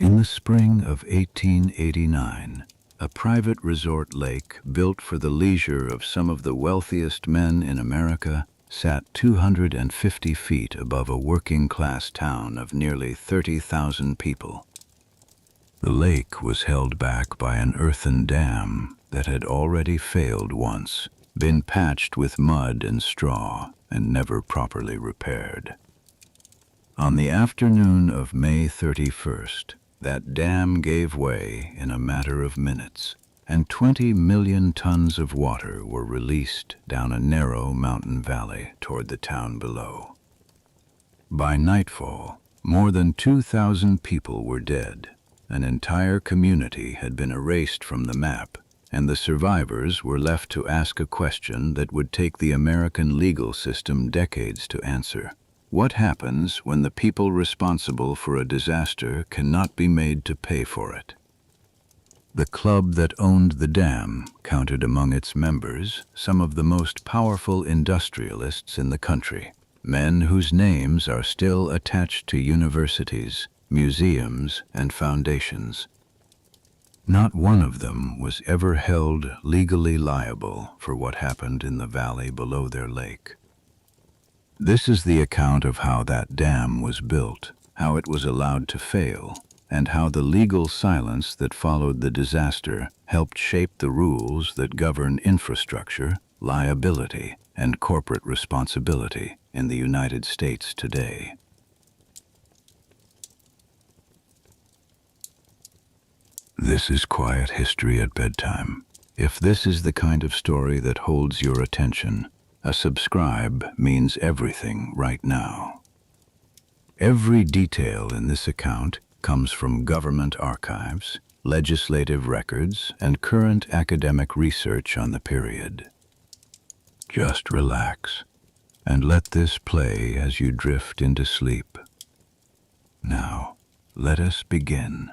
In the spring of 1889, a private resort lake built for the leisure of some of the wealthiest men in America sat 250 feet above a working-class town of nearly 30,000 people. The lake was held back by an earthen dam that had already failed once, been patched with mud and straw, and never properly repaired. On the afternoon of May 31st, that dam gave way in a matter of minutes, and 20 million tons of water were released down a narrow mountain valley toward the town below. By nightfall, more than 2,000 people were dead. An entire community had been erased from the map, and the survivors were left to ask a question that would take the American legal system decades to answer. What happens when the people responsible for a disaster cannot be made to pay for it? The club that owned the dam counted among its members some of the most powerful industrialists in the country, men whose names are still attached to universities, museums, and foundations. Not one of them was ever held legally liable for what happened in the valley below their lake. This is the account of how that dam was built, how it was allowed to fail, and how the legal silence that followed the disaster helped shape the rules that govern infrastructure, liability, and corporate responsibility in the United States today. This is Quiet History at Bedtime. If this is the kind of story that holds your attention, a subscribe means everything right now. Every detail in this account comes from government archives, legislative records, and current academic research on the period. Just relax and let this play as you drift into sleep. Now, let us begin.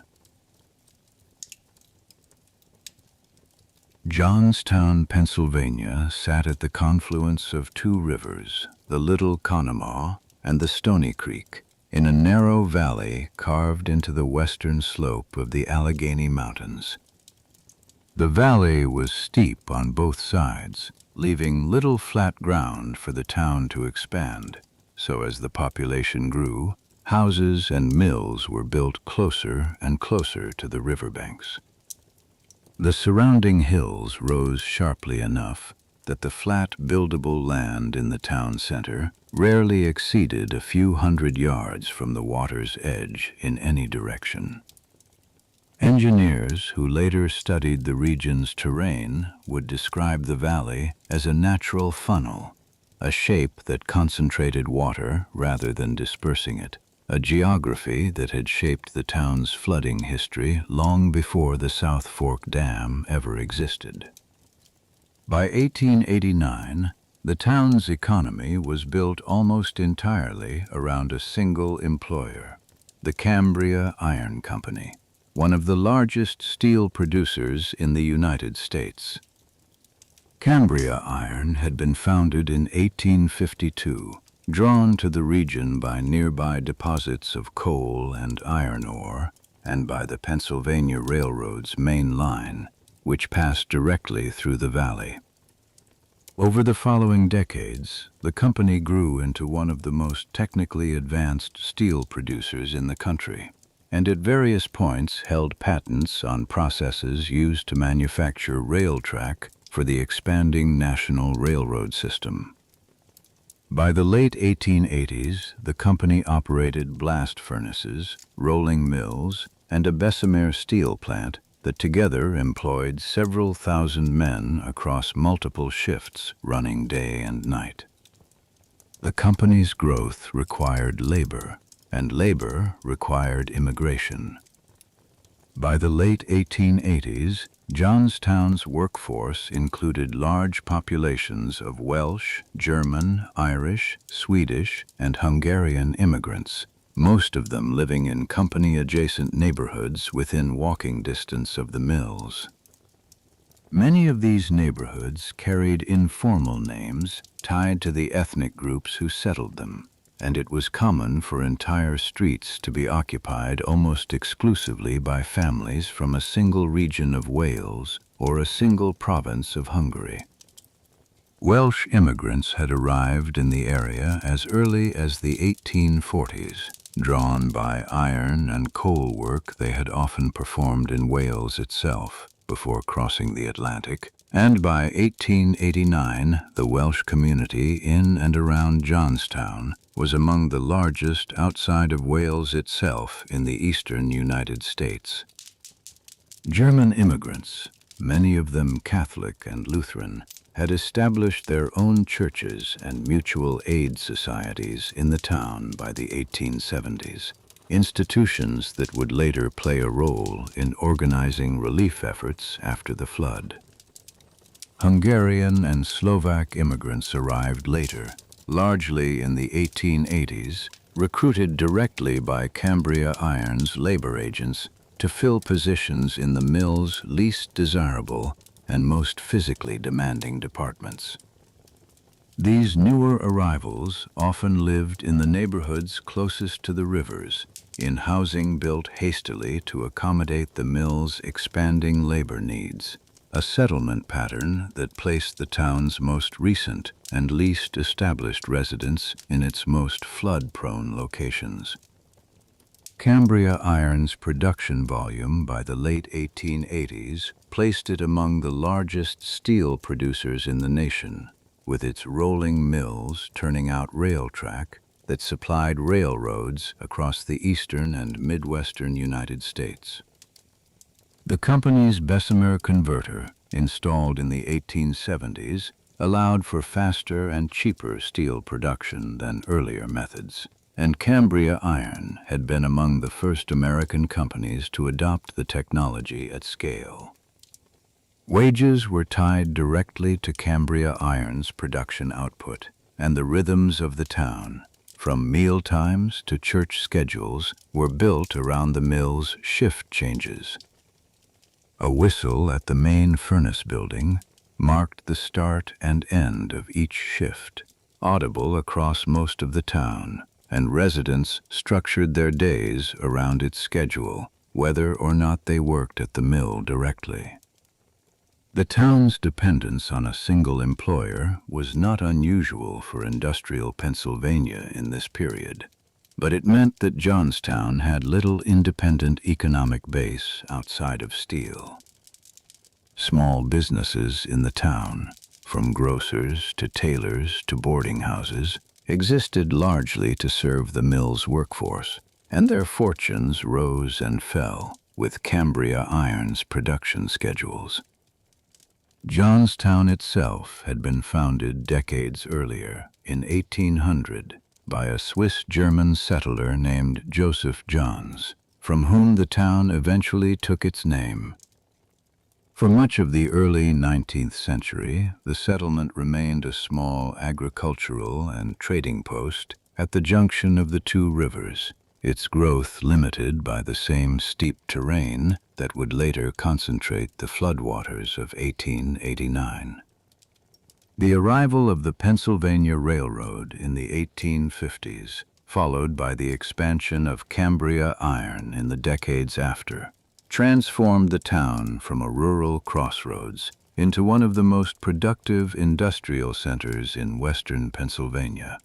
Johnstown, Pennsylvania sat at the confluence of two rivers, the Little Conemaugh and the Stony Creek, in a narrow valley carved into the western slope of the Allegheny Mountains. The valley was steep on both sides, leaving little flat ground for the town to expand, so as the population grew, houses and mills were built closer and closer to the riverbanks. The surrounding hills rose sharply enough that the flat, buildable land in the town center rarely exceeded a few hundred yards from the water's edge in any direction. Engineers who later studied the region's terrain would describe the valley as a natural funnel, a shape that concentrated water rather than dispersing it, a geography that had shaped the town's flooding history long before the South Fork Dam ever existed. By 1889, the town's economy was built almost entirely around a single employer, the Cambria Iron Company, one of the largest steel producers in the United States. Cambria Iron had been founded in 1852, drawn to the region by nearby deposits of coal and iron ore, and by the Pennsylvania Railroad's main line, which passed directly through the valley. Over the following decades, the company grew into one of the most technically advanced steel producers in the country, and at various points held patents on processes used to manufacture rail track for the expanding national railroad system. By the late 1880s, the company operated blast furnaces, rolling mills, and a Bessemer steel plant that together employed several thousand men across multiple shifts running day and night. The company's growth required labor, and labor required immigration. By the late 1880s, Johnstown's workforce included large populations of Welsh, German, Irish, Swedish, and Hungarian immigrants, most of them living in company-adjacent neighborhoods within walking distance of the mills. Many of these neighborhoods carried informal names tied to the ethnic groups who settled them, and it was common for entire streets to be occupied almost exclusively by families from a single region of Wales or a single province of Hungary. Welsh immigrants had arrived in the area as early as the 1840s. Drawn by iron and coal work they had often performed in Wales itself before crossing the Atlantic, and by 1889 the Welsh community in and around Johnstown was among the largest outside of Wales itself in the eastern United States. German immigrants, many of them Catholic and Lutheran, had established their own churches and mutual aid societies in the town by the 1870s, institutions that would later play a role in organizing relief efforts after the flood. Hungarian and Slovak immigrants arrived later, largely in the 1880s, recruited directly by Cambria Iron's labor agents to fill positions in the mill's least desirable and most physically demanding departments. These newer arrivals often lived in the neighborhoods closest to the rivers, in housing built hastily to accommodate the mill's expanding labor needs, a settlement pattern that placed the town's most recent and least established residents in its most flood-prone locations. Cambria Iron's production volume by the late 1880s placed it among the largest steel producers in the nation, with its rolling mills turning out rail track that supplied railroads across the eastern and midwestern United States. The company's Bessemer converter, installed in the 1870s, allowed for faster and cheaper steel production than earlier methods, and Cambria Iron had been among the first American companies to adopt the technology at scale. Wages were tied directly to Cambria Iron's production output, and the rhythms of the town, from meal times to church schedules, were built around the mill's shift changes. A whistle at the main furnace building marked the start and end of each shift, audible across most of the town, and residents structured their days around its schedule, whether or not they worked at the mill directly. The town's dependence on a single employer was not unusual for industrial Pennsylvania in this period, but it meant that Johnstown had little independent economic base outside of steel. Small businesses in the town, from grocers to tailors to boarding houses, existed largely to serve the mill's workforce, and their fortunes rose and fell with Cambria Iron's production schedules. Johnstown itself had been founded decades earlier, in 1800, by a Swiss-German settler named Joseph Johns, from whom the town eventually took its name. For much of the early 19th century, the settlement remained a small agricultural and trading post at the junction of the two rivers, its growth limited by the same steep terrain that would later concentrate the floodwaters of 1889. The arrival of the Pennsylvania Railroad in the 1850s, followed by the expansion of Cambria Iron in the decades after, transformed the town from a rural crossroads into one of the most productive industrial centers in western Pennsylvania.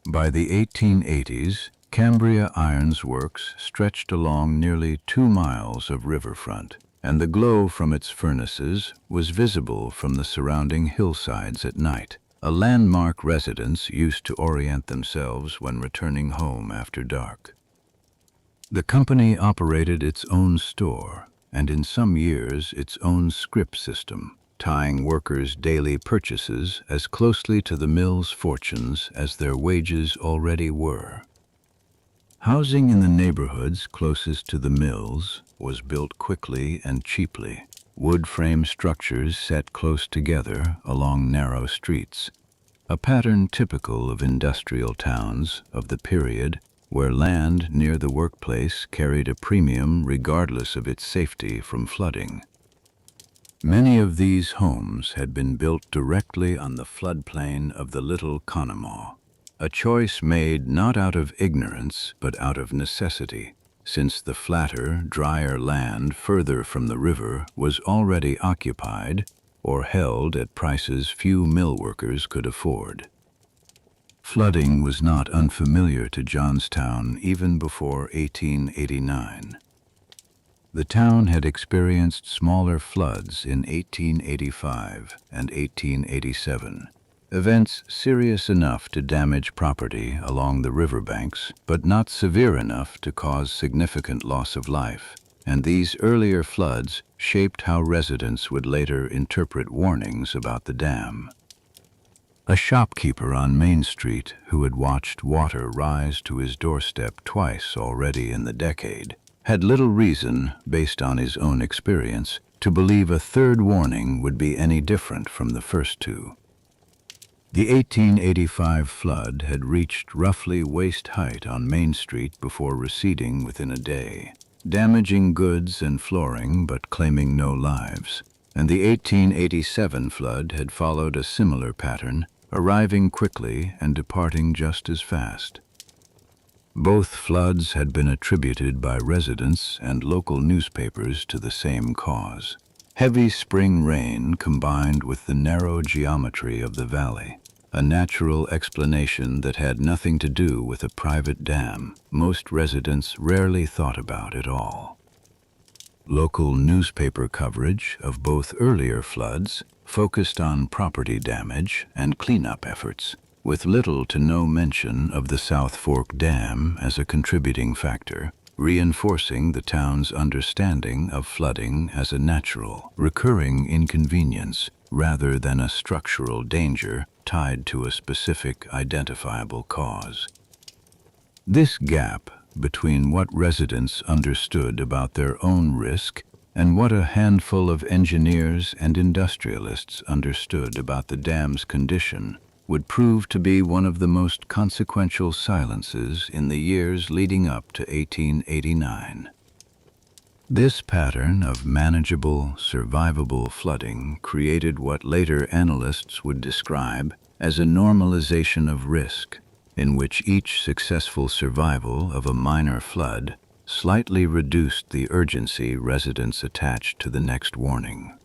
By the 1880s, Cambria Iron's works stretched along nearly 2 miles of riverfront, and the glow from its furnaces was visible from the surrounding hillsides at night, a landmark residents used to orient themselves when returning home after dark. The company operated its own store, and in some years its own scrip system, tying workers' daily purchases as closely to the mill's fortunes as their wages already were. Housing in the neighborhoods closest to the mills was built quickly and cheaply, wood frame structures set close together along narrow streets, a pattern typical of industrial towns of the period where land near the workplace carried a premium regardless of its safety from flooding. Many of these homes had been built directly on the floodplain of the Little Conemaugh, a choice made not out of ignorance but out of necessity, since the flatter, drier land further from the river was already occupied or held at prices few mill workers could afford. Flooding was not unfamiliar to Johnstown even before 1889. The town had experienced smaller floods in 1885 and 1887, events serious enough to damage property along the riverbanks, but not severe enough to cause significant loss of life, and these earlier floods shaped how residents would later interpret warnings about the dam. A shopkeeper on Main Street who had watched water rise to his doorstep twice already in the decade had little reason, based on his own experience, to believe a third warning would be any different from the first two. The 1885 flood had reached roughly waist height on Main Street before receding within a day, damaging goods and flooring but claiming no lives, and the 1887 flood had followed a similar pattern, arriving quickly and departing just as fast. Both floods had been attributed by residents and local newspapers to the same cause: heavy spring rain combined with the narrow geometry of the valley, a natural explanation that had nothing to do with a private dam most residents rarely thought about at all. Local newspaper coverage of both earlier floods focused on property damage and cleanup efforts, with little to no mention of the South Fork Dam as a contributing factor, reinforcing the town's understanding of flooding as a natural, recurring inconvenience rather than a structural danger tied to a specific identifiable cause. This gap between what residents understood about their own risk and what a handful of engineers and industrialists understood about the dam's condition would prove to be one of the most consequential silences in the years leading up to 1889. This pattern of manageable, survivable flooding created what later analysts would describe as a normalization of risk, in which each successful survival of a minor flood slightly reduced the urgency residents attached to the next warning.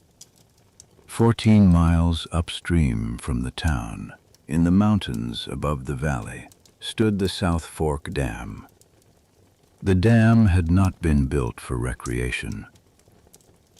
14 miles upstream from the town, in the mountains above the valley, stood the South Fork Dam. The dam had not been built for recreation.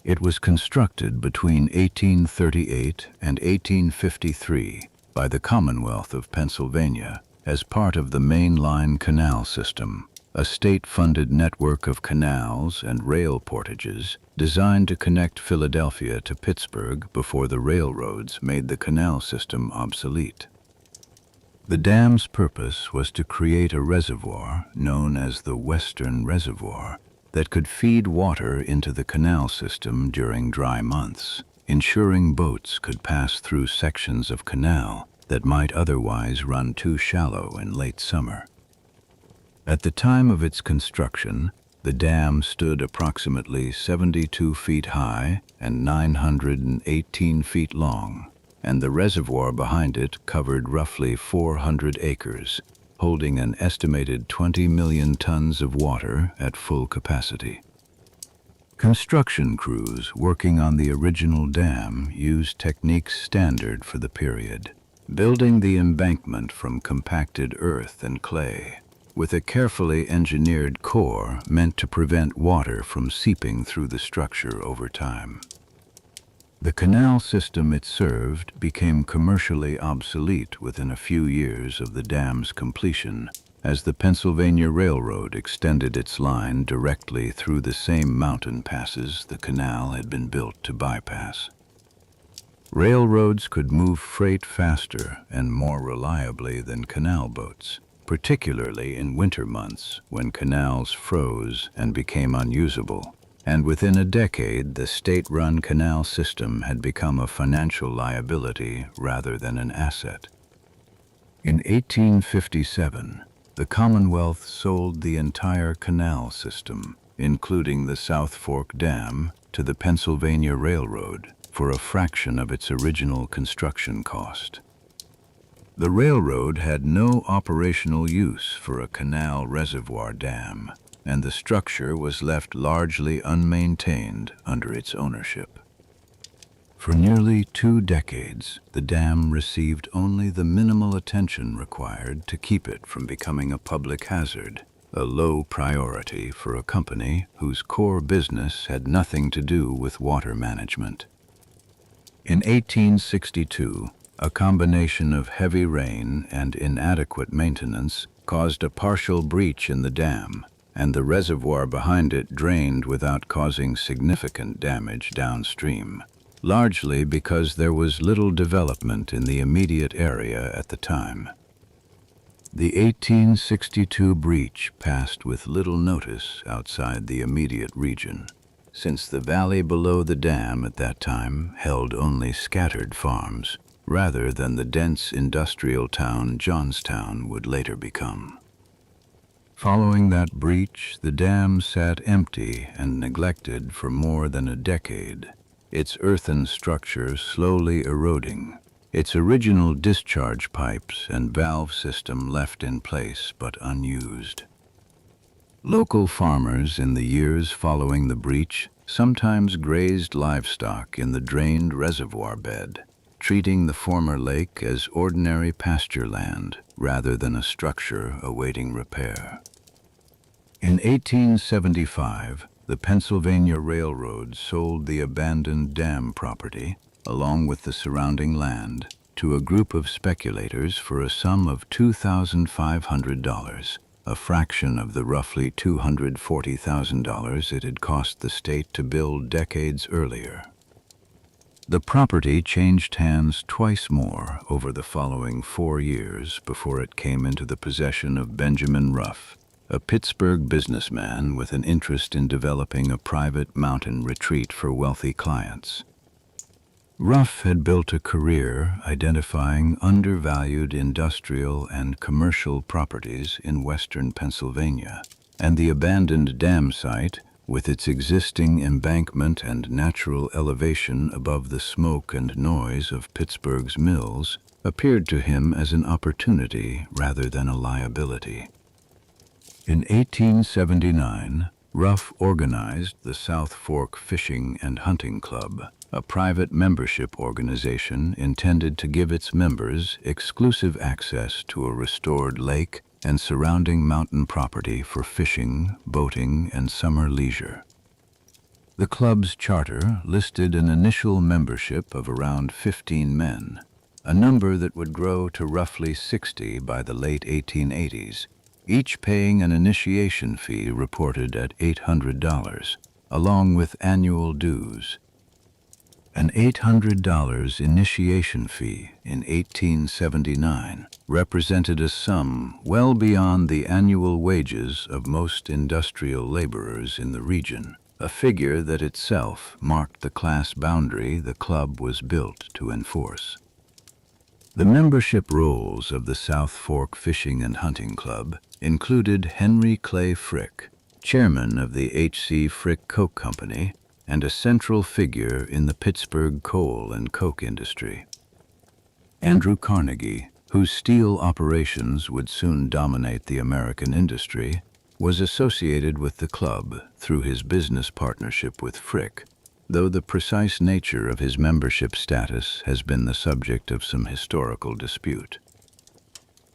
It was constructed between 1838 and 1853 by the Commonwealth of Pennsylvania as part of the Main Line Canal System, a state-funded network of canals and rail portages designed to connect Philadelphia to Pittsburgh before the railroads made the canal system obsolete. The dam's purpose was to create a reservoir known as the Western Reservoir that could feed water into the canal system during dry months, ensuring boats could pass through sections of canal that might otherwise run too shallow in late summer. At the time of its construction, the dam stood approximately 72 feet high and 918 feet long, and the reservoir behind it covered roughly 400 acres, holding an estimated 20 million tons of water at full capacity. Construction crews working on the original dam used techniques standard for the period, building the embankment from compacted earth and clay, with a carefully engineered core meant to prevent water from seeping through the structure over time. The canal system it served became commercially obsolete within a few years of the dam's completion, as the Pennsylvania Railroad extended its line directly through the same mountain passes the canal had been built to bypass. Railroads could move freight faster and more reliably than canal boats, particularly in winter months when canals froze and became unusable, and within a decade the state-run canal system had become a financial liability rather than an asset. In 1857, the Commonwealth sold the entire canal system, including the South Fork Dam, to the Pennsylvania Railroad for a fraction of its original construction cost. The railroad had no operational use for a canal reservoir dam, and the structure was left largely unmaintained under its ownership. For nearly 2 decades, the dam received only the minimal attention required to keep it from becoming a public hazard, a low priority for a company whose core business had nothing to do with water management. In 1862, a combination of heavy rain and inadequate maintenance caused a partial breach in the dam, and the reservoir behind it drained without causing significant damage downstream, largely because there was little development in the immediate area at the time. The 1862 breach passed with little notice outside the immediate region, since the valley below the dam at that time held only scattered farms, rather than the dense industrial town Johnstown would later become. Following that breach, the dam sat empty and neglected for more than a decade, its earthen structure slowly eroding, its original discharge pipes and valve system left in place but unused. Local farmers in the years following the breach sometimes grazed livestock in the drained reservoir bed, treating the former lake as ordinary pasture land rather than a structure awaiting repair. In 1875, the Pennsylvania Railroad sold the abandoned dam property, along with the surrounding land, to a group of speculators for a sum of $2,500, a fraction of the roughly $240,000 it had cost the state to build decades earlier. The property changed hands twice more over the following 4 years before it came into the possession of Benjamin Ruff, a Pittsburgh businessman with an interest in developing a private mountain retreat for wealthy clients. Ruff had built a career identifying undervalued industrial and commercial properties in western Pennsylvania, and the abandoned dam site, with its existing embankment and natural elevation above the smoke and noise of Pittsburgh's mills, appeared to him as an opportunity rather than a liability. In 1879, Ruff organized the South Fork Fishing and Hunting Club, a private membership organization intended to give its members exclusive access to a restored lake and surrounding mountain property for fishing, boating, and summer leisure. The club's charter listed an initial membership of around 15 men, a number that would grow to roughly 60 by the late 1880s, each paying an initiation fee reported at $800, along with annual dues. An $800 initiation fee in 1879 represented a sum well beyond the annual wages of most industrial laborers in the region, a figure that itself marked the class boundary the club was built to enforce. The membership rolls of the South Fork Fishing and Hunting Club included Henry Clay Frick, chairman of the H.C. Frick Coke Company, and a central figure in the Pittsburgh coal and coke industry. Andrew Carnegie, whose steel operations would soon dominate the American industry, was associated with the club through his business partnership with Frick, though the precise nature of his membership status has been the subject of some historical dispute.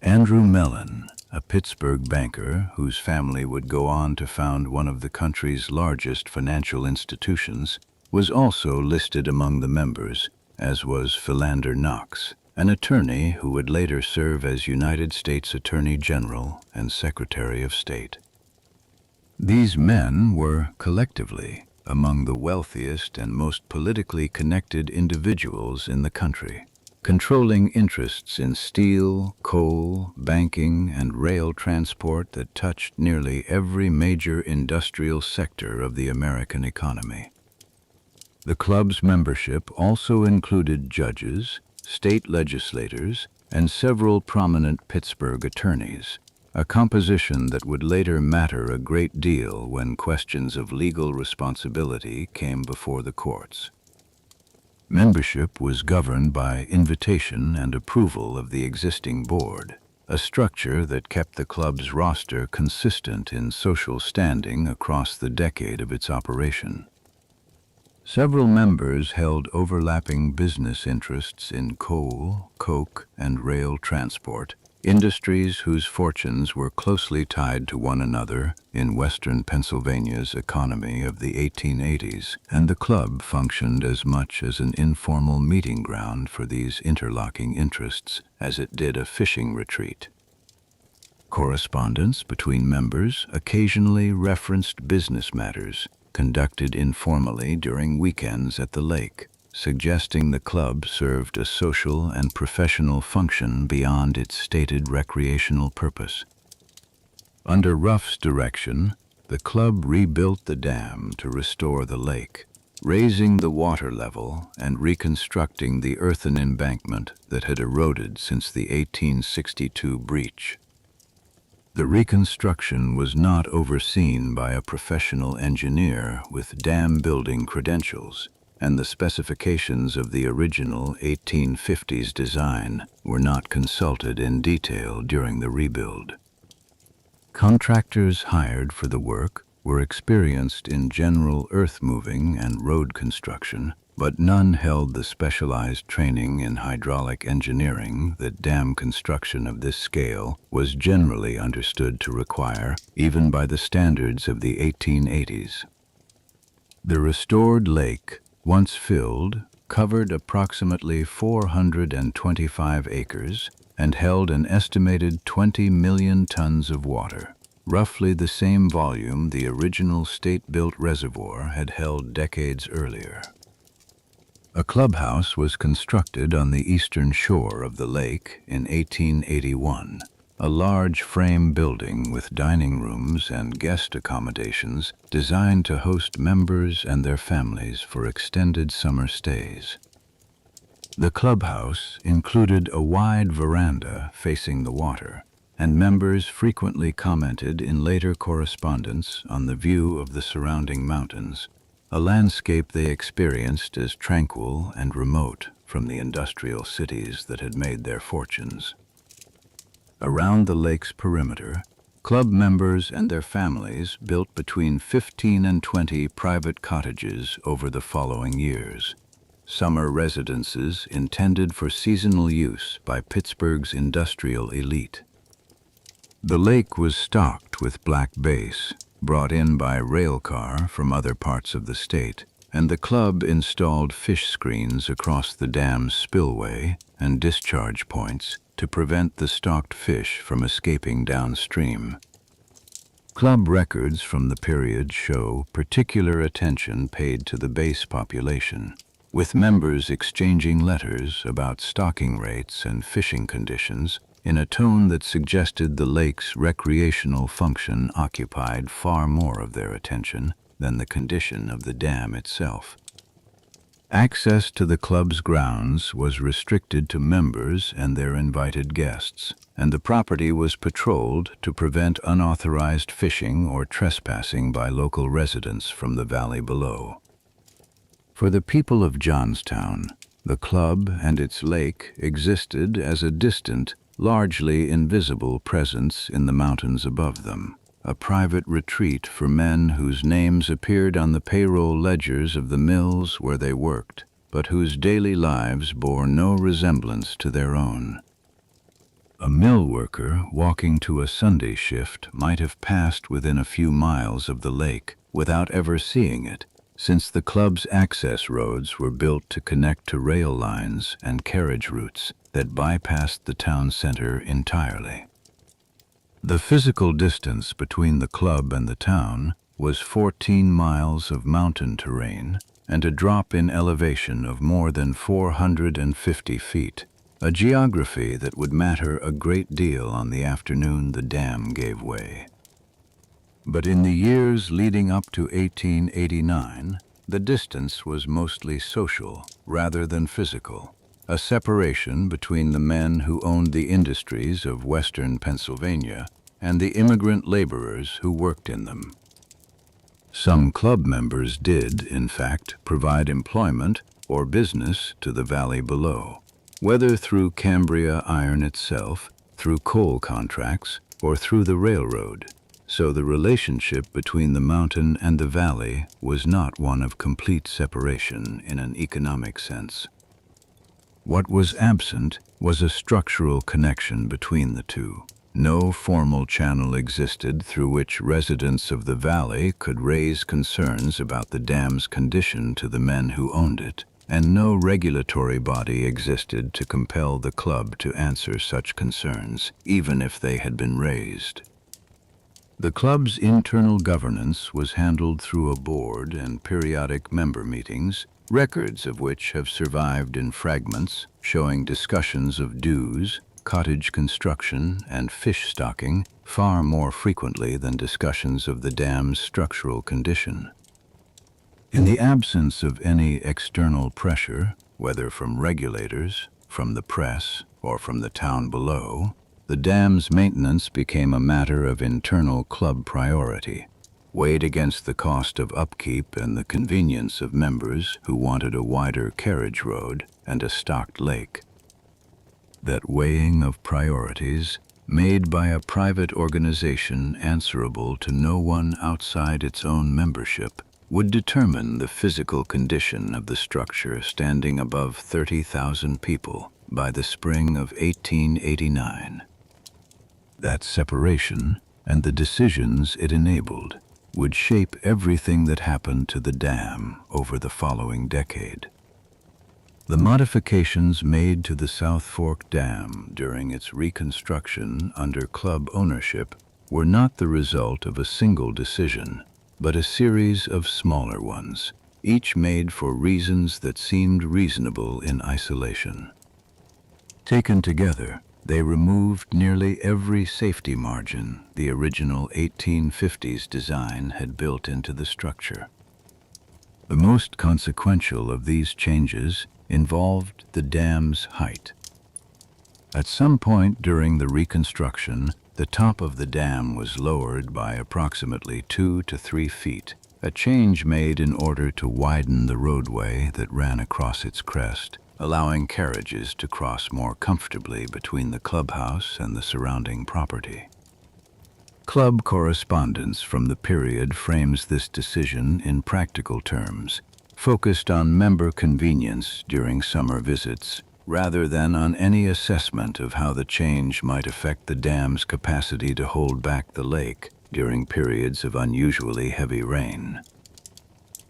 Andrew Mellon, a Pittsburgh banker whose family would go on to found one of the country's largest financial institutions, was also listed among the members, as was Philander Knox, an attorney who would later serve as United States Attorney General and Secretary of State. These men were, collectively, among the wealthiest and most politically connected individuals in the country, controlling interests in steel, coal, banking, and rail transport that touched nearly every major industrial sector of the American economy. The club's membership also included judges, state legislators, and several prominent Pittsburgh attorneys, a composition that would later matter a great deal when questions of legal responsibility came before the courts. Membership was governed by invitation and approval of the existing board, a structure that kept the club's roster consistent in social standing across the decade of its operation. Several members held overlapping business interests in coal, coke, and rail transport, industries whose fortunes were closely tied to one another in western Pennsylvania's economy of the 1880s, and the club functioned as much as an informal meeting ground for these interlocking interests as it did a fishing retreat. Correspondence between members occasionally referenced business matters conducted informally during weekends at the lake, suggesting the club served a social and professional function beyond its stated recreational purpose. Under Ruff's direction, the club rebuilt the dam to restore the lake, raising the water level and reconstructing the earthen embankment that had eroded since the 1862 breach. The reconstruction was not overseen by a professional engineer with dam-building credentials, and the specifications of the original 1850s design were not consulted in detail during the rebuild. Contractors hired for the work were experienced in general earth-moving and road construction, but none held the specialized training in hydraulic engineering that dam construction of this scale was generally understood to require, even by the standards of the 1880s. The restored lake, once filled, covered approximately 425 acres and held an estimated 20 million tons of water, roughly the same volume the original state-built reservoir had held decades earlier. A clubhouse was constructed on the eastern shore of the lake in 1881, a large frame building with dining rooms and guest accommodations designed to host members and their families for extended summer stays. The clubhouse included a wide veranda facing the water, and members frequently commented in later correspondence on the view of the surrounding mountains, a landscape they experienced as tranquil and remote from the industrial cities that had made their fortunes. Around the lake's perimeter, club members and their families built between 15 and 20 private cottages over the following years, summer residences intended for seasonal use by Pittsburgh's industrial elite. The lake was stocked with black bass, brought in by rail car from other parts of the state, and the club installed fish screens across the dam's spillway and discharge points to prevent the stocked fish from escaping downstream. Club records from the period show particular attention paid to the base population, with members exchanging letters about stocking rates and fishing conditions in a tone that suggested the lake's recreational function occupied far more of their attention than the condition of the dam itself. Access to the club's grounds was restricted to members and their invited guests, and the property was patrolled to prevent unauthorized fishing or trespassing by local residents from the valley below. For the people of Johnstown, the club and its lake existed as a distant, largely invisible presence in the mountains above them, a private retreat for men whose names appeared on the payroll ledgers of the mills where they worked, but whose daily lives bore no resemblance to their own. A mill worker walking to a Sunday shift might have passed within a few miles of the lake without ever seeing it, since the club's access roads were built to connect to rail lines and carriage routes that bypassed the town center entirely. The physical distance between the club and the town was 14 miles of mountain terrain and a drop in elevation of more than 450 feet, a geography that would matter a great deal on the afternoon the dam gave way. But in the years leading up to 1889, the distance was mostly social rather than physical, a separation between the men who owned the industries of western Pennsylvania and the immigrant laborers who worked in them. Some club members did, in fact, provide employment or business to the valley below, whether through Cambria iron itself, through coal contracts, or through the railroad. So the relationship between the mountain and the valley was not one of complete separation in an economic sense. What was absent was a structural connection between the two. No formal channel existed through which residents of the valley could raise concerns about the dam's condition to the men who owned it, and no regulatory body existed to compel the club to answer such concerns, even if they had been raised. The club's internal governance was handled through a board and periodic member meetings, records of which have survived in fragments showing discussions of dues, cottage construction, and fish stocking far more frequently than discussions of the dam's structural condition. In the absence of any external pressure, whether from regulators, from the press, or from the town below, the dam's maintenance became a matter of internal club priority, weighed against the cost of upkeep and the convenience of members who wanted a wider carriage road and a stocked lake. That weighing of priorities, made by a private organization answerable to no one outside its own membership, would determine the physical condition of the structure standing above 30,000 people by the spring of 1889. That separation, and the decisions it enabled, would shape everything that happened to the dam over the following decade. The modifications made to the South Fork Dam during its reconstruction under club ownership were not the result of a single decision, but a series of smaller ones, each made for reasons that seemed reasonable in isolation. Taken together, they removed nearly every safety margin the original 1850s design had built into the structure. The most consequential of these changes involved the dam's height. At some point during the reconstruction, the top of the dam was lowered by approximately 2 to 3 feet, a change made in order to widen the roadway that ran across its crest, allowing carriages to cross more comfortably between the clubhouse and the surrounding property. Club correspondence from the period frames this decision in practical terms, focused on member convenience during summer visits, rather than on any assessment of how the change might affect the dam's capacity to hold back the lake during periods of unusually heavy rain.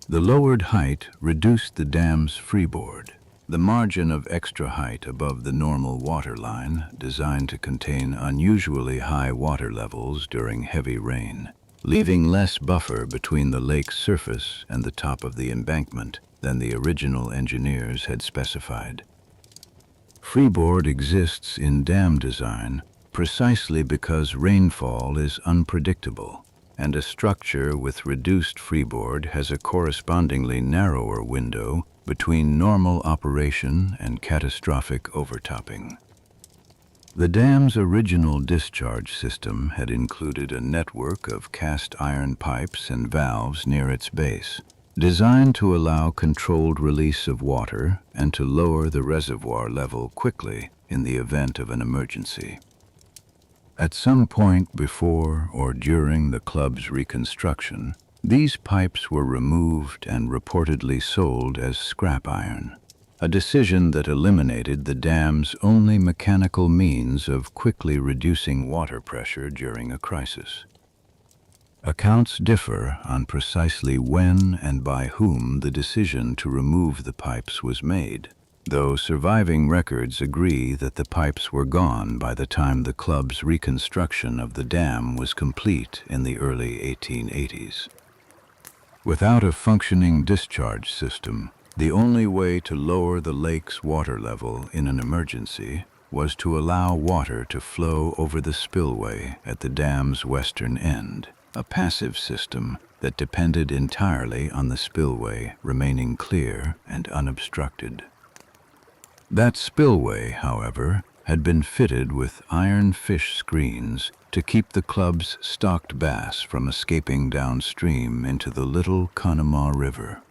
The lowered height reduced the dam's freeboard, the margin of extra height above the normal water line designed to contain unusually high water levels during heavy rain, leaving less buffer between the lake's surface and the top of the embankment than the original engineers had specified. Freeboard exists in dam design precisely because rainfall is unpredictable, and a structure with reduced freeboard has a correspondingly narrower window between normal operation and catastrophic overtopping. The dam's original discharge system had included a network of cast iron pipes and valves near its base, designed to allow controlled release of water and to lower the reservoir level quickly in the event of an emergency. At some point before or during the club's reconstruction, these pipes were removed and reportedly sold as scrap iron, a decision that eliminated the dam's only mechanical means of quickly reducing water pressure during a crisis. Accounts differ on precisely when and by whom the decision to remove the pipes was made, though surviving records agree that the pipes were gone by the time the club's reconstruction of the dam was complete in the early 1880s. Without a functioning discharge system, the only way to lower the lake's water level in an emergency was to allow water to flow over the spillway at the dam's western end, a passive system that depended entirely on the spillway remaining clear and unobstructed. That spillway, however, had been fitted with iron fish screens to keep the club's stocked bass from escaping downstream into the Little Conemaugh River.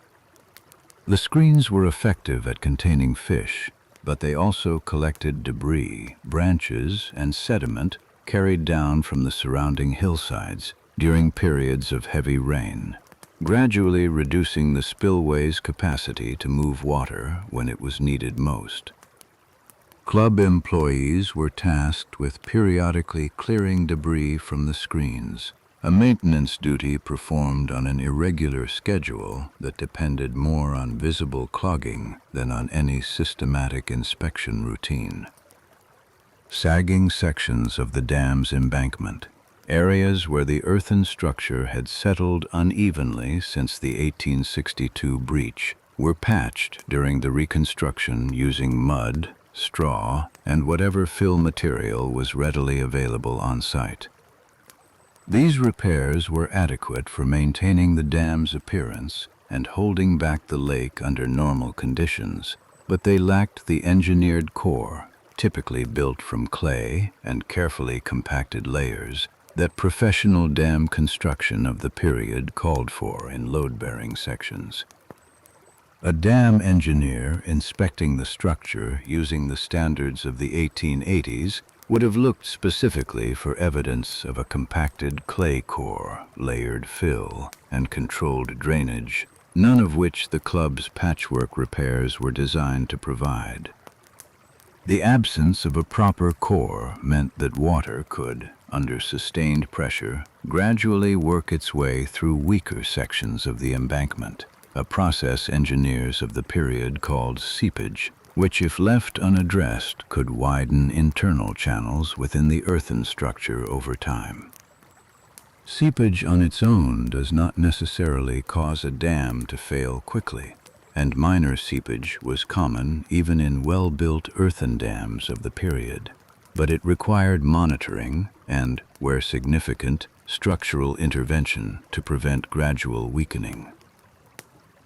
The screens were effective at containing fish, but they also collected debris, branches, and sediment carried down from the surrounding hillsides during periods of heavy rain, gradually reducing the spillway's capacity to move water when it was needed most. Club employees were tasked with periodically clearing debris from the screens, a maintenance duty performed on an irregular schedule that depended more on visible clogging than on any systematic inspection routine. Sagging sections of the dam's embankment, areas where the earthen structure had settled unevenly since the 1862 breach, were patched during the reconstruction using mud, straw, and whatever fill material was readily available on site. These repairs were adequate for maintaining the dam's appearance and holding back the lake under normal conditions, but they lacked the engineered core, typically built from clay and carefully compacted layers, that professional dam construction of the period called for in load-bearing sections. A dam engineer inspecting the structure using the standards of the 1880s would have looked specifically for evidence of a compacted clay core, layered fill, and controlled drainage, none of which the club's patchwork repairs were designed to provide. The absence of a proper core meant that water could, under sustained pressure, gradually work its way through weaker sections of the embankment, a process engineers of the period called seepage, which, if left unaddressed, could widen internal channels within the earthen structure over time. Seepage on its own does not necessarily cause a dam to fail quickly, and minor seepage was common even in well-built earthen dams of the period, but it required monitoring and, where significant, structural intervention to prevent gradual weakening.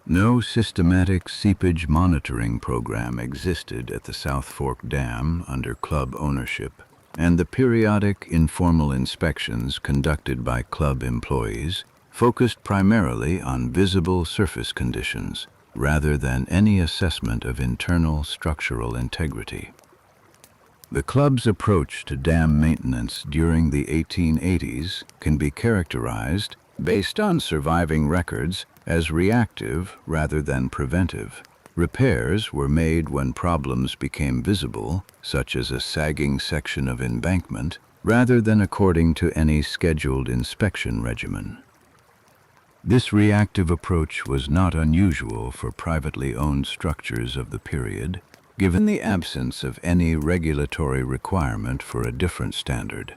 No systematic seepage monitoring program existed at the South Fork Dam under club ownership, and the periodic informal inspections conducted by club employees focused primarily on visible surface conditions rather than any assessment of internal structural integrity. The club's approach to dam maintenance during the 1880s can be characterized, based on surviving records, as reactive rather than preventive. Repairs were made when problems became visible, such as a sagging section of embankment, rather than according to any scheduled inspection regimen. This reactive approach was not unusual for privately owned structures of the period, given the absence of any regulatory requirement for a different standard.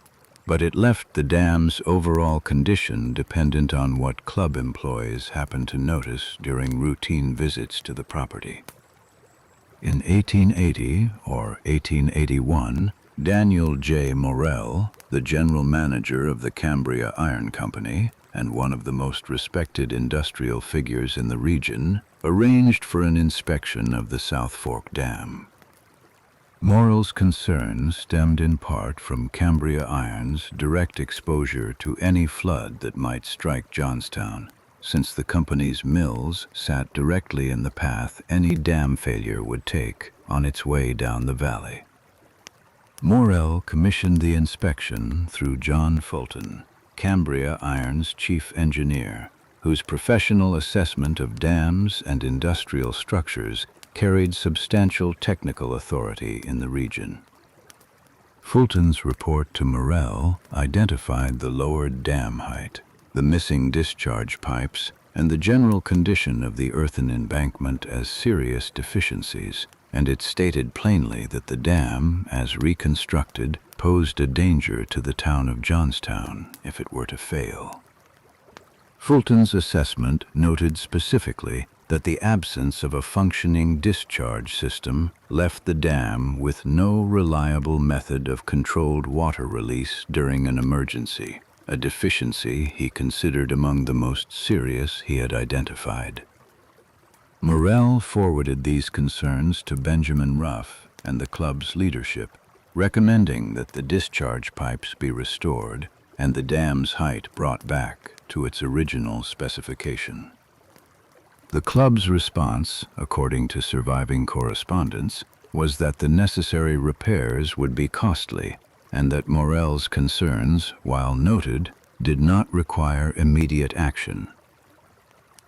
But it left the dam's overall condition dependent on what club employees happened to notice during routine visits to the property. In 1880 or 1881, Daniel J. Morrell, the general manager of the Cambria Iron Company and one of the most respected industrial figures in the region, arranged for an inspection of the South Fork Dam. Morrell's concerns stemmed in part from Cambria Iron's direct exposure to any flood that might strike Johnstown, since the company's mills sat directly in the path any dam failure would take on its way down the valley. Morrell commissioned the inspection through John Fulton, Cambria Iron's chief engineer, whose professional assessment of dams and industrial structures carried substantial technical authority in the region. Fulton's report to Morrell identified the lowered dam height, the missing discharge pipes, and the general condition of the earthen embankment as serious deficiencies, and it stated plainly that the dam, as reconstructed, posed a danger to the town of Johnstown if it were to fail. Fulton's assessment noted specifically that the absence of a functioning discharge system left the dam with no reliable method of controlled water release during an emergency, a deficiency he considered among the most serious he had identified. Morrell forwarded these concerns to Benjamin Ruff and the club's leadership, recommending that the discharge pipes be restored and the dam's height brought back to its original specification. The club's response, according to surviving correspondence, was that the necessary repairs would be costly and that Morel's concerns, while noted, did not require immediate action.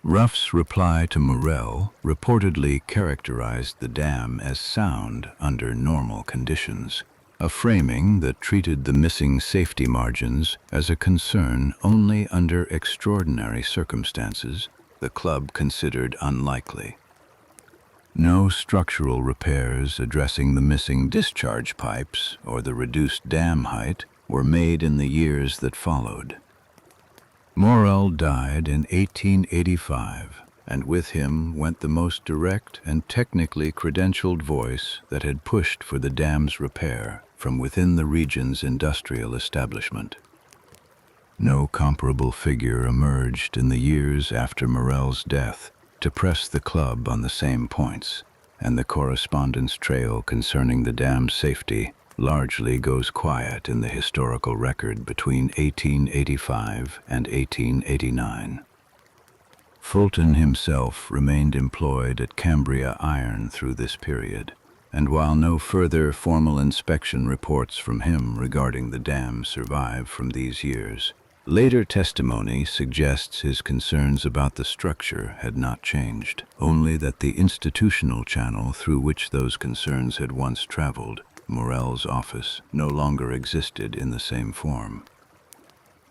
Ruff's reply to Morel reportedly characterized the dam as sound under normal conditions, a framing that treated the missing safety margins as a concern only under extraordinary circumstances the club considered unlikely. No structural repairs addressing the missing discharge pipes or the reduced dam height were made in the years that followed. Morel died in 1885, and with him went the most direct and technically credentialed voice that had pushed for the dam's repair from within the region's industrial establishment. No comparable figure emerged in the years after Morel's death to press the club on the same points, and the correspondence trail concerning the dam's safety largely goes quiet in the historical record between 1885 and 1889. Fulton himself remained employed at Cambria Iron through this period, and while no further formal inspection reports from him regarding the dam survive from these years, later testimony suggests his concerns about the structure had not changed, only that the institutional channel through which those concerns had once traveled, Morel's office, no longer existed in the same form.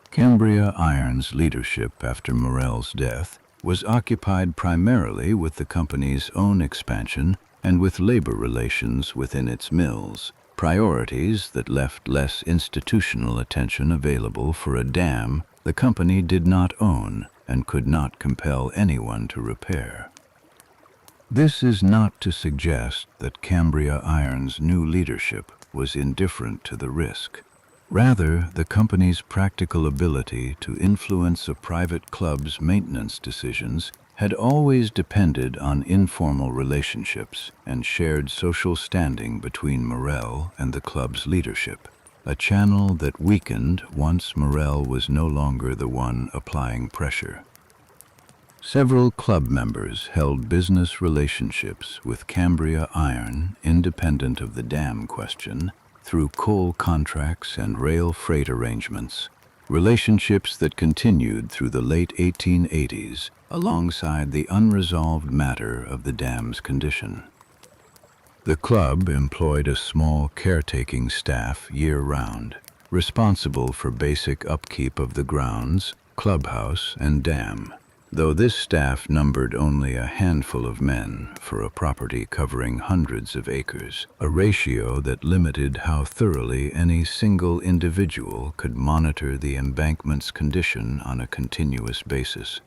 Cambria Iron's leadership after Morel's death was occupied primarily with the company's own expansion and with labor relations within its mills, priorities that left less institutional attention available for a dam the company did not own and could not compel anyone to repair. This is not to suggest that Cambria Iron's new leadership was indifferent to the risk. Rather, the company's practical ability to influence a private club's maintenance decisions had always depended on informal relationships and shared social standing between Morel and the club's leadership, a channel that weakened once Morel was no longer the one applying pressure. Several club members held business relationships with Cambria Iron independent of the dam question through coal contracts and rail freight arrangements, relationships that continued through the late 1880s alongside the unresolved matter of the dam's condition. The club employed a small caretaking staff year-round, responsible for basic upkeep of the grounds, clubhouse, and dam, though this staff numbered only a handful of men for a property covering hundreds of acres, a ratio that limited how thoroughly any single individual could monitor the embankment's condition on a continuous basis.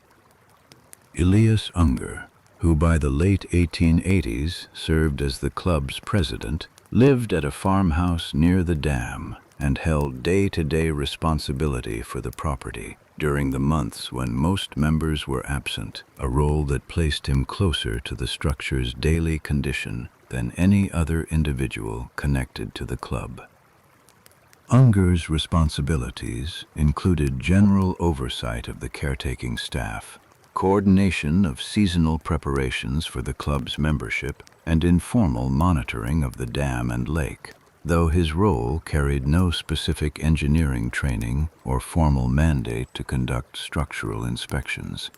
Elias Unger, who by the late 1880s served as the club's president, lived at a farmhouse near the dam and held day-to-day responsibility for the property during the months when most members were absent, a role that placed him closer to the structure's daily condition than any other individual connected to the club. Unger's responsibilities included general oversight of the caretaking staff, coordination of seasonal preparations for the club's membership, and informal monitoring of the dam and lake, though his role carried no specific engineering training or formal mandate to conduct structural inspections.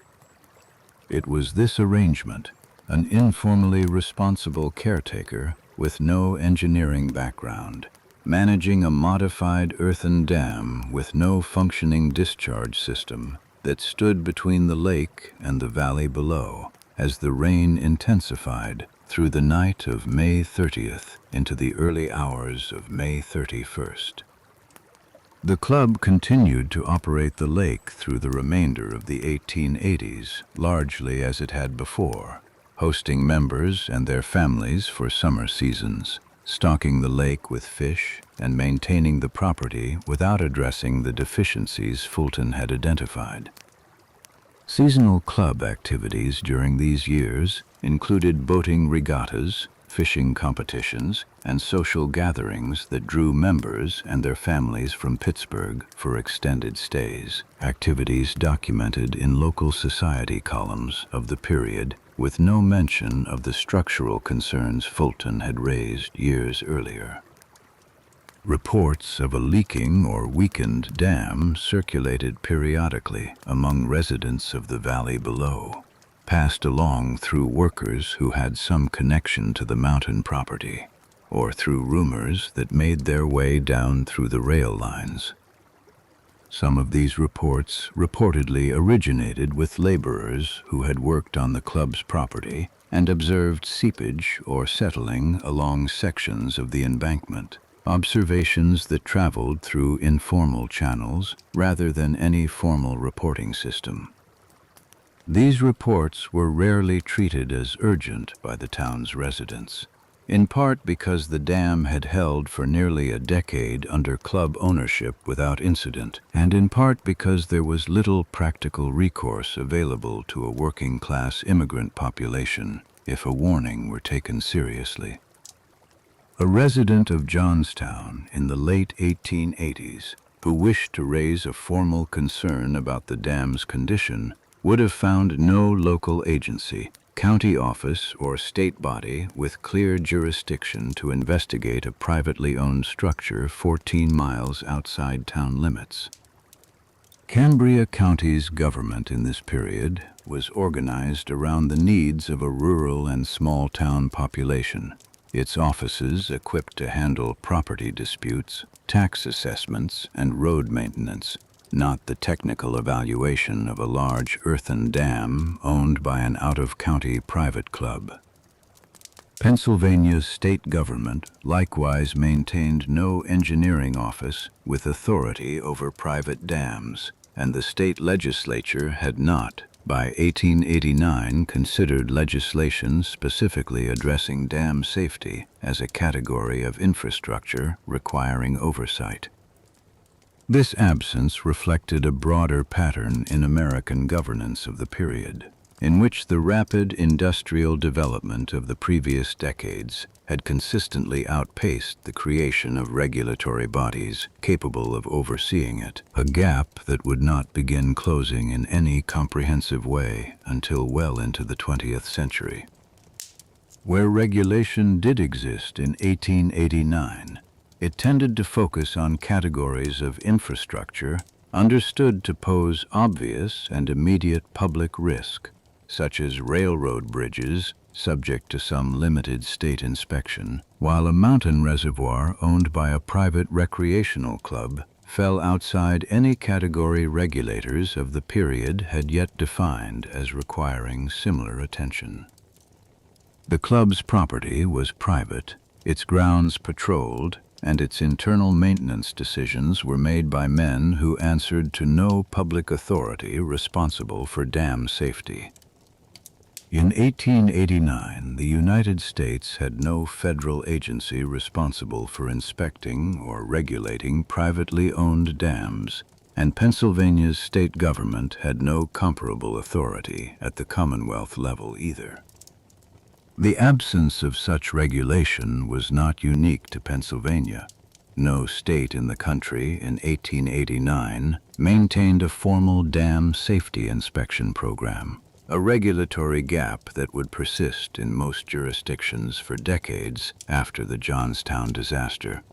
It was this arrangement, an informally responsible caretaker with no engineering background, managing a modified earthen dam with no functioning discharge system, that stood between the lake and the valley below as the rain intensified through the night of May 30th into the early hours of May 31st. The club continued to operate the lake through the remainder of the 1880s, largely as it had before, hosting members and their families for summer seasons, stocking the lake with fish, and maintaining the property without addressing the deficiencies Fulton had identified. Seasonal club activities during these years included boating regattas, fishing competitions, and social gatherings that drew members and their families from Pittsburgh for extended stays. Activities documented in local society columns of the period, with no mention of the structural concerns Fulton had raised years earlier. Reports of a leaking or weakened dam circulated periodically among residents of the valley below, passed along through workers who had some connection to the mountain property, or through rumors that made their way down through the rail lines. Some of these reports reportedly originated with laborers who had worked on the club's property and observed seepage or settling along sections of the embankment. Observations that traveled through informal channels rather than any formal reporting system. These reports were rarely treated as urgent by the town's residents, in part because the dam had held for nearly a decade under club ownership without incident, and in part because there was little practical recourse available to a working-class immigrant population if a warning were taken seriously. A resident of Johnstown in the late 1880s who wished to raise a formal concern about the dam's condition would have found no local agency, county office, or state body with clear jurisdiction to investigate a privately owned structure 14 miles outside town limits. Cambria County's government in this period was organized around the needs of a rural and small-town population. Its offices equipped to handle property disputes, tax assessments, and road maintenance, not the technical evaluation of a large earthen dam owned by an out-of-county private club. Pennsylvania's state government likewise maintained no engineering office with authority over private dams, and the state legislature had not, by 1889, considered legislation specifically addressing dam safety as a category of infrastructure requiring oversight. This absence reflected a broader pattern in American governance of the period, in which the rapid industrial development of the previous decades had consistently outpaced the creation of regulatory bodies capable of overseeing it, a gap that would not begin closing in any comprehensive way until well into the 20th century. Where regulation did exist in 1889, it tended to focus on categories of infrastructure understood to pose obvious and immediate public risk, such as railroad bridges subject to some limited state inspection, while a mountain reservoir owned by a private recreational club fell outside any category regulators of the period had yet defined as requiring similar attention. The club's property was private, its grounds patrolled, and its internal maintenance decisions were made by men who answered to no public authority responsible for dam safety. In 1889, the United States had no federal agency responsible for inspecting or regulating privately owned dams, and Pennsylvania's state government had no comparable authority at the Commonwealth level either. The absence of such regulation was not unique to Pennsylvania. No state in the country in 1889 maintained a formal dam safety inspection program, a regulatory gap that would persist in most jurisdictions for decades after the Johnstown disaster.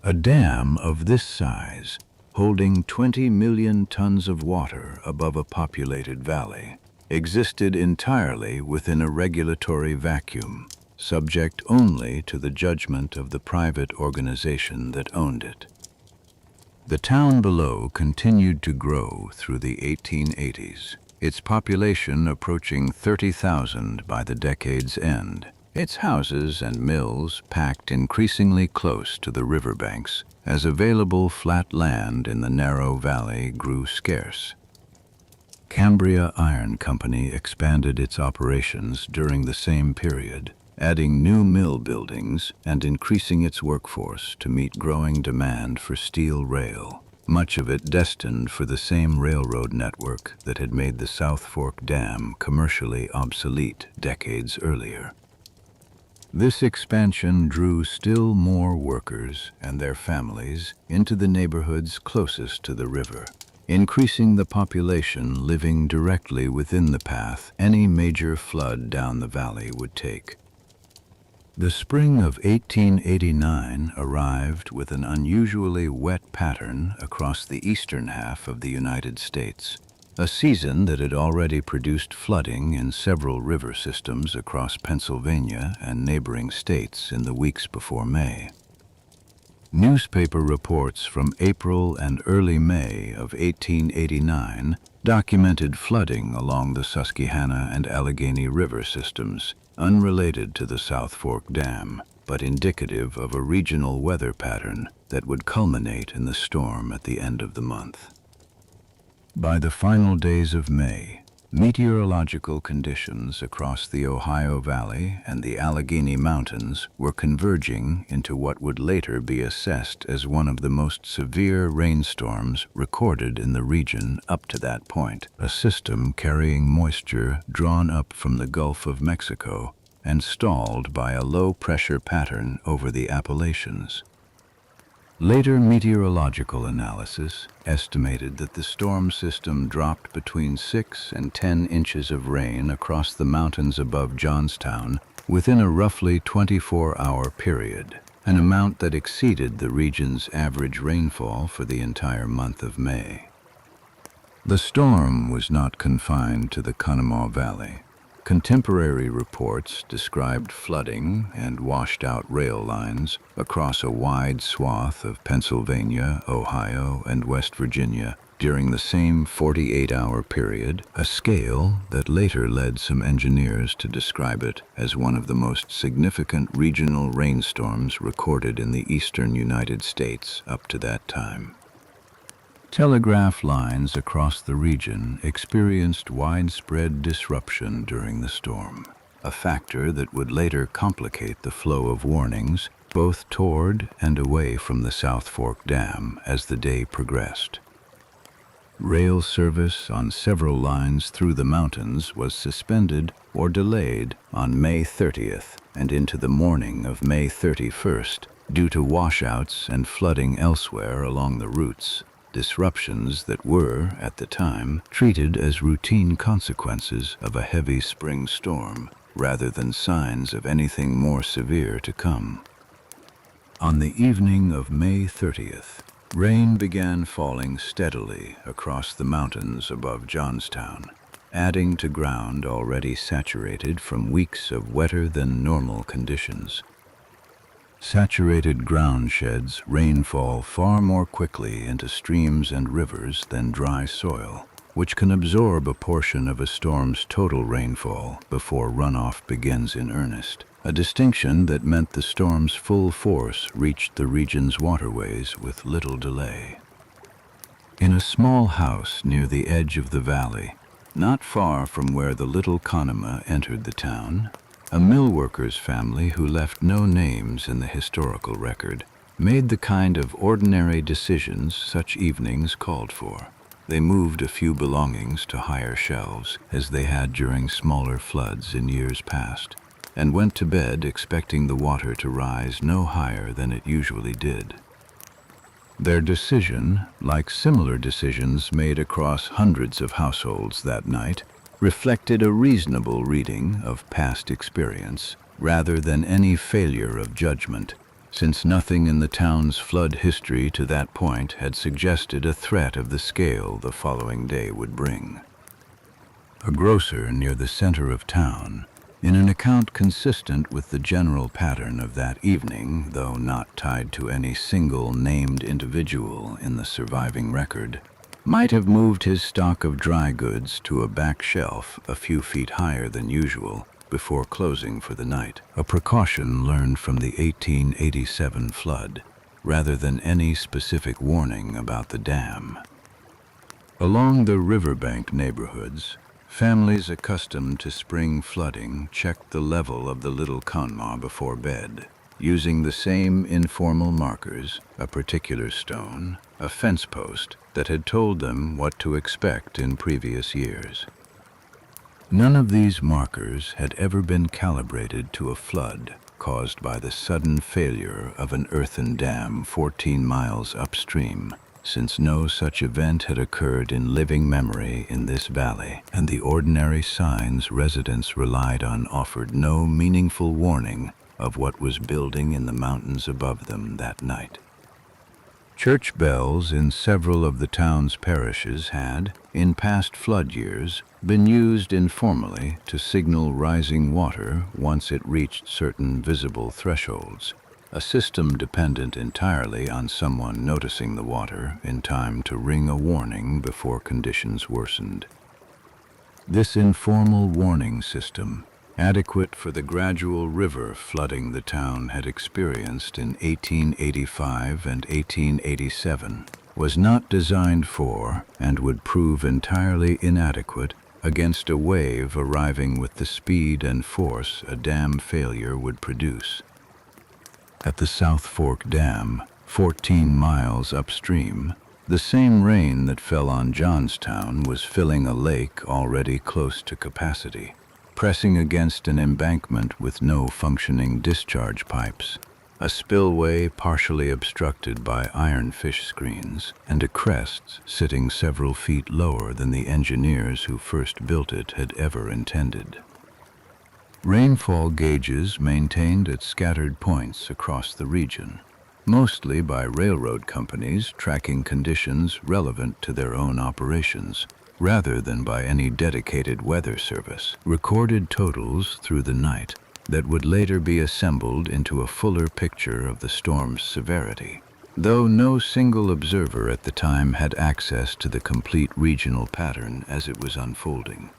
A dam of this size, holding 20 million tons of water above a populated valley, existed entirely within a regulatory vacuum, subject only to the judgment of the private organization that owned it. The town below continued to grow through the 1880s, its population approaching 30,000 by the decade's end, its houses and mills packed increasingly close to the riverbanks as available flat land in the narrow valley grew scarce. Cambria Iron Company expanded its operations during the same period, adding new mill buildings and increasing its workforce to meet growing demand for steel rail, much of it destined for the same railroad network that had made the South Fork Dam commercially obsolete decades earlier. This expansion drew still more workers and their families into the neighborhoods closest to the river, increasing the population living directly within the path any major flood down the valley would take. The spring of 1889 arrived with an unusually wet pattern across the eastern half of the United States, a season that had already produced flooding in several river systems across Pennsylvania and neighboring states in the weeks before May. Newspaper reports from April and early May of 1889 documented flooding along the Susquehanna and Allegheny River systems, unrelated to the South Fork Dam, but indicative of a regional weather pattern that would culminate in the storm at the end of the month. By the final days of May, meteorological conditions across the Ohio Valley and the Allegheny Mountains were converging into what would later be assessed as one of the most severe rainstorms recorded in the region up to that point, a system carrying moisture drawn up from the Gulf of Mexico and stalled by a low-pressure pattern over the Appalachians. Later meteorological analysis estimated that the storm system dropped between 6 and 10 inches of rain across the mountains above Johnstown within a roughly 24-hour period, an amount that exceeded the region's average rainfall for the entire month of May. The storm was not confined to the Conemaugh Valley. Contemporary reports described flooding and washed-out rail lines across a wide swath of Pennsylvania, Ohio, and West Virginia during the same 48-hour period, a scale that later led some engineers to describe it as one of the most significant regional rainstorms recorded in the eastern United States up to that time. Telegraph lines across the region experienced widespread disruption during the storm, a factor that would later complicate the flow of warnings both toward and away from the South Fork Dam as the day progressed. Rail service on several lines through the mountains was suspended or delayed on May 30th and into the morning of May 31st due to washouts and flooding elsewhere along the routes. Disruptions that were, at the time, treated as routine consequences of a heavy spring storm, rather than signs of anything more severe to come. On the evening of May 30th, rain began falling steadily across the mountains above Johnstown, adding to ground already saturated from weeks of wetter-than-normal conditions. Saturated ground sheds rainfall far more quickly into streams and rivers than dry soil, which can absorb a portion of a storm's total rainfall before runoff begins in earnest, a distinction that meant the storm's full force reached the region's waterways with little delay. In a small house near the edge of the valley, not far from where the Little Conemaugh entered the town, a mill worker's family who left no names in the historical record made the kind of ordinary decisions such evenings called for. They moved a few belongings to higher shelves, as they had during smaller floods in years past, and went to bed expecting the water to rise no higher than it usually did. Their decision, like similar decisions made across hundreds of households that night, reflected a reasonable reading of past experience rather than any failure of judgment, since nothing in the town's flood history to that point had suggested a threat of the scale the following day would bring. A grocer near the center of town, in an account consistent with the general pattern of that evening, though not tied to any single named individual in the surviving record, might have moved his stock of dry goods to a back shelf a few feet higher than usual before closing for the night, a precaution learned from the 1887 flood, rather than any specific warning about the dam. Along the riverbank neighborhoods, families accustomed to spring flooding checked the level of the Little Conemaugh before bed, using the same informal markers, a particular stone, a fence post that had told them what to expect in previous years. None of these markers had ever been calibrated to a flood, caused by the sudden failure of an earthen dam 14 miles upstream, since no such event had occurred in living memory in this valley, and the ordinary signs residents relied on offered no meaningful warning of what was building in the mountains above them that night. Church bells in several of the town's parishes had, in past flood years, been used informally to signal rising water once it reached certain visible thresholds, a system dependent entirely on someone noticing the water in time to ring a warning before conditions worsened. This informal warning system, adequate for the gradual river flooding the town had experienced in 1885 and 1887, was not designed for and would prove entirely inadequate against a wave arriving with the speed and force a dam failure would produce. At the South Fork Dam, 14 miles upstream, the same rain that fell on Johnstown was filling a lake already close to capacity, pressing against an embankment with no functioning discharge pipes, a spillway partially obstructed by iron fish screens, and a crest sitting several feet lower than the engineers who first built it had ever intended. Rainfall gauges maintained at scattered points across the region, mostly by railroad companies tracking conditions relevant to their own operations, rather than by any dedicated weather service, recorded totals through the night that would later be assembled into a fuller picture of the storm's severity, though no single observer at the time had access to the complete regional pattern as it was unfolding.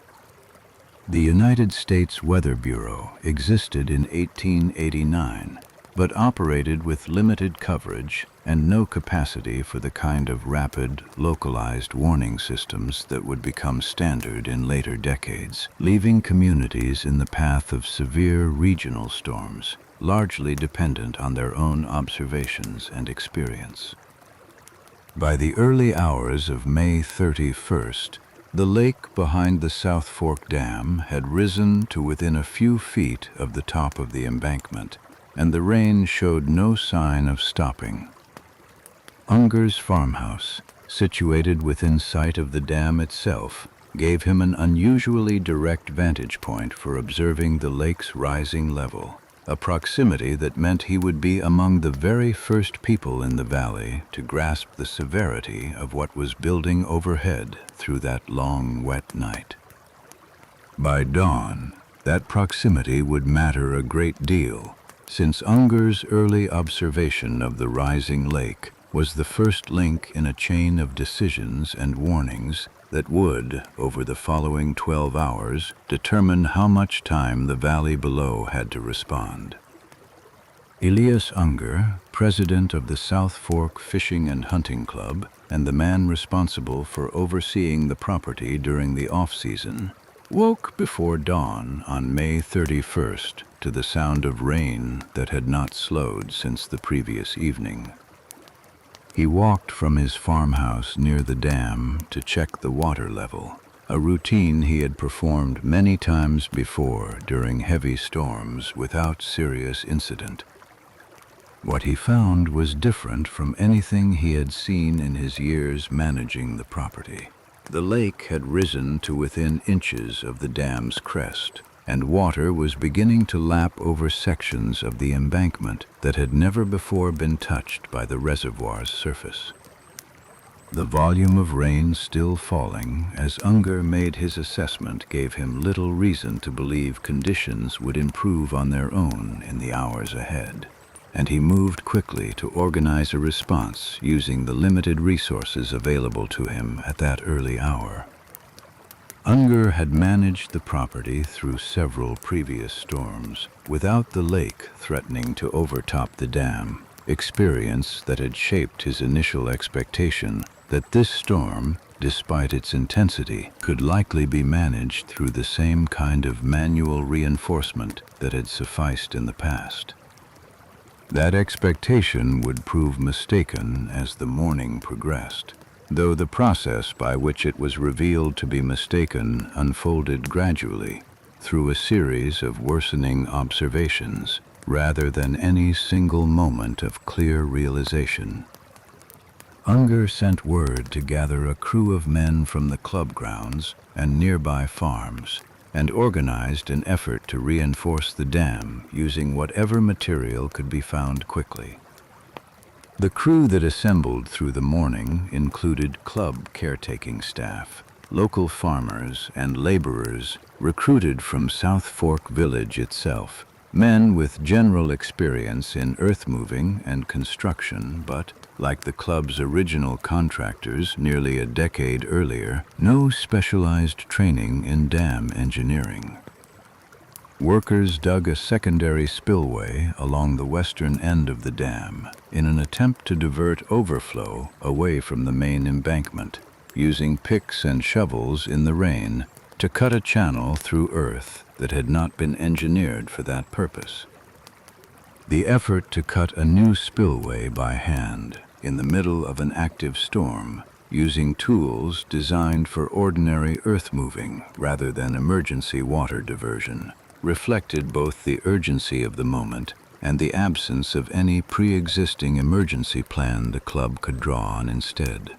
The United States Weather Bureau existed in 1889, but operated with limited coverage and no capacity for the kind of rapid, localized warning systems that would become standard in later decades, leaving communities in the path of severe regional storms, largely dependent on their own observations and experience. By the early hours of May 31st, the lake behind the South Fork Dam had risen to within a few feet of the top of the embankment, and the rain showed no sign of stopping. Unger's farmhouse, situated within sight of the dam itself, gave him an unusually direct vantage point for observing the lake's rising level, a proximity that meant he would be among the very first people in the valley to grasp the severity of what was building overhead through that long, wet night. By dawn, that proximity would matter a great deal, since Unger's early observation of the rising lake was the first link in a chain of decisions and warnings that would, over the following 12 hours, determine how much time the valley below had to respond. Elias Unger, president of the South Fork Fishing and Hunting Club, and the man responsible for overseeing the property during the off-season, woke before dawn on May 31st to the sound of rain that had not slowed since the previous evening. He walked from his farmhouse near the dam to check the water level, a routine he had performed many times before during heavy storms without serious incident. What he found was different from anything he had seen in his years managing the property. The lake had risen to within inches of the dam's crest, and water was beginning to lap over sections of the embankment that had never before been touched by the reservoir's surface. The volume of rain still falling as Unger made his assessment gave him little reason to believe conditions would improve on their own in the hours ahead, and he moved quickly to organize a response using the limited resources available to him at that early hour. Unger had managed the property through several previous storms without the lake threatening to overtop the dam, experience that had shaped his initial expectation that this storm, despite its intensity, could likely be managed through the same kind of manual reinforcement that had sufficed in the past. That expectation would prove mistaken as the morning progressed, though the process by which it was revealed to be mistaken unfolded gradually through a series of worsening observations rather than any single moment of clear realization. Unger sent word to gather a crew of men from the club grounds and nearby farms, and organized an effort to reinforce the dam using whatever material could be found quickly. The crew that assembled through the morning included club caretaking staff, local farmers, and laborers recruited from South Fork Village itself, men with general experience in earth-moving and construction, but, like the club's original contractors nearly a decade earlier, no specialized training in dam engineering. Workers dug a secondary spillway along the western end of the dam in an attempt to divert overflow away from the main embankment, using picks and shovels in the rain to cut a channel through earth that had not been engineered for that purpose. The effort to cut a new spillway by hand in the middle of an active storm, using tools designed for ordinary earth moving rather than emergency water diversion, reflected both the urgency of the moment and the absence of any pre-existing emergency plan the club could draw on instead.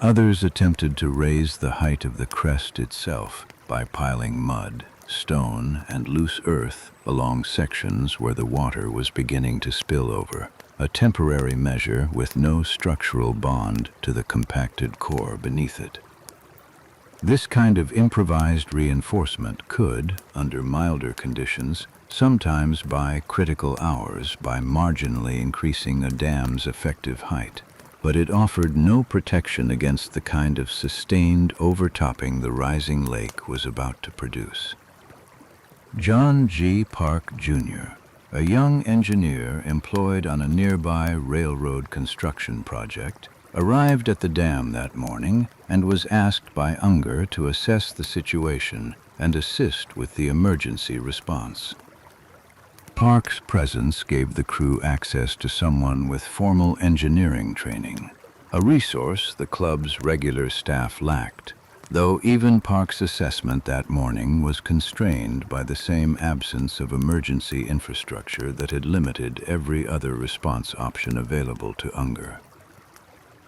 Others attempted to raise the height of the crest itself by piling mud, stone, and loose earth along sections where the water was beginning to spill over, a temporary measure with no structural bond to the compacted core beneath it. This kind of improvised reinforcement could, under milder conditions, sometimes buy critical hours by marginally increasing a dam's effective height, but it offered no protection against the kind of sustained overtopping the rising lake was about to produce. John G. Park, Jr., a young engineer employed on a nearby railroad construction project, arrived at the dam that morning and was asked by Unger to assess the situation and assist with the emergency response. Park's presence gave the crew access to someone with formal engineering training, a resource the club's regular staff lacked, though even Park's assessment that morning was constrained by the same absence of emergency infrastructure that had limited every other response option available to Unger.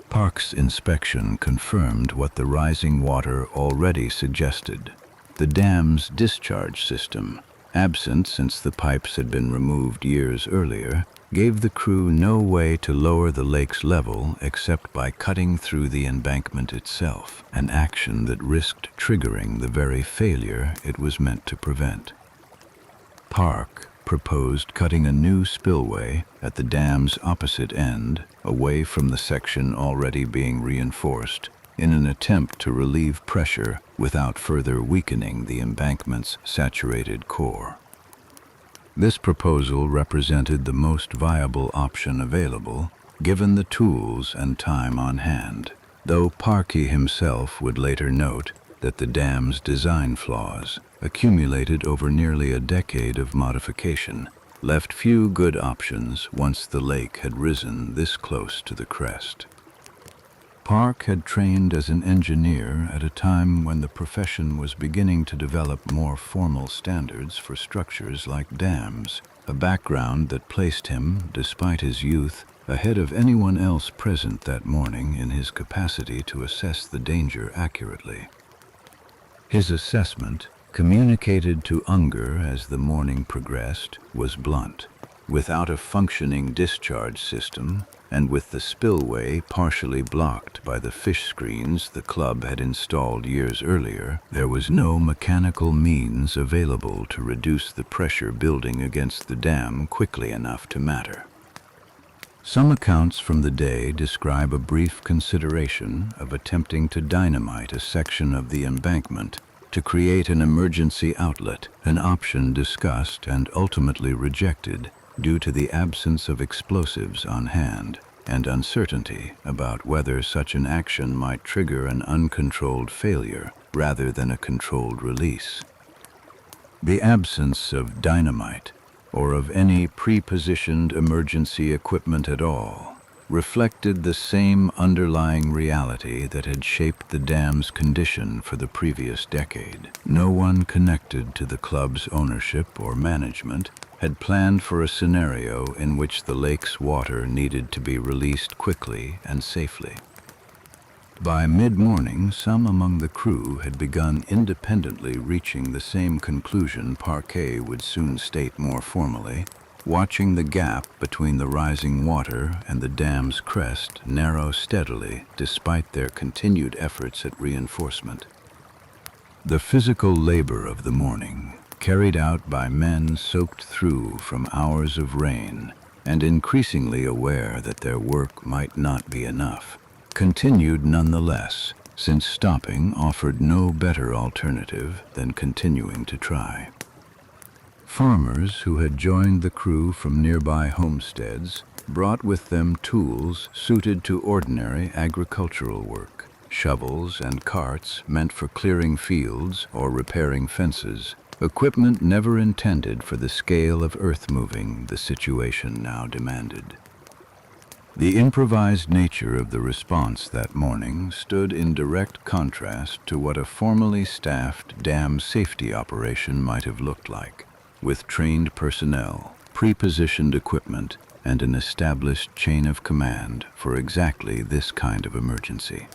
Park's inspection confirmed what the rising water already suggested. The dam's discharge system, absent since the pipes had been removed years earlier, gave the crew no way to lower the lake's level except by cutting through the embankment itself, an action that risked triggering the very failure it was meant to prevent. Park proposed cutting a new spillway at the dam's opposite end, away from the section already being reinforced, in an attempt to relieve pressure without further weakening the embankment's saturated core. This proposal represented the most viable option available, given the tools and time on hand, though Parkey himself would later note that the dam's design flaws, accumulated over nearly a decade of modification, left few good options once the lake had risen this close to the crest. Park had trained as an engineer at a time when the profession was beginning to develop more formal standards for structures like dams, a background that placed him, despite his youth, ahead of anyone else present that morning in his capacity to assess the danger accurately. His assessment, communicated to Unger as the morning progressed, was blunt. Without a functioning discharge system, and with the spillway partially blocked by the fish screens the club had installed years earlier, there was no mechanical means available to reduce the pressure building against the dam quickly enough to matter. Some accounts from the day describe a brief consideration of attempting to dynamite a section of the embankment to create an emergency outlet, an option discussed and ultimately rejected due to the absence of explosives on hand and uncertainty about whether such an action might trigger an uncontrolled failure rather than a controlled release. The absence of dynamite, or of any pre-positioned emergency equipment at all, reflected the same underlying reality that had shaped the dam's condition for the previous decade. No one connected to the club's ownership or management had planned for a scenario in which the lake's water needed to be released quickly and safely. By mid-morning, some among the crew had begun independently reaching the same conclusion Parquet would soon state more formally, watching the gap between the rising water and the dam's crest narrow steadily despite their continued efforts at reinforcement. The physical labor of the morning, carried out by men soaked through from hours of rain and increasingly aware that their work might not be enough, continued nonetheless, since stopping offered no better alternative than continuing to try. Farmers who had joined the crew from nearby homesteads brought with them tools suited to ordinary agricultural work, shovels and carts meant for clearing fields or repairing fences, equipment never intended for the scale of earth moving the situation now demanded. The improvised nature of the response that morning stood in direct contrast to what a formally staffed dam safety operation might have looked like, with trained personnel, pre-positioned equipment, and an established chain of command for exactly this kind of emergency.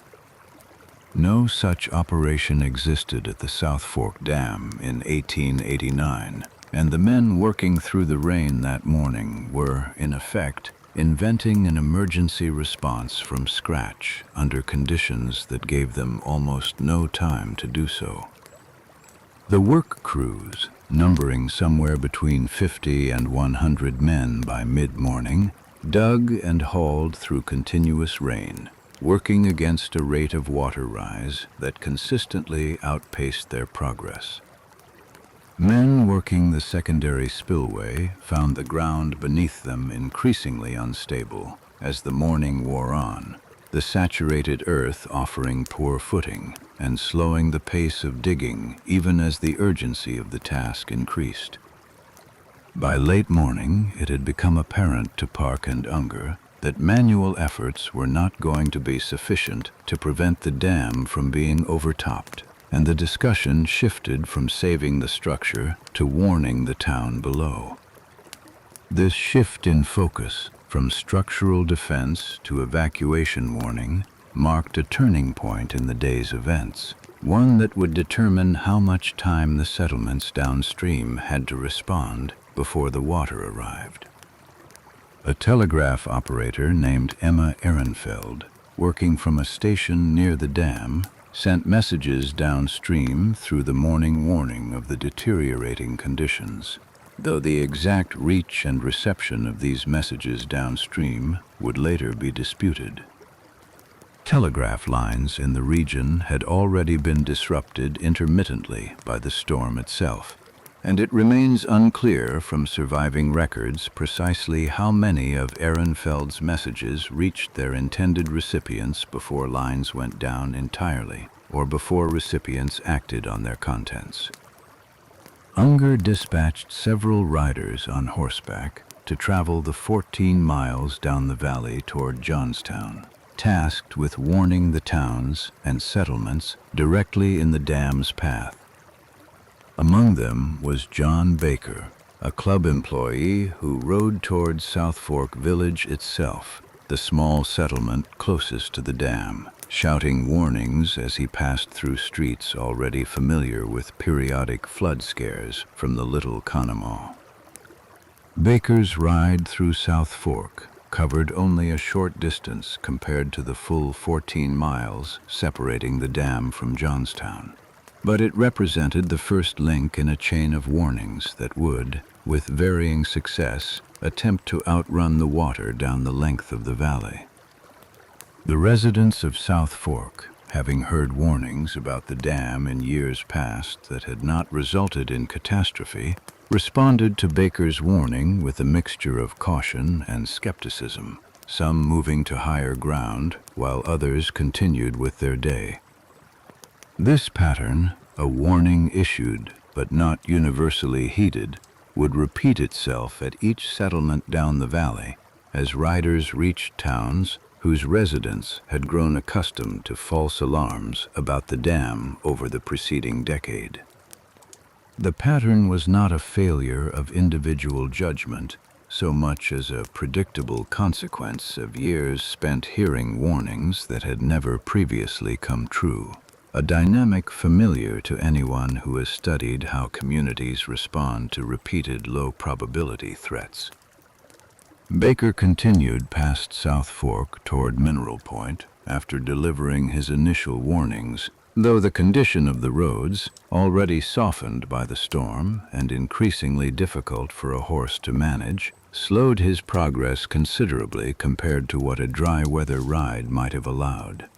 No such operation existed at the South Fork Dam in 1889, and the men working through the rain that morning were, in effect, inventing an emergency response from scratch under conditions that gave them almost no time to do so. The work crews, numbering somewhere between 50 and 100 men by mid-morning, dug and hauled through continuous rain, working against a rate of water rise that consistently outpaced their progress. Men working the secondary spillway found the ground beneath them increasingly unstable as the morning wore on, the saturated earth offering poor footing and slowing the pace of digging even as the urgency of the task increased. By late morning, it had become apparent to Park and Unger that manual efforts were not going to be sufficient to prevent the dam from being overtopped, and the discussion shifted from saving the structure to warning the town below. This shift in focus from structural defense to evacuation warning marked a turning point in the day's events, one that would determine how much time the settlements downstream had to respond before the water arrived. A telegraph operator named Emma Ehrenfeld, working from a station near the dam, sent messages downstream through the morning warning of the deteriorating conditions, though the exact reach and reception of these messages downstream would later be disputed. Telegraph lines in the region had already been disrupted intermittently by the storm itself, and it remains unclear from surviving records precisely how many of Ehrenfeld's messages reached their intended recipients before lines went down entirely, or before recipients acted on their contents. Unger dispatched several riders on horseback to travel the 14 miles down the valley toward Johnstown, tasked with warning the towns and settlements directly in the dam's path. Among them was John Baker, a club employee who rode toward South Fork Village itself, the small settlement closest to the dam, shouting warnings as he passed through streets already familiar with periodic flood scares from the Little Conemaugh. Baker's ride through South Fork covered only a short distance compared to the full 14 miles separating the dam from Johnstown, but it represented the first link in a chain of warnings that would, with varying success, attempt to outrun the water down the length of the valley. The residents of South Fork, having heard warnings about the dam in years past that had not resulted in catastrophe, responded to Baker's warning with a mixture of caution and skepticism, some moving to higher ground while others continued with their day. This pattern, a warning issued but not universally heeded, would repeat itself at each settlement down the valley as riders reached towns whose residents had grown accustomed to false alarms about the dam over the preceding decade. The pattern was not a failure of individual judgment, so much as a predictable consequence of years spent hearing warnings that had never previously come true, a dynamic familiar to anyone who has studied how communities respond to repeated low-probability threats. Baker continued past South Fork toward Mineral Point after delivering his initial warnings, though the condition of the roads, already softened by the storm and increasingly difficult for a horse to manage, slowed his progress considerably compared to what a dry weather ride might have allowed.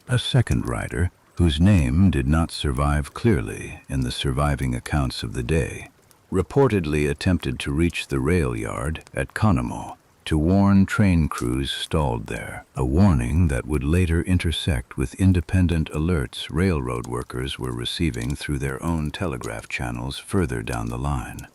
A second rider, whose name did not survive clearly in the surviving accounts of the day, reportedly attempted to reach the rail yard at Conemaugh to warn train crews stalled there, a warning that would later intersect with independent alerts railroad workers were receiving through their own telegraph channels further down the line.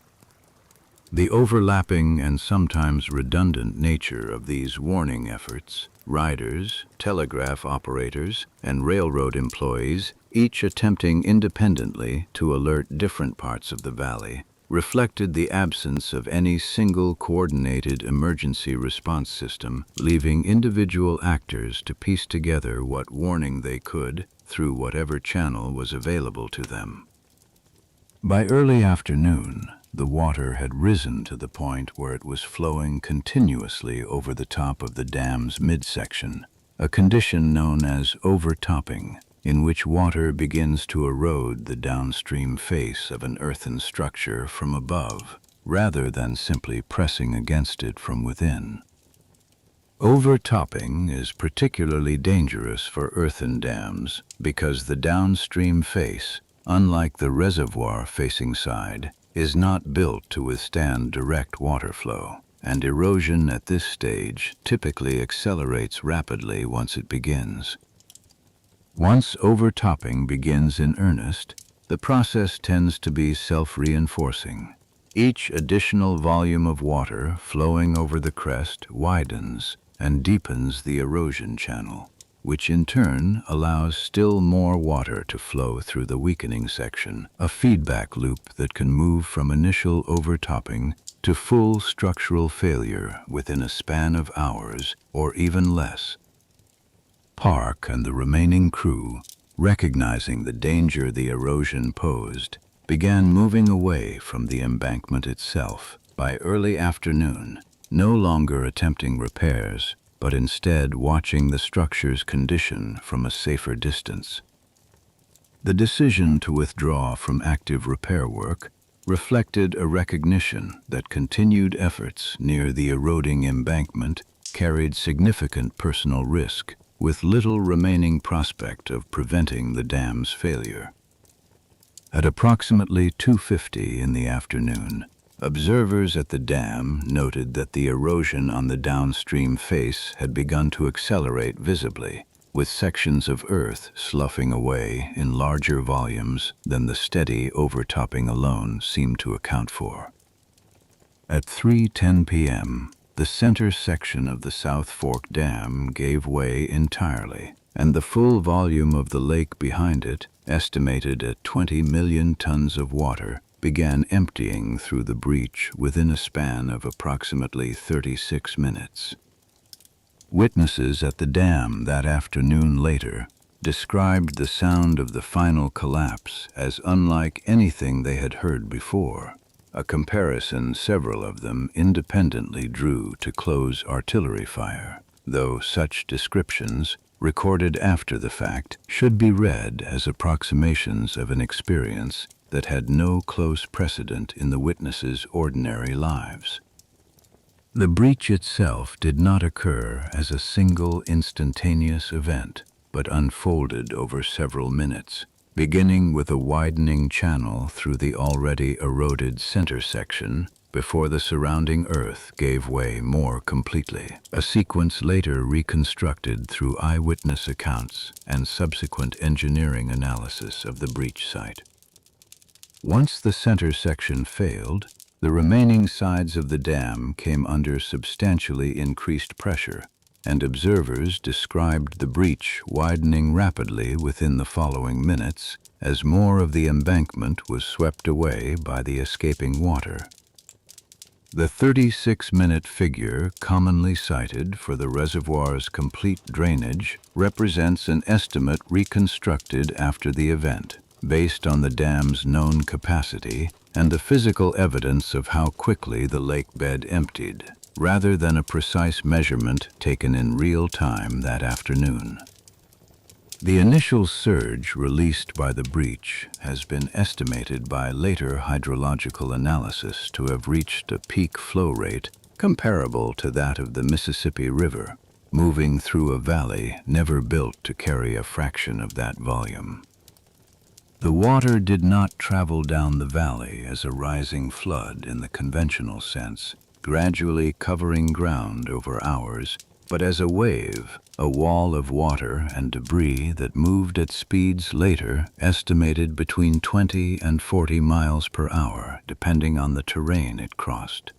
The overlapping and sometimes redundant nature of these warning efforts, riders, telegraph operators, and railroad employees, each attempting independently to alert different parts of the valley, reflected the absence of any single coordinated emergency response system, leaving individual actors to piece together what warning they could through whatever channel was available to them. By early afternoon, the water had risen to the point where it was flowing continuously over the top of the dam's midsection, a condition known as overtopping, in which water begins to erode the downstream face of an earthen structure from above, rather than simply pressing against it from within. Overtopping is particularly dangerous for earthen dams because the downstream face, unlike the reservoir-facing side, is not built to withstand direct water flow, and erosion at this stage typically accelerates rapidly once it begins. Once overtopping begins in earnest, the process tends to be self-reinforcing. Each additional volume of water flowing over the crest widens and deepens the erosion channel, which in turn allows still more water to flow through the weakening section, a feedback loop that can move from initial overtopping to full structural failure within a span of hours or even less. Park and the remaining crew, recognizing the danger the erosion posed, began moving away from the embankment itself. By early afternoon, no longer attempting repairs, but instead watching the structure's condition from a safer distance. The decision to withdraw from active repair work reflected a recognition that continued efforts near the eroding embankment carried significant personal risk, with little remaining prospect of preventing the dam's failure. At approximately 2:50 in the afternoon, observers at the dam noted that the erosion on the downstream face had begun to accelerate visibly, with sections of earth sloughing away in larger volumes than the steady overtopping alone seemed to account for. At 3:10 p.m., the center section of the South Fork Dam gave way entirely, and the full volume of the lake behind it, estimated at 20 million tons of water, began emptying through the breach within a span of approximately 36 minutes. Witnesses at the dam that afternoon later described the sound of the final collapse as unlike anything they had heard before, a comparison several of them independently drew to close artillery fire, though such descriptions, recorded after the fact, should be read as approximations of an experience that had no close precedent in the witnesses' ordinary lives. The breach itself did not occur as a single instantaneous event, but unfolded over several minutes, beginning with a widening channel through the already eroded center section before the surrounding earth gave way more completely, a sequence later reconstructed through eyewitness accounts and subsequent engineering analysis of the breach site. Once the center section failed, the remaining sides of the dam came under substantially increased pressure, and observers described the breach widening rapidly within the following minutes as more of the embankment was swept away by the escaping water. The 36-minute figure commonly cited for the reservoir's complete drainage represents an estimate reconstructed after the event, based on the dam's known capacity and the physical evidence of how quickly the lake bed emptied, rather than a precise measurement taken in real time that afternoon. The initial surge released by the breach has been estimated by later hydrological analysis to have reached a peak flow rate comparable to that of the Mississippi River, moving through a valley never built to carry a fraction of that volume. The water did not travel down the valley as a rising flood in the conventional sense, gradually covering ground over hours, but as a wave, a wall of water and debris that moved at speeds later estimated between 20 and 40 miles per hour, depending on the terrain it crossed.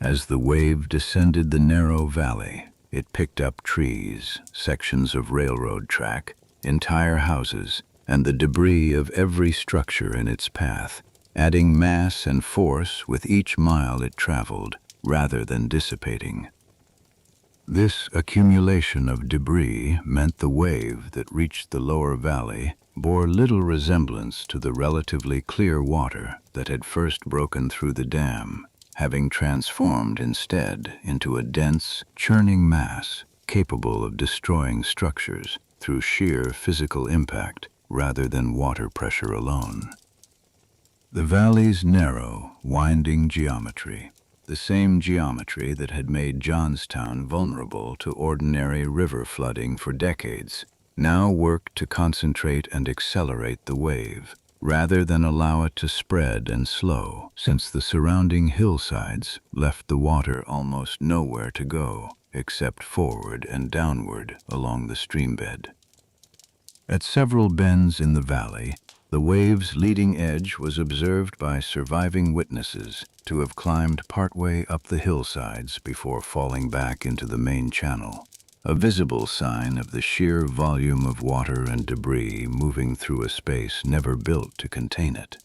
As the wave descended the narrow valley, it picked up trees, sections of railroad track, entire houses, and the debris of every structure in its path, adding mass and force with each mile it traveled, rather than dissipating. This accumulation of debris meant the wave that reached the lower valley bore little resemblance to the relatively clear water that had first broken through the dam, having transformed instead into a dense, churning mass capable of destroying structures through sheer physical impact rather than water pressure alone. The valley's narrow, winding geometry, the same geometry that had made Johnstown vulnerable to ordinary river flooding for decades, now worked to concentrate and accelerate the wave, rather than allow it to spread and slow, since the surrounding hillsides left the water almost nowhere to go, except forward and downward along the streambed. At several bends in the valley, the wave's leading edge was observed by surviving witnesses to have climbed partway up the hillsides before falling back into the main channel, a visible sign of the sheer volume of water and debris moving through a space never built to contain it.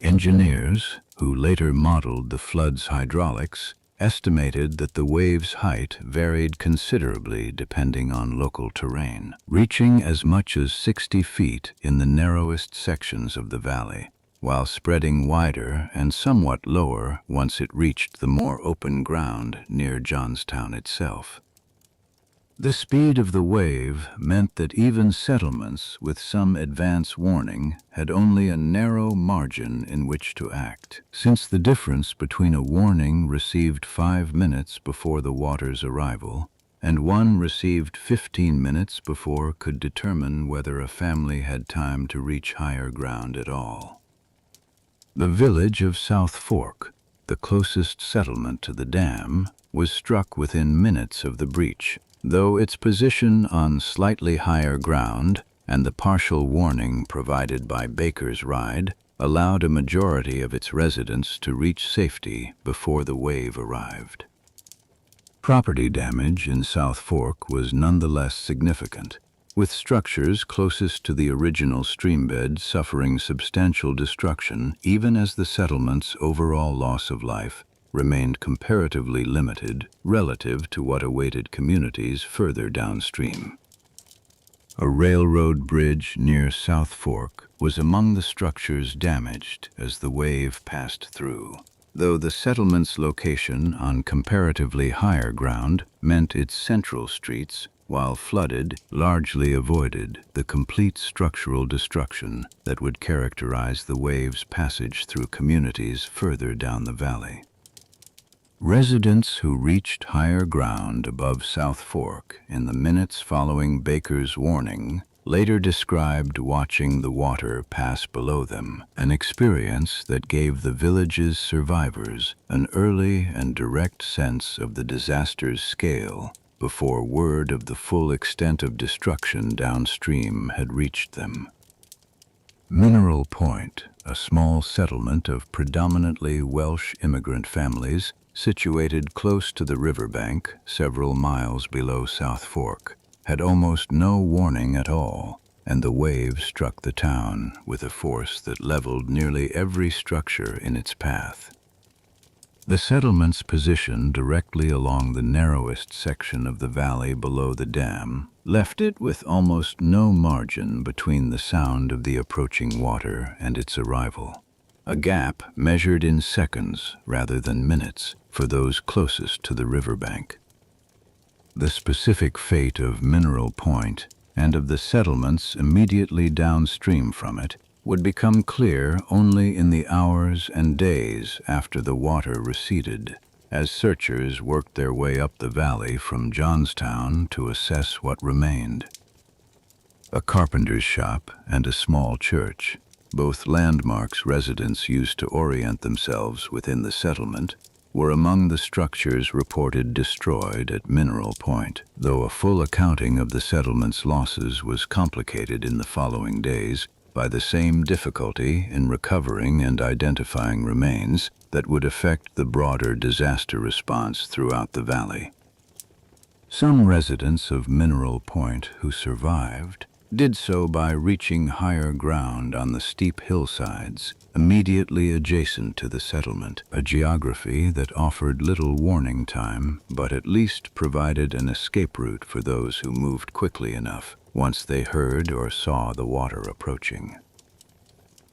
Engineers, who later modeled the flood's hydraulics, estimated that the wave's height varied considerably depending on local terrain, reaching as much as 60 feet in the narrowest sections of the valley, while spreading wider and somewhat lower once it reached the more open ground near Johnstown itself. The speed of the wave meant that even settlements with some advance warning had only a narrow margin in which to act, since the difference between a warning received 5 minutes before the water's arrival and one received 15 minutes before could determine whether a family had time to reach higher ground at all. The village of South Fork, the closest settlement to the dam, was struck within minutes of the breach, though its position on slightly higher ground and the partial warning provided by Baker's Ride allowed a majority of its residents to reach safety before the wave arrived. Property damage in South Fork was nonetheless significant, with structures closest to the original streambed suffering substantial destruction even as the settlement's overall loss of life remained comparatively limited relative to what awaited communities further downstream. A railroad bridge near South Fork was among the structures damaged as the wave passed through, though the settlement's location on comparatively higher ground meant its central streets, while flooded, largely avoided the complete structural destruction that would characterize the wave's passage through communities further down the valley. Residents who reached higher ground above South Fork in the minutes following Baker's warning later described watching the water pass below them, an experience that gave the village's survivors an early and direct sense of the disaster's scale before word of the full extent of destruction downstream had reached them. Mineral Point, a small settlement of predominantly Welsh immigrant families, situated close to the riverbank several miles below South Fork, had almost no warning at all, and the wave struck the town with a force that leveled nearly every structure in its path. The settlement's position directly along the narrowest section of the valley below the dam left it with almost no margin between the sound of the approaching water and its arrival, a gap measured in seconds rather than minutes for those closest to the riverbank. The specific fate of Mineral Point and of the settlements immediately downstream from it would become clear only in the hours and days after the water receded, as searchers worked their way up the valley from Johnstown to assess what remained. A carpenter's shop and a small church, both landmarks residents used to orient themselves within the settlement, were among the structures reported destroyed at Mineral Point, though a full accounting of the settlement's losses was complicated in the following days by the same difficulty in recovering and identifying remains that would affect the broader disaster response throughout the valley. Some residents of Mineral Point who survived did so by reaching higher ground on the steep hillsides immediately adjacent to the settlement, a geography that offered little warning time but at least provided an escape route for those who moved quickly enough once they heard or saw the water approaching.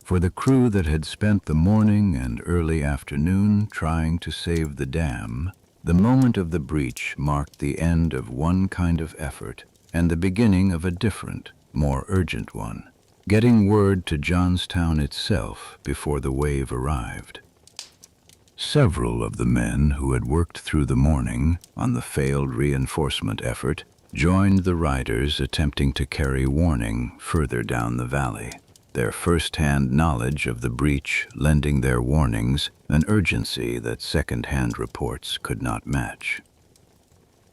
For the crew that had spent the morning and early afternoon trying to save the dam, the moment of the breach marked the end of one kind of effort and the beginning of a different, more urgent one, getting word to Johnstown itself before the wave arrived. Several of the men who had worked through the morning on the failed reinforcement effort joined the riders attempting to carry warning further down the valley, their first-hand knowledge of the breach lending their warnings an urgency that second-hand reports could not match.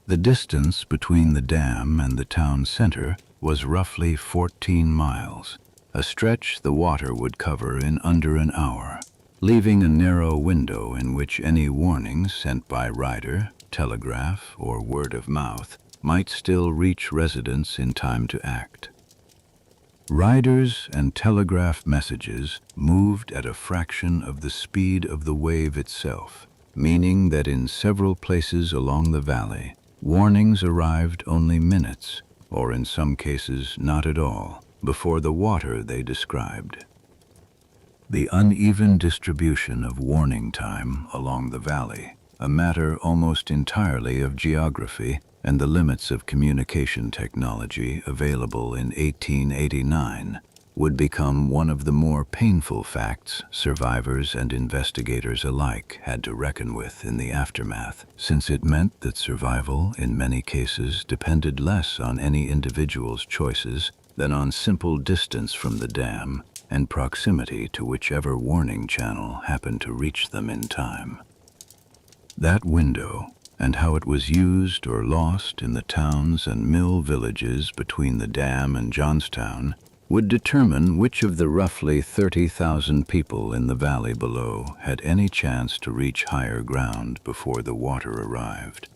The distance between the dam and the town center was roughly 14 miles, a stretch the water would cover in under an hour, leaving a narrow window in which any warnings sent by rider, telegraph, or word of mouth might still reach residents in time to act. Riders and telegraph messages moved at a fraction of the speed of the wave itself, meaning that in several places along the valley, warnings arrived only minutes, or in some cases not at all, before the water they described. The uneven distribution of warning time along the valley, a matter almost entirely of geography and the limits of communication technology available in 1889, would become one of the more painful facts survivors and investigators alike had to reckon with in the aftermath, since it meant that survival in many cases depended less on any individual's choices than on simple distance from the dam and proximity to whichever warning channel happened to reach them in time. That window, and how it was used or lost in the towns and mill villages between the dam and Johnstown, would determine which of the roughly 30,000 people in the valley below had any chance to reach higher ground before the water arrived.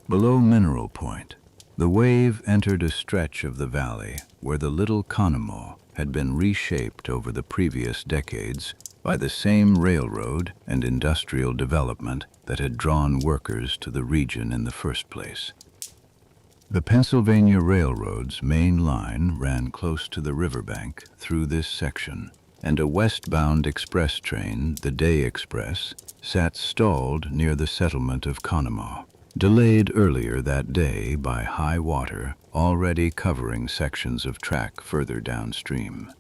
Below Mineral Point, the wave entered a stretch of the valley where the Little Conemaugh had been reshaped over the previous decades by the same railroad and industrial development that had drawn workers to the region in the first place. The Pennsylvania Railroad's main line ran close to the riverbank through this section, and a westbound express train, the Day Express, sat stalled near the settlement of Conemaugh, delayed earlier that day by high water already covering sections of track further downstream.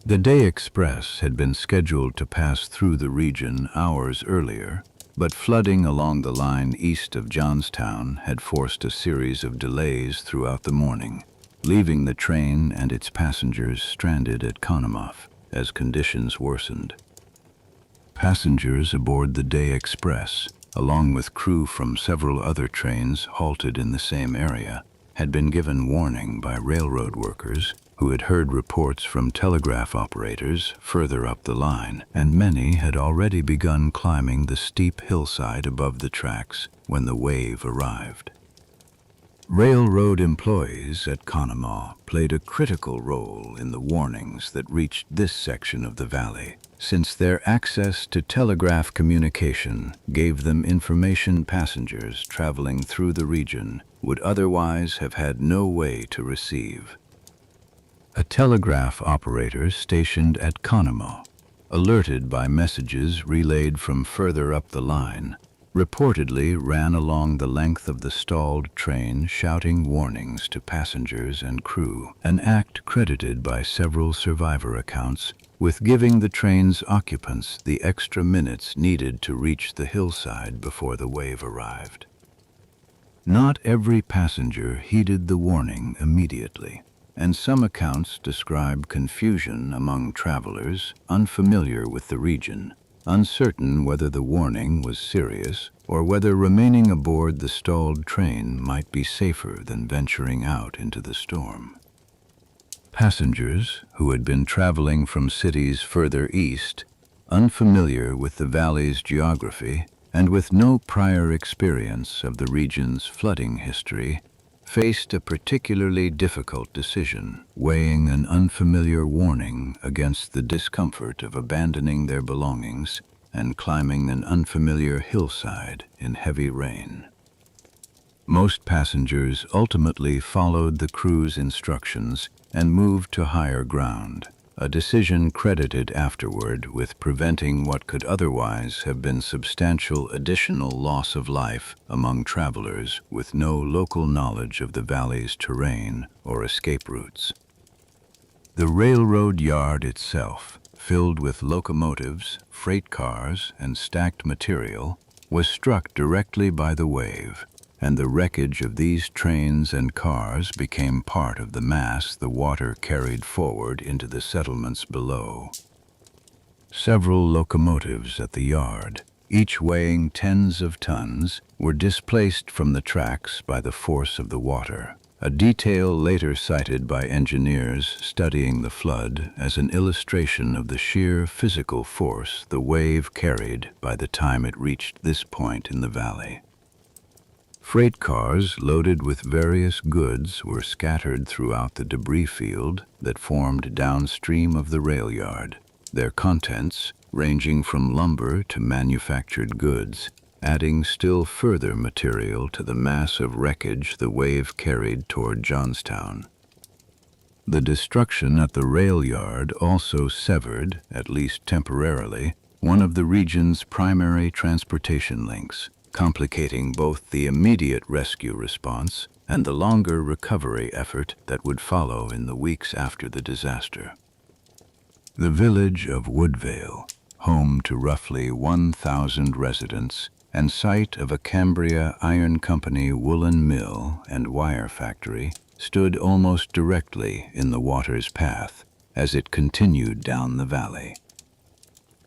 The Day Express had been scheduled to pass through the region hours earlier, but flooding along the line east of Johnstown had forced a series of delays throughout the morning, leaving the train and its passengers stranded at Conemaugh as conditions worsened. Passengers aboard the Day Express, along with crew from several other trains halted in the same area, had been given warning by railroad workers who had heard reports from telegraph operators further up the line, and many had already begun climbing the steep hillside above the tracks when the wave arrived. Railroad employees at Conemaugh played a critical role in the warnings that reached this section of the valley, since their access to telegraph communication gave them information passengers traveling through the region would otherwise have had no way to receive. A telegraph operator stationed at Conemaugh, alerted by messages relayed from further up the line, reportedly ran along the length of the stalled train shouting warnings to passengers and crew, an act credited by several survivor accounts with giving the train's occupants the extra minutes needed to reach the hillside before the wave arrived. Not every passenger heeded the warning immediately, and some accounts describe confusion among travelers unfamiliar with the region, uncertain whether the warning was serious or whether remaining aboard the stalled train might be safer than venturing out into the storm. Passengers who had been traveling from cities further east, unfamiliar with the valley's geography and with no prior experience of the region's flooding history, faced a particularly difficult decision, weighing an unfamiliar warning against the discomfort of abandoning their belongings and climbing an unfamiliar hillside in heavy rain. Most passengers ultimately followed the crew's instructions and moved to higher ground, a decision credited afterward with preventing what could otherwise have been substantial additional loss of life among travelers with no local knowledge of the valley's terrain or escape routes. The railroad yard itself, filled with locomotives, freight cars, and stacked material, was struck directly by the wave, and the wreckage of these trains and cars became part of the mass the water carried forward into the settlements below. Several locomotives at the yard, each weighing tens of tons, were displaced from the tracks by the force of the water, a detail later cited by engineers studying the flood as an illustration of the sheer physical force the wave carried by the time it reached this point in the valley. Freight cars loaded with various goods were scattered throughout the debris field that formed downstream of the rail yard, their contents, ranging from lumber to manufactured goods, adding still further material to the mass of wreckage the wave carried toward Johnstown. The destruction at the rail yard also severed, at least temporarily, one of the region's primary transportation links, complicating both the immediate rescue response and the longer recovery effort that would follow in the weeks after the disaster. The village of Woodvale, home to roughly 1,000 residents and site of a Cambria Iron Company woolen mill and wire factory, stood almost directly in the water's path as it continued down the valley.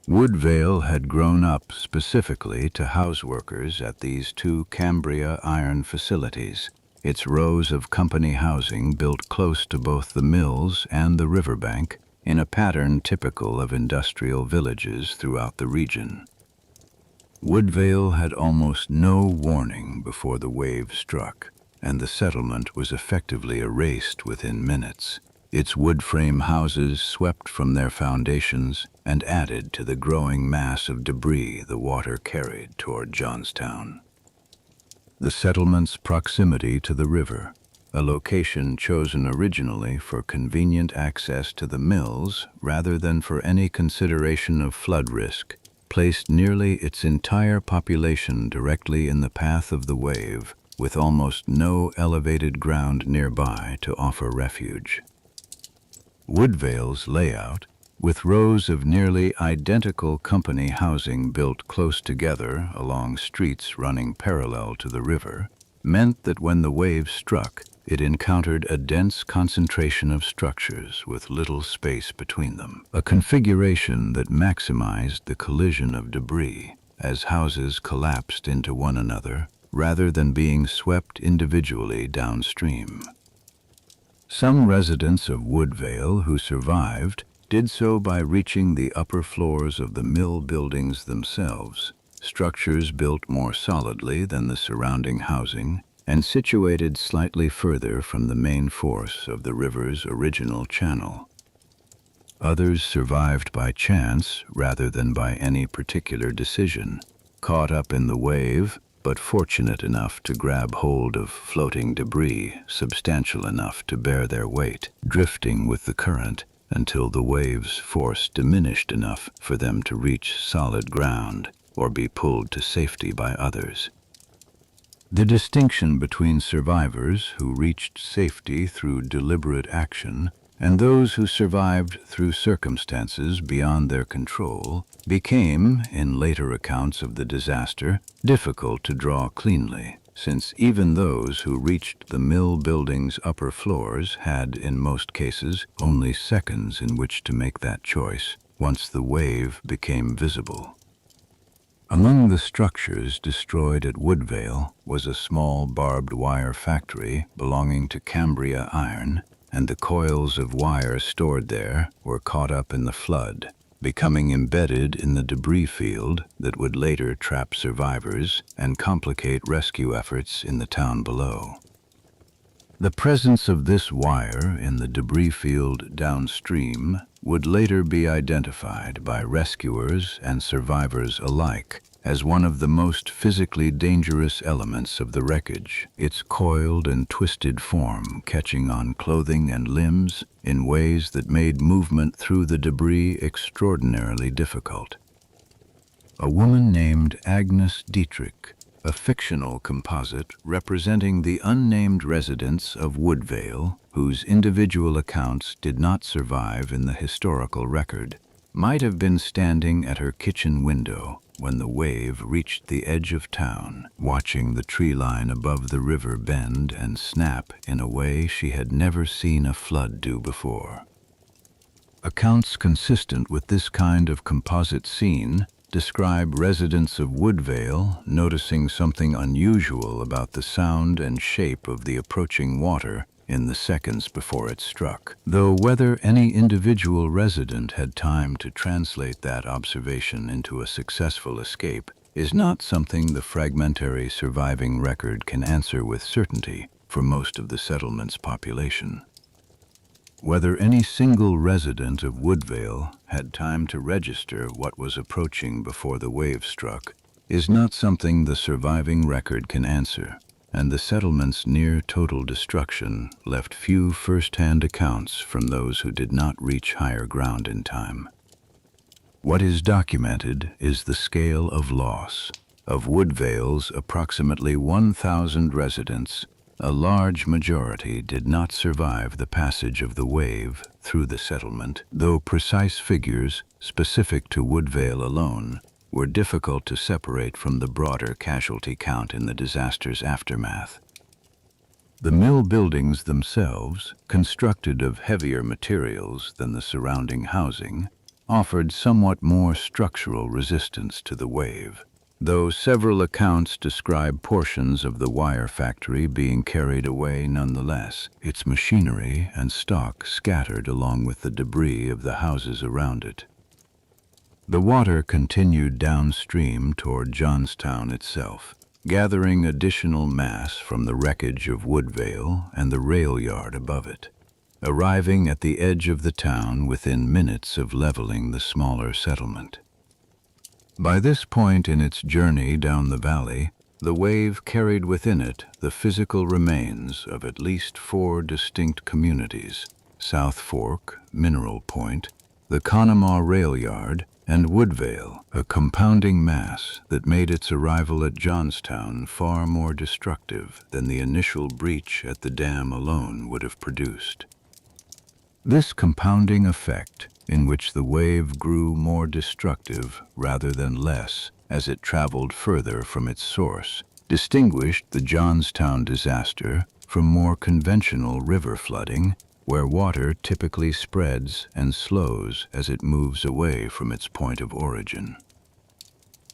Woodvale had grown up specifically to house workers at these two Cambria iron facilities, its rows of company housing built close to both the mills and the riverbank in a pattern typical of industrial villages throughout the region. Woodvale had almost no warning before the wave struck, and the settlement was effectively erased within minutes, its wood frame houses swept from their foundations and added to the growing mass of debris the water carried toward Johnstown. The settlement's proximity to the river, a location chosen originally for convenient access to the mills rather than for any consideration of flood risk, placed nearly its entire population directly in the path of the wave, with almost no elevated ground nearby to offer refuge. Woodvale's layout, with rows of nearly identical company housing built close together along streets running parallel to the river, meant that when the wave struck, it encountered a dense concentration of structures with little space between them, a configuration that maximized the collision of debris as houses collapsed into one another rather than being swept individually downstream. Some residents of Woodvale who survived did so by reaching the upper floors of the mill buildings themselves, structures built more solidly than the surrounding housing and situated slightly further from the main force of the river's original channel. Others survived by chance rather than by any particular decision, caught up in the wave, but fortunate enough to grab hold of floating debris substantial enough to bear their weight, drifting with the current until the wave's force diminished enough for them to reach solid ground or be pulled to safety by others. The distinction between survivors who reached safety through deliberate action and those who survived through circumstances beyond their control became, in later accounts of the disaster, difficult to draw cleanly, since even those who reached the mill building's upper floors had, in most cases, only seconds in which to make that choice once the wave became visible. Among the structures destroyed at Woodvale was a small barbed wire factory belonging to Cambria Iron, and the coils of wire stored there were caught up in the flood, becoming embedded in the debris field that would later trap survivors and complicate rescue efforts in the town below. The presence of this wire in the debris field downstream would later be identified by rescuers and survivors alike as one of the most physically dangerous elements of the wreckage, its coiled and twisted form catching on clothing and limbs in ways that made movement through the debris extraordinarily difficult. A woman named Agnes Dietrich, a fictional composite representing the unnamed residents of Woodvale, whose individual accounts did not survive in the historical record, might have been standing at her kitchen window when the wave reached the edge of town, watching the tree line above the river bend and snap in a way she had never seen a flood do before. Accounts consistent with this kind of composite scene describe residents of Woodvale noticing something unusual about the sound and shape of the approaching water in the seconds before it struck, though whether any individual resident had time to translate that observation into a successful escape is not something the fragmentary surviving record can answer with certainty for most of the settlement's population. Whether any single resident of Woodvale had time to register what was approaching before the wave struck is not something the surviving record can answer, and the settlement's near-total destruction left few first-hand accounts from those who did not reach higher ground in time. What is documented is the scale of loss. Of Woodvale's approximately 1,000 residents, a large majority did not survive the passage of the wave through the settlement, though precise figures, specific to Woodvale alone, were difficult to separate from the broader casualty count in the disaster's aftermath. The mill buildings themselves, constructed of heavier materials than the surrounding housing, offered somewhat more structural resistance to the wave, though several accounts describe portions of the wire factory being carried away nonetheless, its machinery and stock scattered along with the debris of the houses around it. The water continued downstream toward Johnstown itself, gathering additional mass from the wreckage of Woodvale and the rail yard above it, arriving at the edge of the town within minutes of leveling the smaller settlement. By this point in its journey down the valley, the wave carried within it the physical remains of at least 4 distinct communities: South Fork, Mineral Point, the Conemaugh Rail Yard, and Woodvale, a compounding mass that made its arrival at Johnstown far more destructive than the initial breach at the dam alone would have produced. This compounding effect, in which the wave grew more destructive rather than less as it traveled further from its source, distinguished the Johnstown disaster from more conventional river flooding, where water typically spreads and slows as it moves away from its point of origin.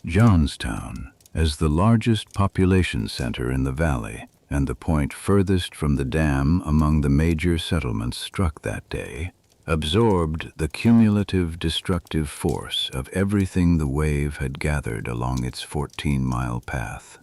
Johnstown, as the largest population center in the valley and the point furthest from the dam among the major settlements struck that day, absorbed the cumulative destructive force of everything the wave had gathered along its 14-mile path.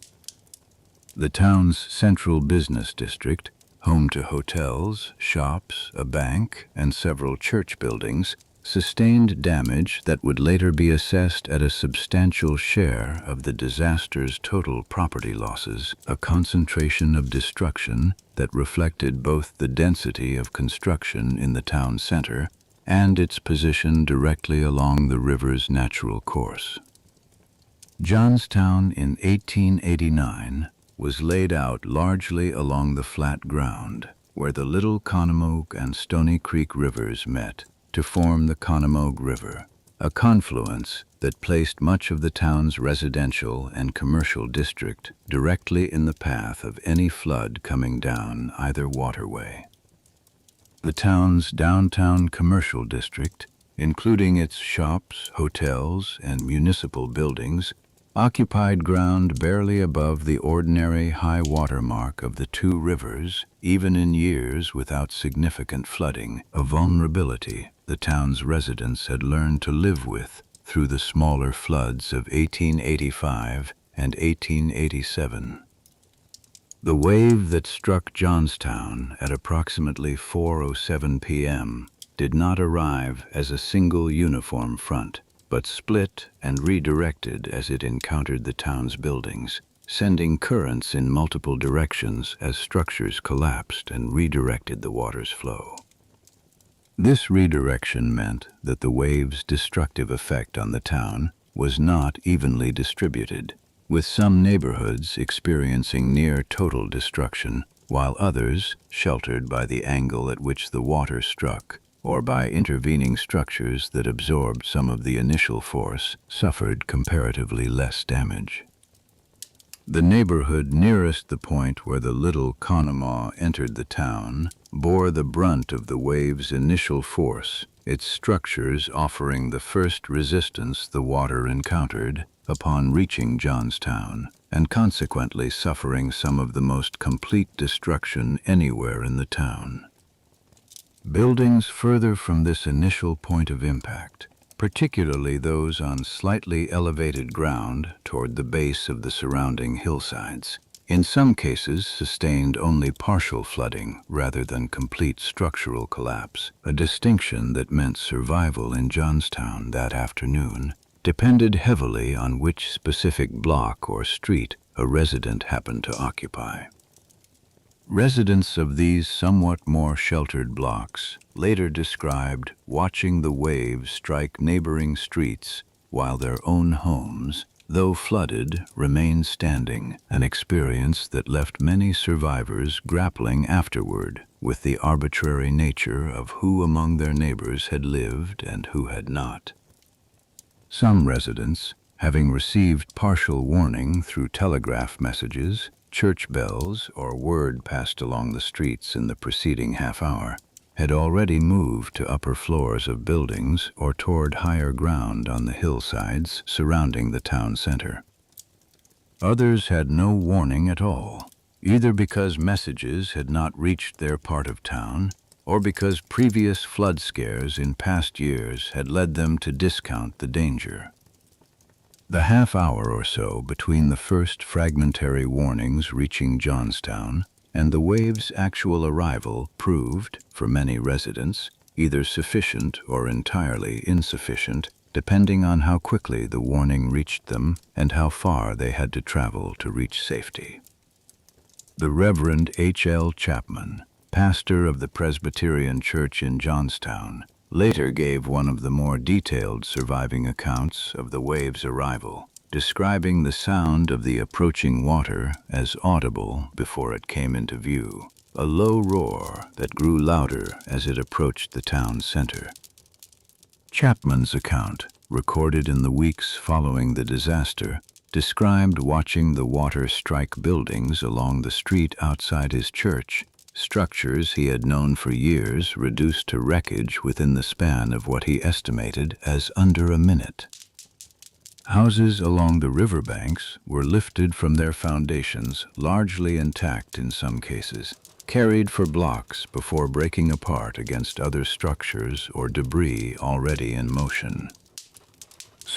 The town's central business district, home to hotels, shops, a bank, and several church buildings, sustained damage that would later be assessed at a substantial share of the disaster's total property losses, a concentration of destruction that reflected both the density of construction in the town center and its position directly along the river's natural course. Johnstown in 1889 was laid out largely along the flat ground where the Little Conomogue and Stony Creek rivers met to form the Conomogue River, a confluence that placed much of the town's residential and commercial district directly in the path of any flood coming down either waterway. The town's downtown commercial district, including its shops, hotels, and municipal buildings, occupied ground barely above the ordinary high water mark of the two rivers, even in years without significant flooding, a vulnerability the town's residents had learned to live with through the smaller floods of 1885 and 1887. The wave that struck Johnstown at approximately 4:07 p.m. did not arrive as a single uniform front, but split and redirected as it encountered the town's buildings, sending currents in multiple directions as structures collapsed and redirected the water's flow. This redirection meant that the wave's destructive effect on the town was not evenly distributed, with some neighborhoods experiencing near total destruction, while others, sheltered by the angle at which the water struck, or by intervening structures that absorbed some of the initial force, suffered comparatively less damage. The neighborhood nearest the point where the Little Conomogue entered the town bore the brunt of the wave's initial force, its structures offering the first resistance the water encountered upon reaching Johnstown, and consequently suffering some of the most complete destruction anywhere in the town. Buildings further from this initial point of impact, particularly those on slightly elevated ground toward the base of the surrounding hillsides, in some cases sustained only partial flooding rather than complete structural collapse, a distinction that meant survival in Johnstown that afternoon depended heavily on which specific block or street a resident happened to occupy. Residents of these somewhat more sheltered blocks later described watching the waves strike neighboring streets while their own homes, though flooded, remained standing, an experience that left many survivors grappling afterward with the arbitrary nature of who among their neighbors had lived and who had not. Some residents, having received partial warning through telegraph messages, church bells, or word passed along the streets in the preceding half hour, had already moved to upper floors of buildings or toward higher ground on the hillsides surrounding the town center. Others had no warning at all, either because messages had not reached their part of town or because previous flood scares in past years had led them to discount the danger. The half hour or so between the first fragmentary warnings reaching Johnstown and the wave's actual arrival proved, for many residents, either sufficient or entirely insufficient, depending on how quickly the warning reached them and how far they had to travel to reach safety. The Reverend H.L. Chapman, pastor of the Presbyterian Church in Johnstown, later gave one of the more detailed surviving accounts of the wave's arrival, describing the sound of the approaching water as audible before it came into view, a low roar that grew louder as it approached the town center. Chapman's account, recorded in the weeks following the disaster, described watching the water strike buildings along the street outside his church, structures he had known for years reduced to wreckage within the span of what he estimated as under a minute. Houses along the riverbanks were lifted from their foundations, largely intact in some cases, carried for blocks before breaking apart against other structures or debris already in motion.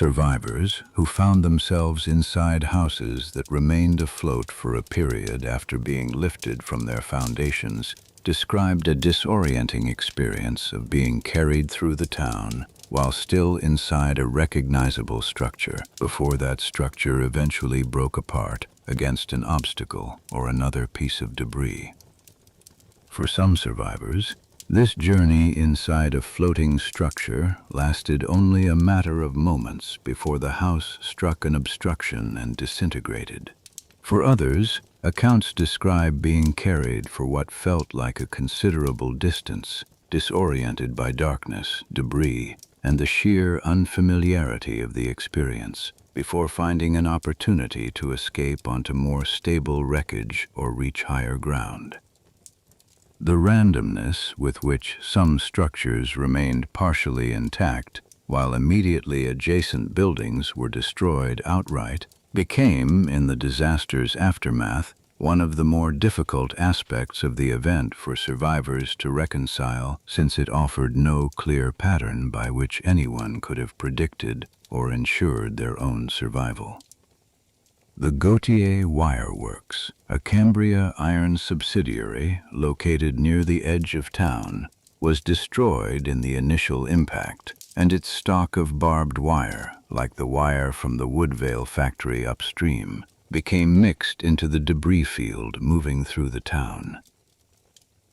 Survivors, who found themselves inside houses that remained afloat for a period after being lifted from their foundations, described a disorienting experience of being carried through the town while still inside a recognizable structure before that structure eventually broke apart against an obstacle or another piece of debris. For some survivors, this journey inside a floating structure lasted only a matter of moments before the house struck an obstruction and disintegrated. For others, accounts describe being carried for what felt like a considerable distance, disoriented by darkness, debris, and the sheer unfamiliarity of the experience, before finding an opportunity to escape onto more stable wreckage or reach higher ground. The randomness with which some structures remained partially intact, while immediately adjacent buildings were destroyed outright, became, in the disaster's aftermath, one of the more difficult aspects of the event for survivors to reconcile, since it offered no clear pattern by which anyone could have predicted or ensured their own survival. The Gautier Wire Works, a Cambria iron subsidiary located near the edge of town, was destroyed in the initial impact, and its stock of barbed wire, like the wire from the Woodvale factory upstream, became mixed into the debris field moving through the town.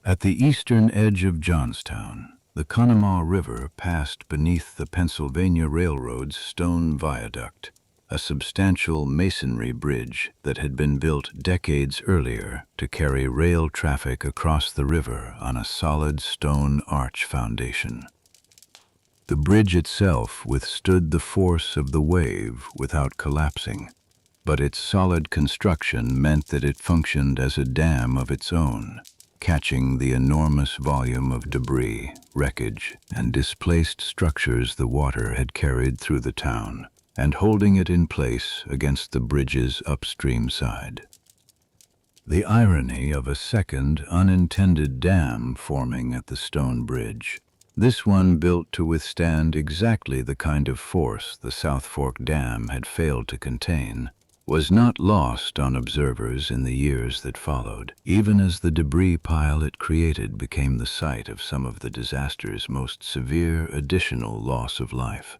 At the eastern edge of Johnstown, the Conemaugh River passed beneath the Pennsylvania Railroad's stone viaduct, a substantial masonry bridge that had been built decades earlier to carry rail traffic across the river on a solid stone arch foundation. The bridge itself withstood the force of the wave without collapsing, but its solid construction meant that it functioned as a dam of its own, catching the enormous volume of debris, wreckage, and displaced structures the water had carried through the town, and holding it in place against the bridge's upstream side. The irony of a second, unintended dam forming at the stone bridge, this one built to withstand exactly the kind of force the South Fork Dam had failed to contain, was not lost on observers in the years that followed, even as the debris pile it created became the site of some of the disaster's most severe additional loss of life.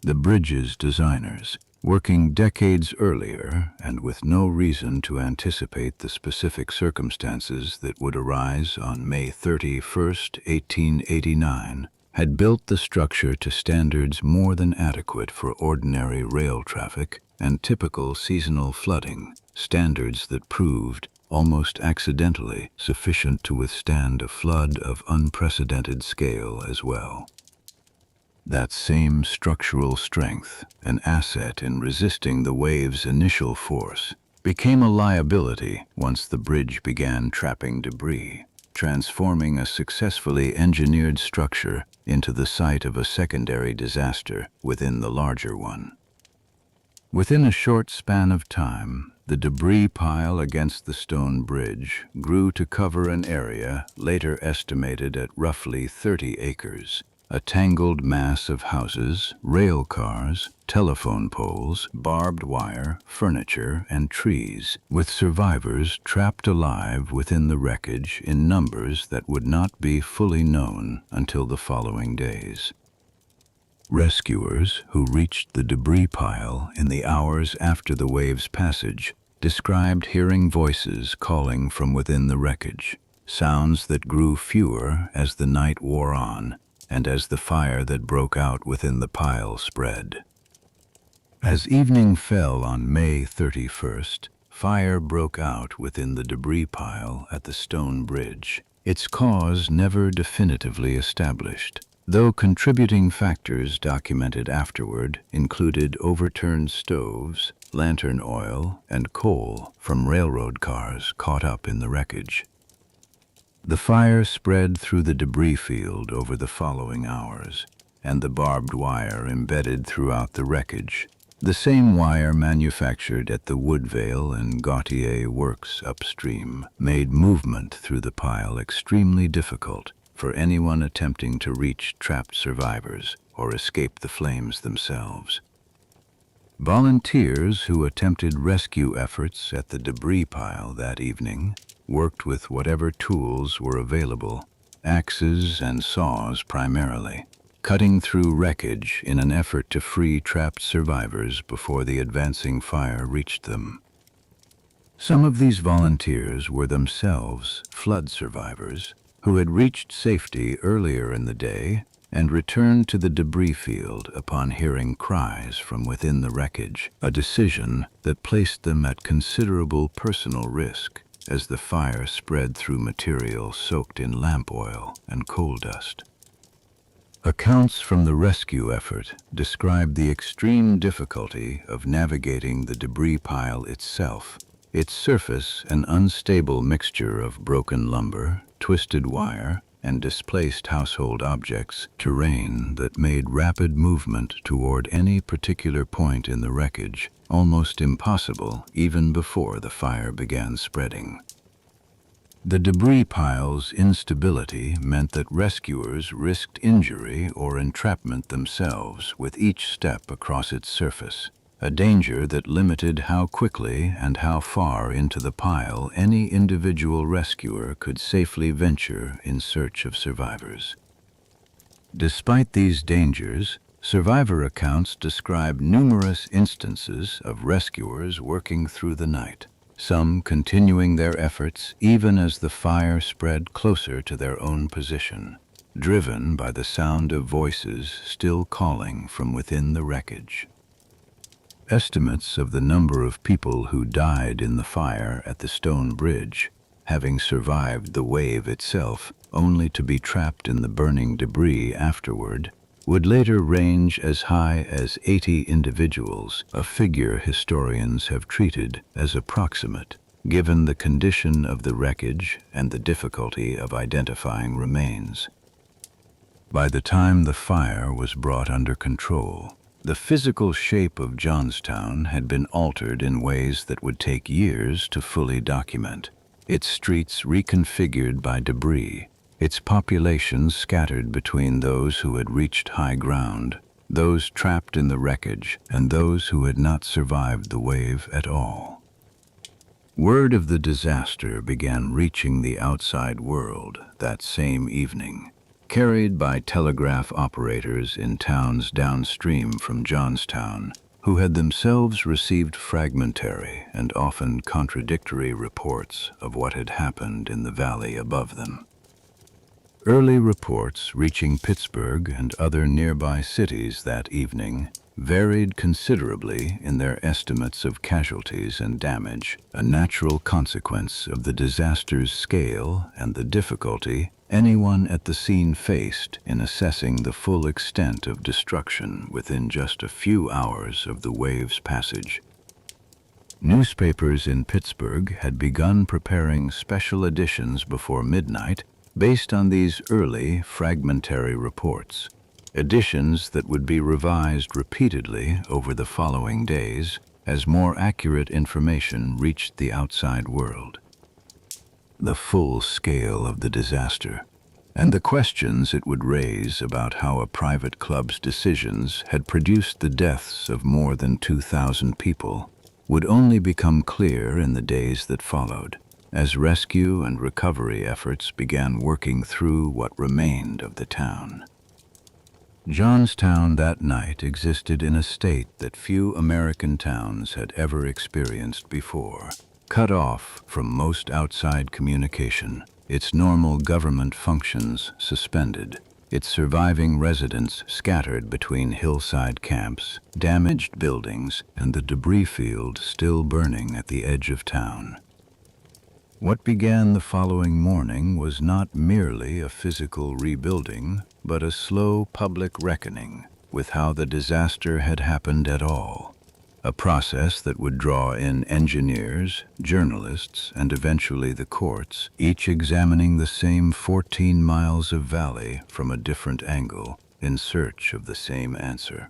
The bridge's designers, working decades earlier and with no reason to anticipate the specific circumstances that would arise on May 31, 1889, had built the structure to standards more than adequate for ordinary rail traffic and typical seasonal flooding, standards that proved, almost accidentally, sufficient to withstand a flood of unprecedented scale as well. That same structural strength, an asset in resisting the wave's initial force, became a liability once the bridge began trapping debris, transforming a successfully engineered structure into the site of a secondary disaster within the larger one. Within a short span of time, the debris pile against the stone bridge grew to cover an area later estimated at roughly 30 acres. A tangled mass of houses, rail cars, telephone poles, barbed wire, furniture, and trees, with survivors trapped alive within the wreckage in numbers that would not be fully known until the following days. Rescuers who reached the debris pile in the hours after the wave's passage described hearing voices calling from within the wreckage, sounds that grew fewer as the night wore on, and as the fire that broke out within the pile spread. As evening fell on May 31st, fire broke out within the debris pile at the stone bridge, its cause never definitively established, though contributing factors documented afterward included overturned stoves, lantern oil, and coal from railroad cars caught up in the wreckage. The fire spread through the debris field over the following hours, and the barbed wire embedded throughout the wreckage, the same wire manufactured at the Woodvale and Gautier works upstream, made movement through the pile extremely difficult for anyone attempting to reach trapped survivors or escape the flames themselves. Volunteers who attempted rescue efforts at the debris pile that evening worked with whatever tools were available, axes and saws primarily, cutting through wreckage in an effort to free trapped survivors before the advancing fire reached them. Some of these volunteers were themselves flood survivors who had reached safety earlier in the day and returned to the debris field upon hearing cries from within the wreckage, a decision that placed them at considerable personal risk as the fire spread through material soaked in lamp oil and coal dust. Accounts from the rescue effort describe the extreme difficulty of navigating the debris pile itself, its surface an unstable mixture of broken lumber, twisted wire, and displaced household objects, terrain that made rapid movement toward any particular point in the wreckage almost impossible even before the fire began spreading. The debris pile's instability meant that rescuers risked injury or entrapment themselves with each step across its surface, a danger that limited how quickly and how far into the pile any individual rescuer could safely venture in search of survivors. Despite these dangers, survivor accounts describe numerous instances of rescuers working through the night, some continuing their efforts even as the fire spread closer to their own position, driven by the sound of voices still calling from within the wreckage. Estimates of the number of people who died in the fire at the stone bridge, having survived the wave itself only to be trapped in the burning debris afterward, would later range as high as 80 individuals, a figure historians have treated as approximate, given the condition of the wreckage and the difficulty of identifying remains. By the time the fire was brought under control, the physical shape of Johnstown had been altered in ways that would take years to fully document, its streets reconfigured by debris, its population scattered between those who had reached high ground, those trapped in the wreckage, and those who had not survived the wave at all. Word of the disaster began reaching the outside world that same evening, carried by telegraph operators in towns downstream from Johnstown, who had themselves received fragmentary and often contradictory reports of what had happened in the valley above them. Early reports reaching Pittsburgh and other nearby cities that evening varied considerably in their estimates of casualties and damage, a natural consequence of the disaster's scale and the difficulty anyone at the scene faced in assessing the full extent of destruction within just a few hours of the wave's passage. Newspapers in Pittsburgh had begun preparing special editions before midnight based on these early fragmentary reports, editions that would be revised repeatedly over the following days as more accurate information reached the outside world. The full scale of the disaster, and the questions it would raise about how a private club's decisions had produced the deaths of more than 2,000 people, would only become clear in the days that followed, as rescue and recovery efforts began working through what remained of the town. Johnstown that night existed in a state that few American towns had ever experienced before, cut off from most outside communication, its normal government functions suspended, its surviving residents scattered between hillside camps, damaged buildings, and the debris field still burning at the edge of town. What began the following morning was not merely a physical rebuilding, but a slow public reckoning with how the disaster had happened at all, a process that would draw in engineers, journalists, and eventually the courts, each examining the same 14 miles of valley from a different angle in search of the same answer.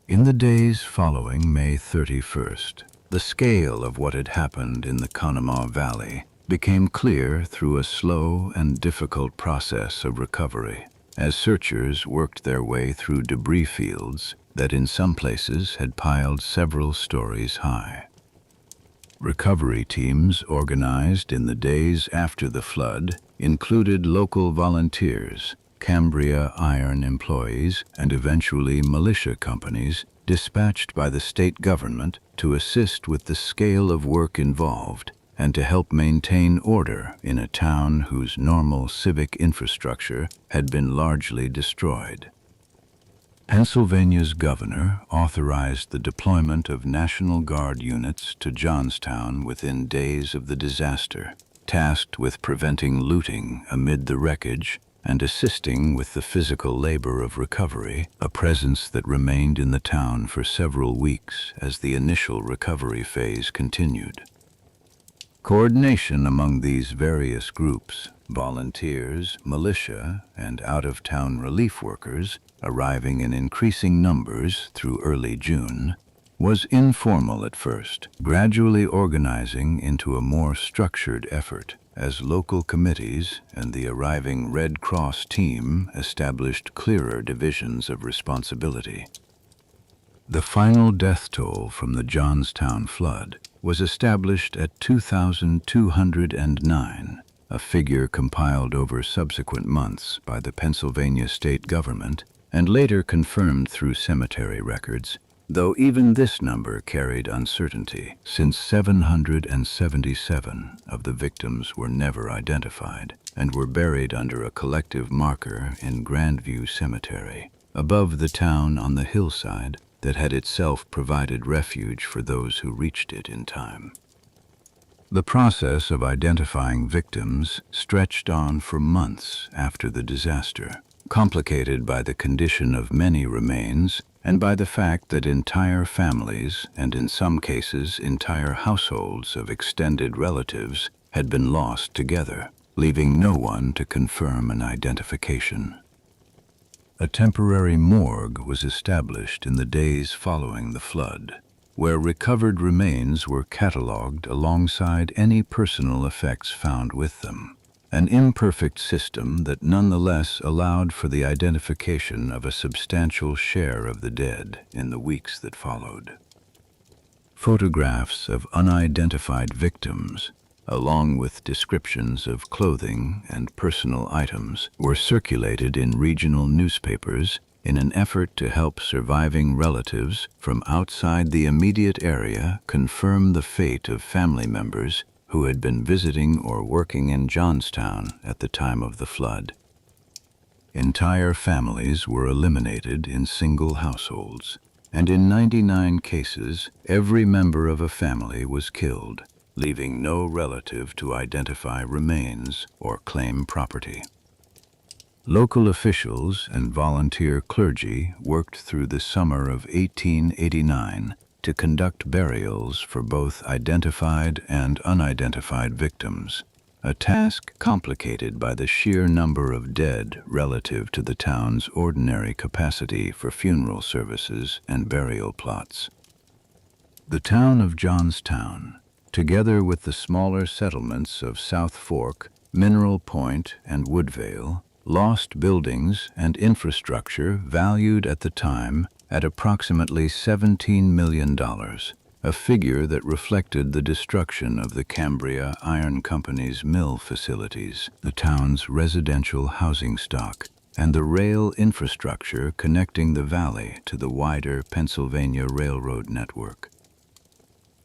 In the days following May 31st, the scale of what had happened in the Conemaugh Valley became clear through a slow and difficult process of recovery. as searchers worked their way through debris fields that in some places had piled several stories high. Recovery teams organized in the days after the flood included local volunteers, Cambria iron employees, and eventually militia companies dispatched by the state government to assist with the scale of work involved and to help maintain order in a town whose normal civic infrastructure had been largely destroyed. Pennsylvania's governor authorized the deployment of National Guard units to Johnstown within days of the disaster, tasked with preventing looting amid the wreckage and assisting with the physical labor of recovery, a presence that remained in the town for several weeks as the initial recovery phase continued. Coordination among these various groups, volunteers, militia, and out-of-town relief workers, arriving in increasing numbers through early June, was informal at first, gradually organizing into a more structured effort as local committees and the arriving Red Cross team established clearer divisions of responsibility. The final death toll from the Johnstown flood was established at 2,209, a figure compiled over subsequent months by the Pennsylvania state government and later confirmed through cemetery records, though even this number carried uncertainty, since 777 of the victims were never identified and were buried under a collective marker in Grandview Cemetery, above the town on the hillside that had itself provided refuge for those who reached it in time. The process of identifying victims stretched on for months after the disaster, complicated by the condition of many remains and by the fact that entire families, and in some cases entire households of extended relatives, had been lost together, leaving no one to confirm an identification. A temporary morgue was established in the days following the flood, where recovered remains were catalogued alongside any personal effects found with them, an imperfect system that nonetheless allowed for the identification of a substantial share of the dead in the weeks that followed. Photographs of unidentified victims, along with descriptions of clothing and personal items, were circulated in regional newspapers in an effort to help surviving relatives from outside the immediate area confirm the fate of family members who had been visiting or working in Johnstown at the time of the flood. Entire families were eliminated in single households, and in 99 cases, every member of a family was killed, leaving no relative to identify remains or claim property. Local officials and volunteer clergy worked through the summer of 1889 to conduct burials for both identified and unidentified victims, a task complicated by the sheer number of dead relative to the town's ordinary capacity for funeral services and burial plots. The town of Johnstown, together with the smaller settlements of South Fork, Mineral Point, and Woodvale, lost buildings and infrastructure valued at the time at approximately $17 million, a figure that reflected the destruction of the Cambria Iron Company's mill facilities, the town's residential housing stock, and the rail infrastructure connecting the valley to the wider Pennsylvania Railroad network.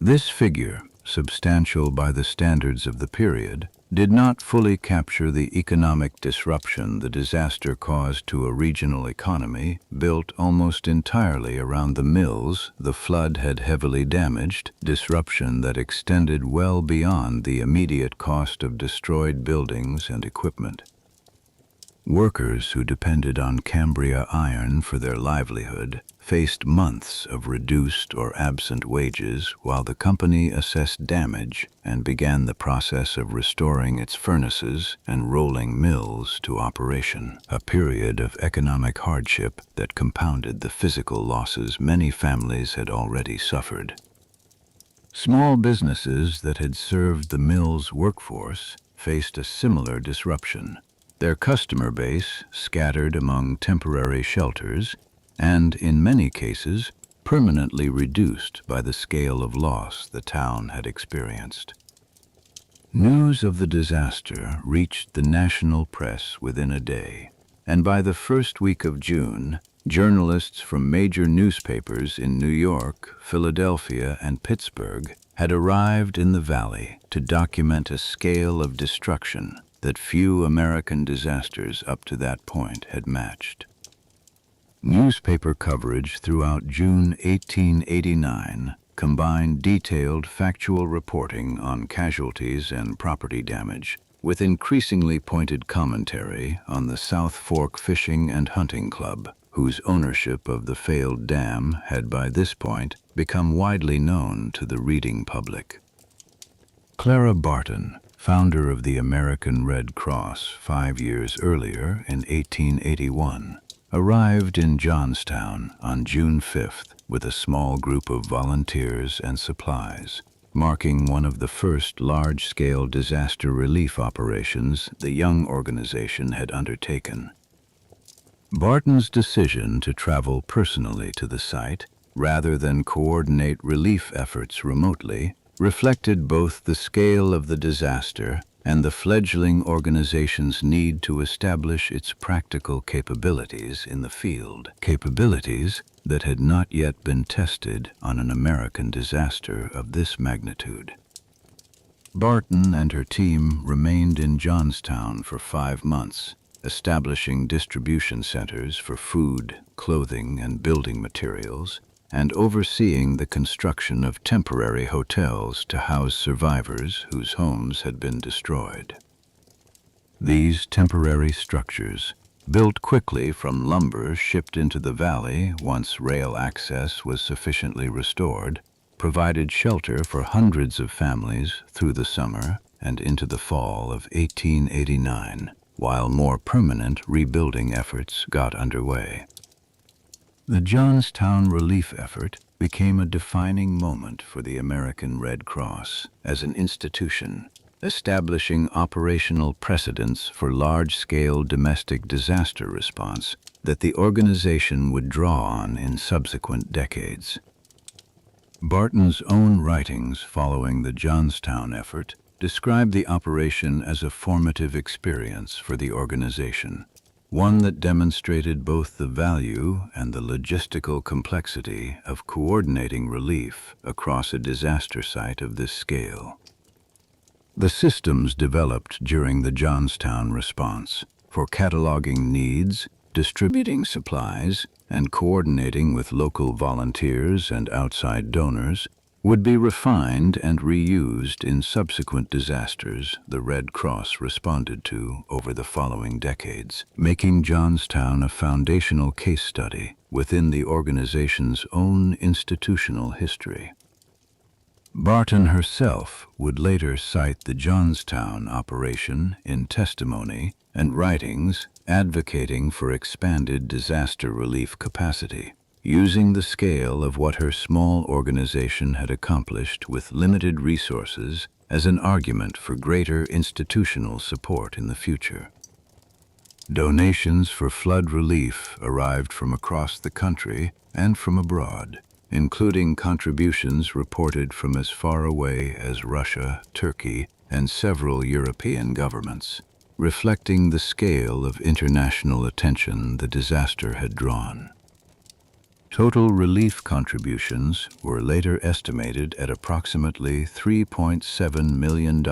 This figure, substantial by the standards of the period, did not fully capture the economic disruption the disaster caused to a regional economy built almost entirely around the mills the flood had heavily damaged, disruption that extended well beyond the immediate cost of destroyed buildings and equipment. Workers who depended on Cambria iron for their livelihood faced months of reduced or absent wages while the company assessed damage and began the process of restoring its furnaces and rolling mills to operation, a period of economic hardship that compounded the physical losses many families had already suffered. Small businesses that had served the mill's workforce faced a similar disruption, their customer base scattered among temporary shelters, and, in many cases, permanently reduced by the scale of loss the town had experienced. News of the disaster reached the national press within a day, and by the first week of June, journalists from major newspapers in New York, Philadelphia, and Pittsburgh had arrived in the valley to document a scale of destruction that few American disasters up to that point had matched. Newspaper coverage throughout June 1889 combined detailed factual reporting on casualties and property damage with increasingly pointed commentary on the South Fork Fishing and Hunting Club, whose ownership of the failed dam had by this point become widely known to the reading public. Clara Barton, founder of the American Red Cross 5 years earlier in 1881, arrived in Johnstown on June 5th with a small group of volunteers and supplies, marking one of the first large-scale disaster relief operations the young organization had undertaken. Barton's decision to travel personally to the site, rather than coordinate relief efforts remotely, reflected both the scale of the disaster and the fledgling organization's need to establish its practical capabilities in the field, capabilities that had not yet been tested on an American disaster of this magnitude. Barton and her team remained in Johnstown for 5 months, establishing distribution centers for food, clothing, and building materials, and overseeing the construction of temporary hotels to house survivors whose homes had been destroyed. These temporary structures, built quickly from lumber shipped into the valley once rail access was sufficiently restored, provided shelter for hundreds of families through the summer and into the fall of 1889, while more permanent rebuilding efforts got underway. The Johnstown relief effort became a defining moment for the American Red Cross as an institution, establishing operational precedents for large-scale domestic disaster response that the organization would draw on in subsequent decades. Barton's own writings following the Johnstown effort describe the operation as a formative experience for the organization, one that demonstrated both the value and the logistical complexity of coordinating relief across a disaster site of this scale. The systems developed during the Johnstown response for cataloging needs, distributing supplies, and coordinating with local volunteers and outside donors would be refined and reused in subsequent disasters the Red Cross responded to over the following decades, making Johnstown a foundational case study within the organization's own institutional history. Barton herself would later cite the Johnstown operation in testimony and writings advocating for expanded disaster relief capacity, using the scale of what her small organization had accomplished with limited resources as an argument for greater institutional support in the future. Donations for flood relief arrived from across the country and from abroad, including contributions reported from as far away as Russia, Turkey, and several European governments, reflecting the scale of international attention the disaster had drawn. Total relief contributions were later estimated at approximately $3.7 million,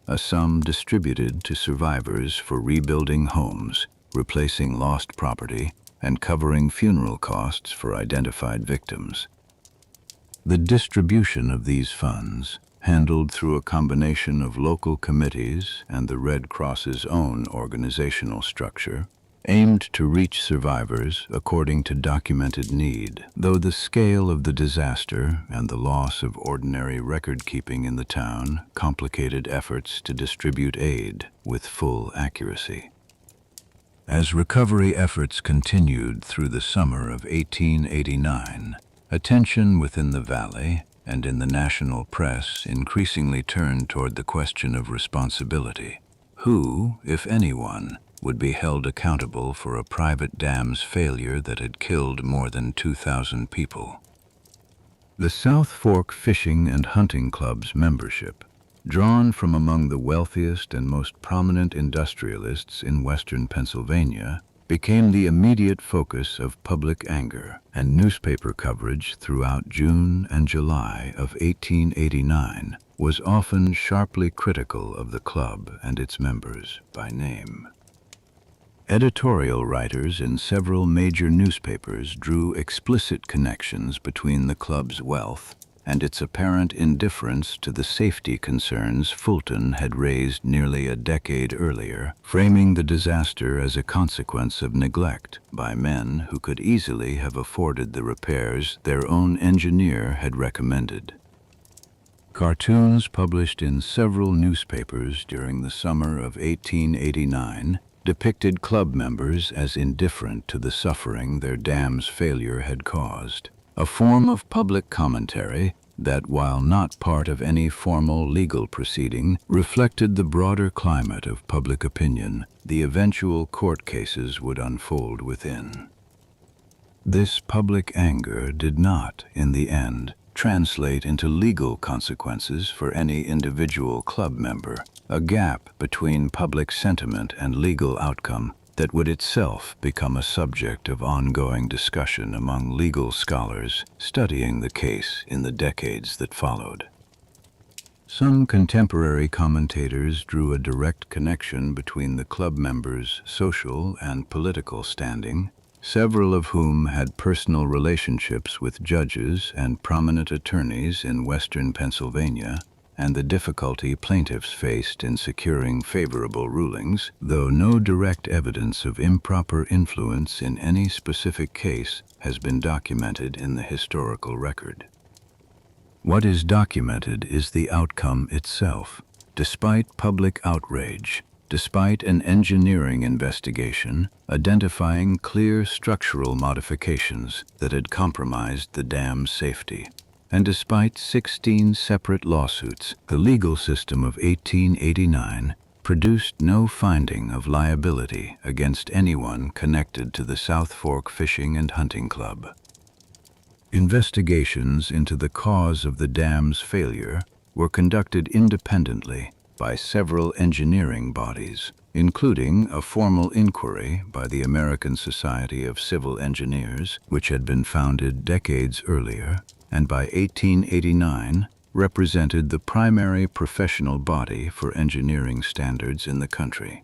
a sum distributed to survivors for rebuilding homes, replacing lost property, and covering funeral costs for identified victims. The distribution of these funds, handled through a combination of local committees and the Red Cross's own organizational structure, aimed to reach survivors according to documented need, though the scale of the disaster and the loss of ordinary record-keeping in the town complicated efforts to distribute aid with full accuracy. As recovery efforts continued through the summer of 1889, attention within the valley and in the national press increasingly turned toward the question of responsibility. Who, if anyone, would be held accountable for a private dam's failure that had killed more than 2,000 people? The South Fork Fishing and Hunting Club's membership, drawn from among the wealthiest and most prominent industrialists in western Pennsylvania, became the immediate focus of public anger and newspaper coverage throughout June and July of 1889 was often sharply critical of the club and its members by name. Editorial writers in several major newspapers drew explicit connections between the club's wealth and its apparent indifference to the safety concerns Fulton had raised nearly a decade earlier, framing the disaster as a consequence of neglect by men who could easily have afforded the repairs their own engineer had recommended. Cartoons published in several newspapers during the summer of 1889 depicted club members as indifferent to the suffering their dam's failure had caused, a form of public commentary that, while not part of any formal legal proceeding, reflected the broader climate of public opinion the eventual court cases would unfold within. This public anger did not, in the end, translate into legal consequences for any individual club member, a gap between public sentiment and legal outcome that would itself become a subject of ongoing discussion among legal scholars studying the case in the decades that followed. Some contemporary commentators drew a direct connection between the club members' social and political standing, several of whom had personal relationships with judges and prominent attorneys in western Pennsylvania, and the difficulty plaintiffs faced in securing favorable rulings, though no direct evidence of improper influence in any specific case has been documented in the historical record. What is documented is the outcome itself. Despite public outrage, despite an engineering investigation identifying clear structural modifications that had compromised the dam's safety, and despite 16 separate lawsuits, the legal system of 1889 produced no finding of liability against anyone connected to the South Fork Fishing and Hunting Club. Investigations into the cause of the dam's failure were conducted independently by several engineering bodies, including a formal inquiry by the American Society of Civil Engineers, which had been founded decades earlier, and by 1889 represented the primary professional body for engineering standards in the country.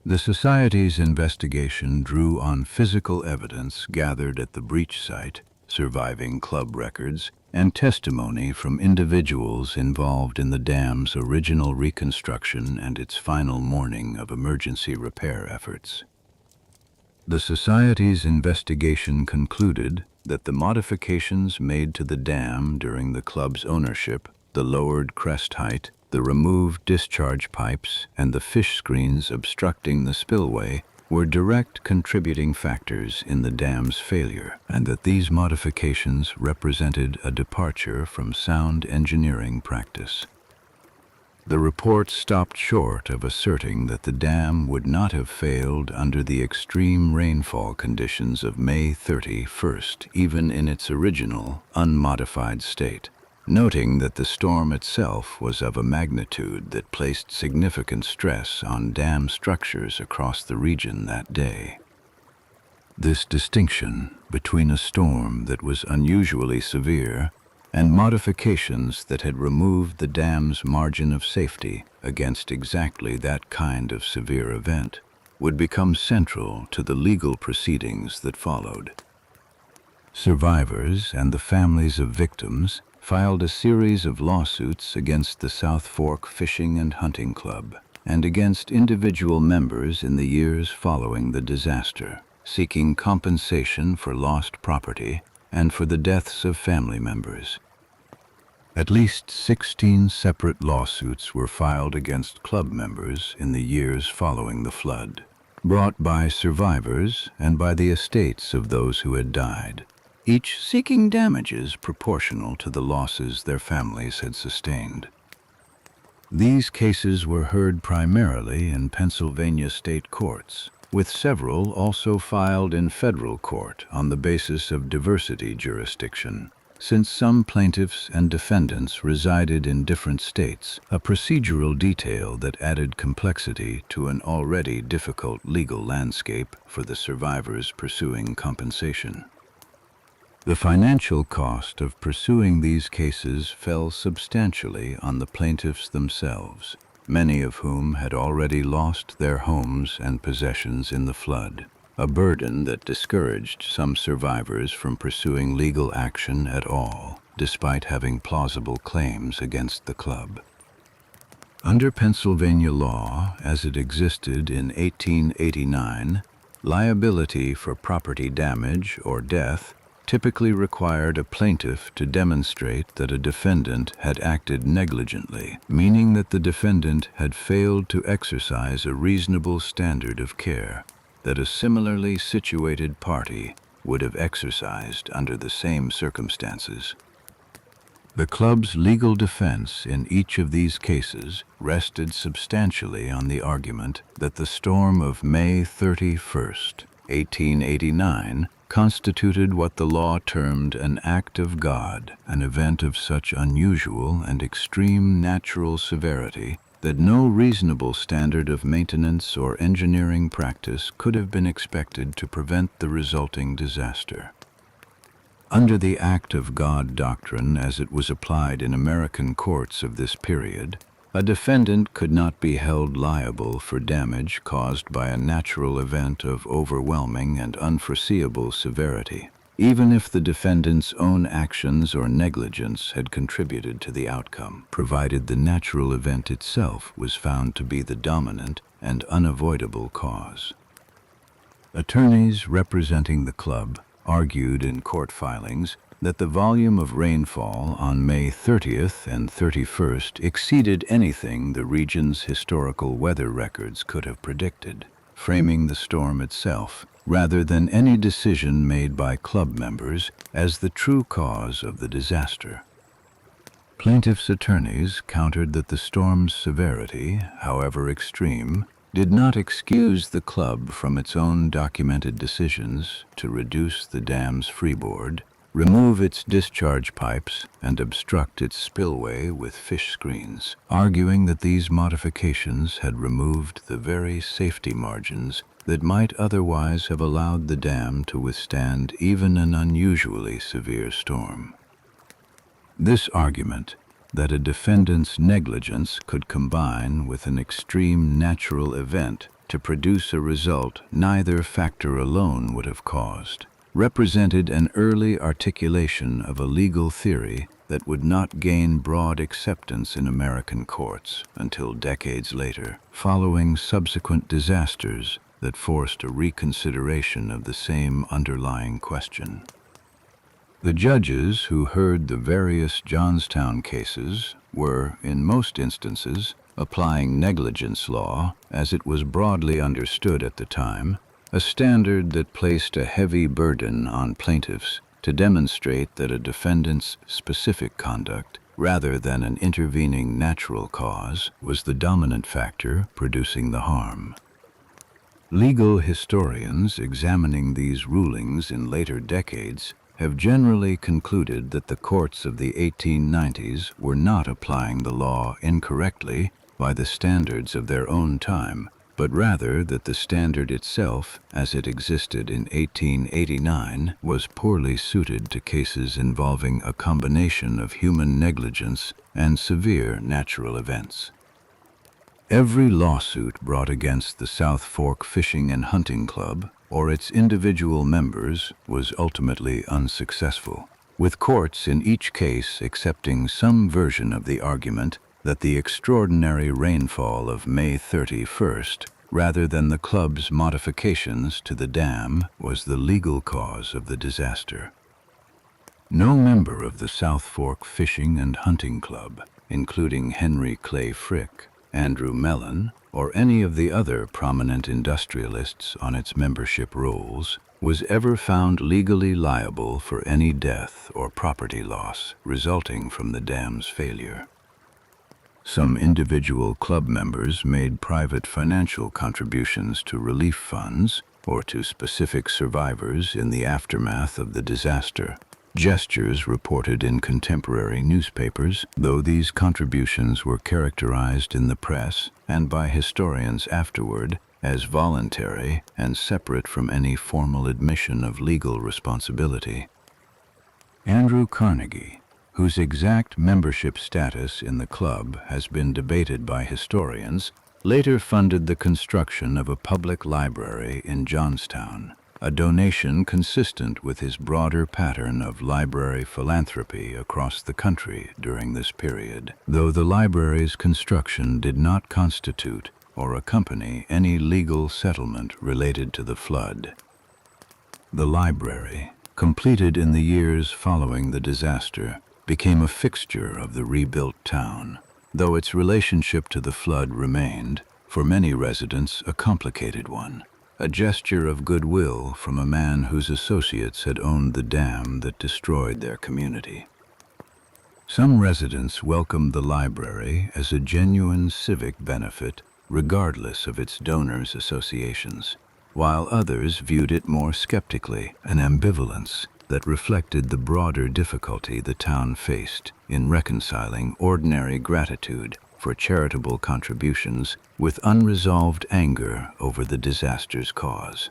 The Society's investigation drew on physical evidence gathered at the breach site, surviving club records, and testimony from individuals involved in the dam's original reconstruction and its final morning of emergency repair efforts. The Society's investigation concluded that the modifications made to the dam during the club's ownership, the lowered crest height, the removed discharge pipes, and the fish screens obstructing the spillway were direct contributing factors in the dam's failure, and that these modifications represented a departure from sound engineering practice. The report stopped short of asserting that the dam would not have failed under the extreme rainfall conditions of May 31st, even in its original, unmodified state, noting that the storm itself was of a magnitude that placed significant stress on dam structures across the region that day. This distinction between a storm that was unusually severe and modifications that had removed the dam's margin of safety against exactly that kind of severe event would become central to the legal proceedings that followed. Survivors and the families of victims filed a series of lawsuits against the South Fork Fishing and Hunting Club and against individual members in the years following the disaster, seeking compensation for lost property and for the deaths of family members. At least 16 separate lawsuits were filed against club members in the years following the flood, brought by survivors and by the estates of those who had died, each seeking damages proportional to the losses their families had sustained. These cases were heard primarily in Pennsylvania state courts, with several also filed in federal court on the basis of diversity jurisdiction. Since some plaintiffs and defendants resided in different states, a procedural detail that added complexity to an already difficult legal landscape for the survivors pursuing compensation. The financial cost of pursuing these cases fell substantially on the plaintiffs themselves, many of whom had already lost their homes and possessions in the flood, a burden that discouraged some survivors from pursuing legal action at all, despite having plausible claims against the club. Under Pennsylvania law, as it existed in 1889, liability for property damage or death typically required a plaintiff to demonstrate that a defendant had acted negligently, meaning that the defendant had failed to exercise a reasonable standard of care that a similarly situated party would have exercised under the same circumstances. The club's legal defense in each of these cases rested substantially on the argument that the storm of May 31st, 1889, constituted what the law termed an act of God, an event of such unusual and extreme natural severity that no reasonable standard of maintenance or engineering practice could have been expected to prevent the resulting disaster. Under the Act of God doctrine as it was applied in American courts of this period, a defendant could not be held liable for damage caused by a natural event of overwhelming and unforeseeable severity, even if the defendant's own actions or negligence had contributed to the outcome, provided the natural event itself was found to be the dominant and unavoidable cause. Attorneys representing the club argued in court filings that the volume of rainfall on May 30th and 31st exceeded anything the region's historical weather records could have predicted, framing the storm itself, rather than any decision made by club members, as the true cause of the disaster. Plaintiffs' attorneys countered that the storm's severity, however extreme, did not excuse the club from its own documented decisions to reduce the dam's freeboard, remove its discharge pipes, and obstruct its spillway with fish screens, arguing that these modifications had removed the very safety margins that might otherwise have allowed the dam to withstand even an unusually severe storm. This argument, that a defendant's negligence could combine with an extreme natural event to produce a result neither factor alone would have caused, represented an early articulation of a legal theory that would not gain broad acceptance in American courts until decades later, following subsequent disasters that forced a reconsideration of the same underlying question. The judges who heard the various Johnstown cases were, in most instances, applying negligence law as it was broadly understood at the time, a standard that placed a heavy burden on plaintiffs to demonstrate that a defendant's specific conduct, rather than an intervening natural cause, was the dominant factor producing the harm. Legal historians examining these rulings in later decades have generally concluded that the courts of the 1890s were not applying the law incorrectly by the standards of their own time, but rather that the standard itself, as it existed in 1889, was poorly suited to cases involving a combination of human negligence and severe natural events. Every lawsuit brought against the South Fork Fishing and Hunting Club or its individual members was ultimately unsuccessful, with courts in each case accepting some version of the argument that the extraordinary rainfall of May 31st, rather than the club's modifications to the dam, was the legal cause of the disaster. No member of the South Fork Fishing and Hunting Club, including Henry Clay Frick, Andrew Mellon, or any of the other prominent industrialists on its membership rolls, was ever found legally liable for any death or property loss resulting from the dam's failure. Some individual club members made private financial contributions to relief funds or to specific survivors in the aftermath of the disaster. Gestures reported in contemporary newspapers, though these contributions were characterized in the press and by historians afterward as voluntary and separate from any formal admission of legal responsibility. Andrew Carnegie, whose exact membership status in the club has been debated by historians, later funded the construction of a public library in Johnstown, a donation consistent with his broader pattern of library philanthropy across the country during this period, though the library's construction did not constitute or accompany any legal settlement related to the flood. The library, completed in the years following the disaster, became a fixture of the rebuilt town, though its relationship to the flood remained, for many residents, a complicated one, a gesture of goodwill from a man whose associates had owned the dam that destroyed their community. Some residents welcomed the library as a genuine civic benefit, regardless of its donors' associations, while others viewed it more skeptically, an ambivalence that reflected the broader difficulty the town faced in reconciling ordinary gratitude for charitable contributions with unresolved anger over the disaster's cause.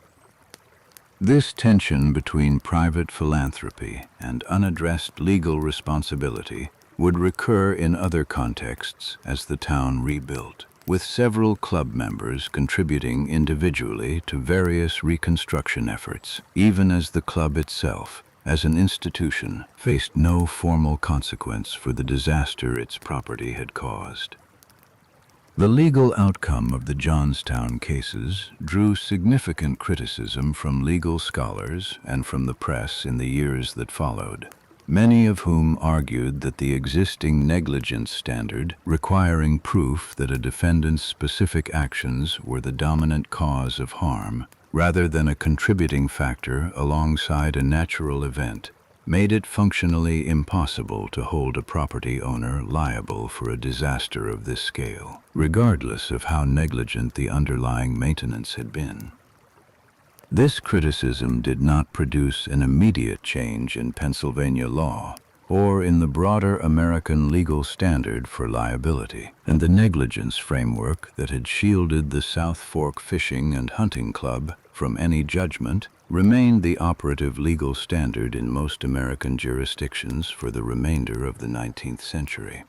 This tension between private philanthropy and unaddressed legal responsibility would recur in other contexts as the town rebuilt, with several club members contributing individually to various reconstruction efforts, even as the club itself, as an institution, faced no formal consequence for the disaster its property had caused. The legal outcome of the Johnstown cases drew significant criticism from legal scholars and from the press in the years that followed, many of whom argued that the existing negligence standard, requiring proof that a defendant's specific actions were the dominant cause of harm, rather than a contributing factor alongside a natural event, made it functionally impossible to hold a property owner liable for a disaster of this scale, regardless of how negligent the underlying maintenance had been. This criticism did not produce an immediate change in Pennsylvania law or in the broader American legal standard for liability, and the negligence framework that had shielded the South Fork Fishing and Hunting Club from any judgment remained the operative legal standard in most American jurisdictions for the remainder of the 19th century.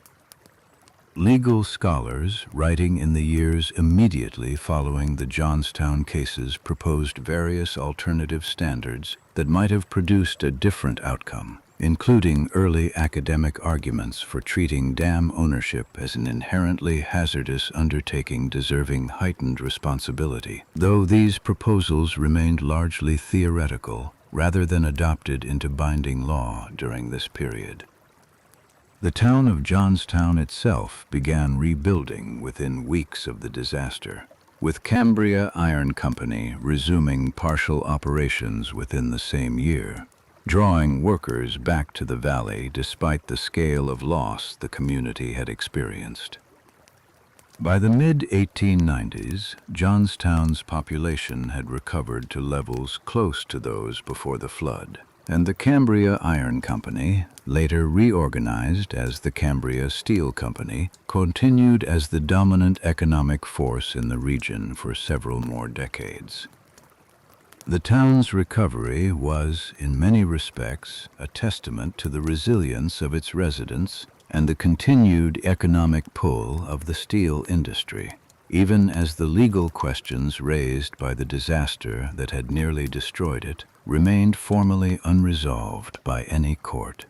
Legal scholars writing in the years immediately following the Johnstown cases proposed various alternative standards that might have produced a different outcome, including early academic arguments for treating dam ownership as an inherently hazardous undertaking deserving heightened responsibility, though these proposals remained largely theoretical rather than adopted into binding law during this period. The town of Johnstown itself began rebuilding within weeks of the disaster, with Cambria Iron Company resuming partial operations within the same year, drawing workers back to the valley despite the scale of loss the community had experienced. By the mid-1890s, Johnstown's population had recovered to levels close to those before the flood, and the Cambria Iron Company, later reorganized as the Cambria Steel Company, continued as the dominant economic force in the region for several more decades. The town's recovery was, in many respects, a testament to the resilience of its residents and the continued economic pull of the steel industry, even as the legal questions raised by the disaster that had nearly destroyed it remained formally unresolved by any court.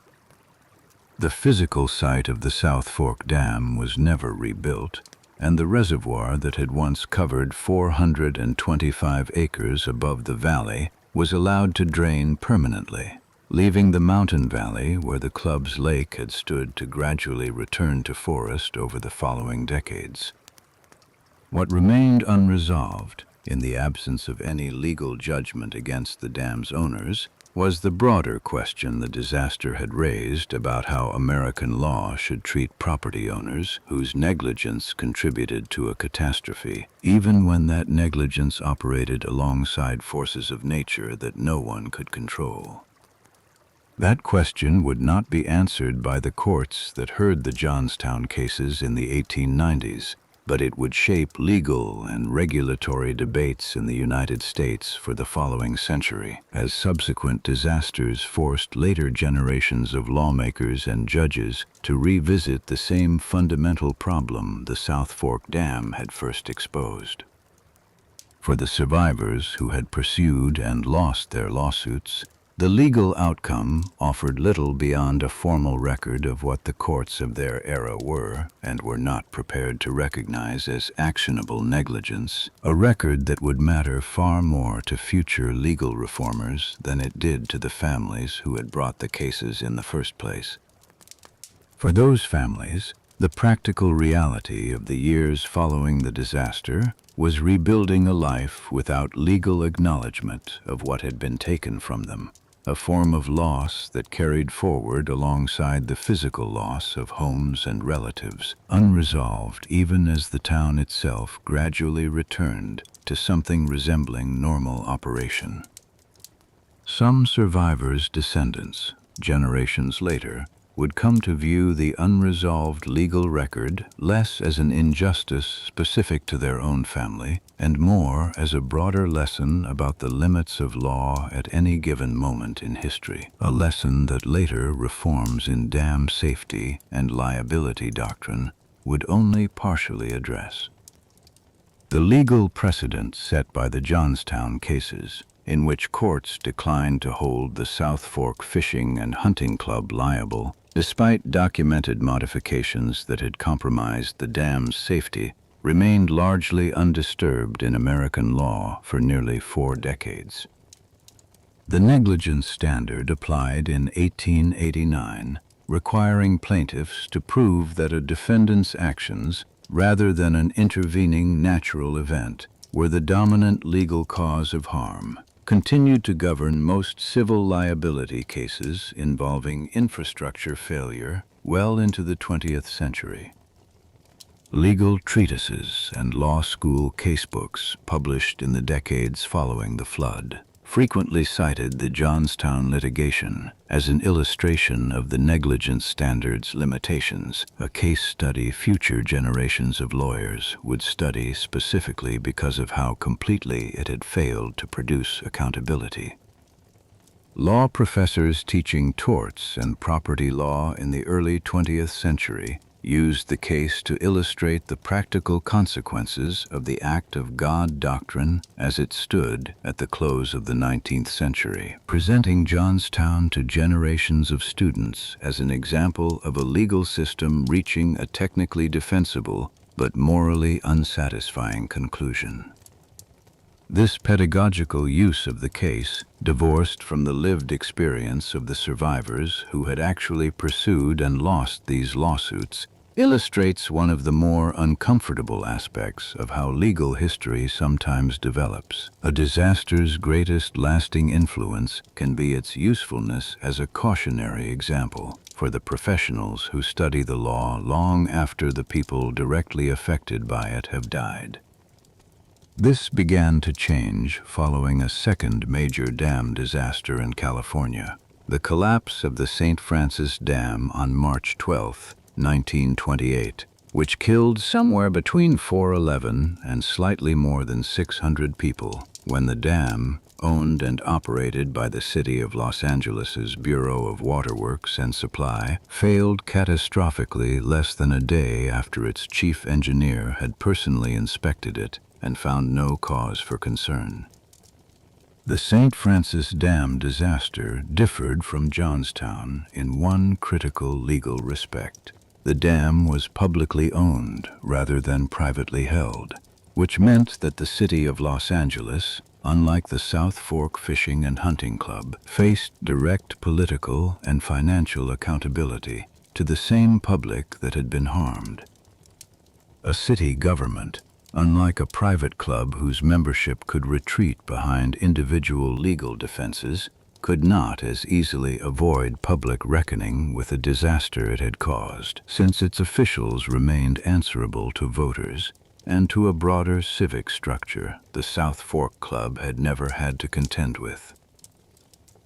The physical site of the South Fork Dam was never rebuilt, and the reservoir that had once covered 425 acres above the valley was allowed to drain permanently, leaving the mountain valley where the club's lake had stood to gradually return to forest over the following decades. What remained unresolved, in the absence of any legal judgment against the dam's owners, was the broader question the disaster had raised about how American law should treat property owners whose negligence contributed to a catastrophe, even when that negligence operated alongside forces of nature that no one could control. That question would not be answered by the courts that heard the Johnstown cases in the 1890s, but it would shape legal and regulatory debates in the United States for the following century, as subsequent disasters forced later generations of lawmakers and judges to revisit the same fundamental problem the South Fork Dam had first exposed. For the survivors who had pursued and lost their lawsuits, the legal outcome offered little beyond a formal record of what the courts of their era were and were not prepared to recognize as actionable negligence, a record that would matter far more to future legal reformers than it did to the families who had brought the cases in the first place. For those families, the practical reality of the years following the disaster was rebuilding a life without legal acknowledgement of what had been taken from them, a form of loss that carried forward alongside the physical loss of homes and relatives, unresolved even as the town itself gradually returned to something resembling normal operation. Some survivors' descendants, generations later, would come to view the unresolved legal record less as an injustice specific to their own family and more as a broader lesson about the limits of law at any given moment in history, a lesson that later reforms in dam safety and liability doctrine would only partially address. The legal precedent set by the Johnstown cases, in which courts declined to hold the South Fork Fishing and Hunting Club liable, despite documented modifications that had compromised the dam's safety, remained largely undisturbed in American law for nearly 4 decades. The negligence standard applied in 1889, requiring plaintiffs to prove that a defendant's actions, rather than an intervening natural event, were the dominant legal cause of harm, continued to govern most civil liability cases involving infrastructure failure well into the 20th century. Legal treatises and law school casebooks published in the decades following the flood frequently cited the Johnstown litigation as an illustration of the negligence standard's limitations, a case study future generations of lawyers would study specifically because of how completely it had failed to produce accountability. Law professors teaching torts and property law in the early 20th century used the case to illustrate the practical consequences of the act of God doctrine as it stood at the close of the 19th century, presenting Johnstown to generations of students as an example of a legal system reaching a technically defensible but morally unsatisfying conclusion. This pedagogical use of the case, divorced from the lived experience of the survivors who had actually pursued and lost these lawsuits, illustrates one of the more uncomfortable aspects of how legal history sometimes develops. A disaster's greatest lasting influence can be its usefulness as a cautionary example for the professionals who study the law long after the people directly affected by it have died. This began to change following a second major dam disaster in California, the collapse of the St. Francis Dam on March 12, 1928, which killed somewhere between 411 and slightly more than 600 people when the dam, owned and operated by the City of Los Angeles's Bureau of Waterworks and Supply, failed catastrophically less than a day after its chief engineer had personally inspected it and found no cause for concern. The St. Francis Dam disaster differed from Johnstown in one critical legal respect. The dam was publicly owned rather than privately held, which meant that the City of Los Angeles, unlike the South Fork Fishing and Hunting Club, faced direct political and financial accountability to the same public that had been harmed. A city government, unlike a private club whose membership could retreat behind individual legal defenses, could not as easily avoid public reckoning with the disaster it had caused, since its officials remained answerable to voters and to a broader civic structure the South Fork Club had never had to contend with.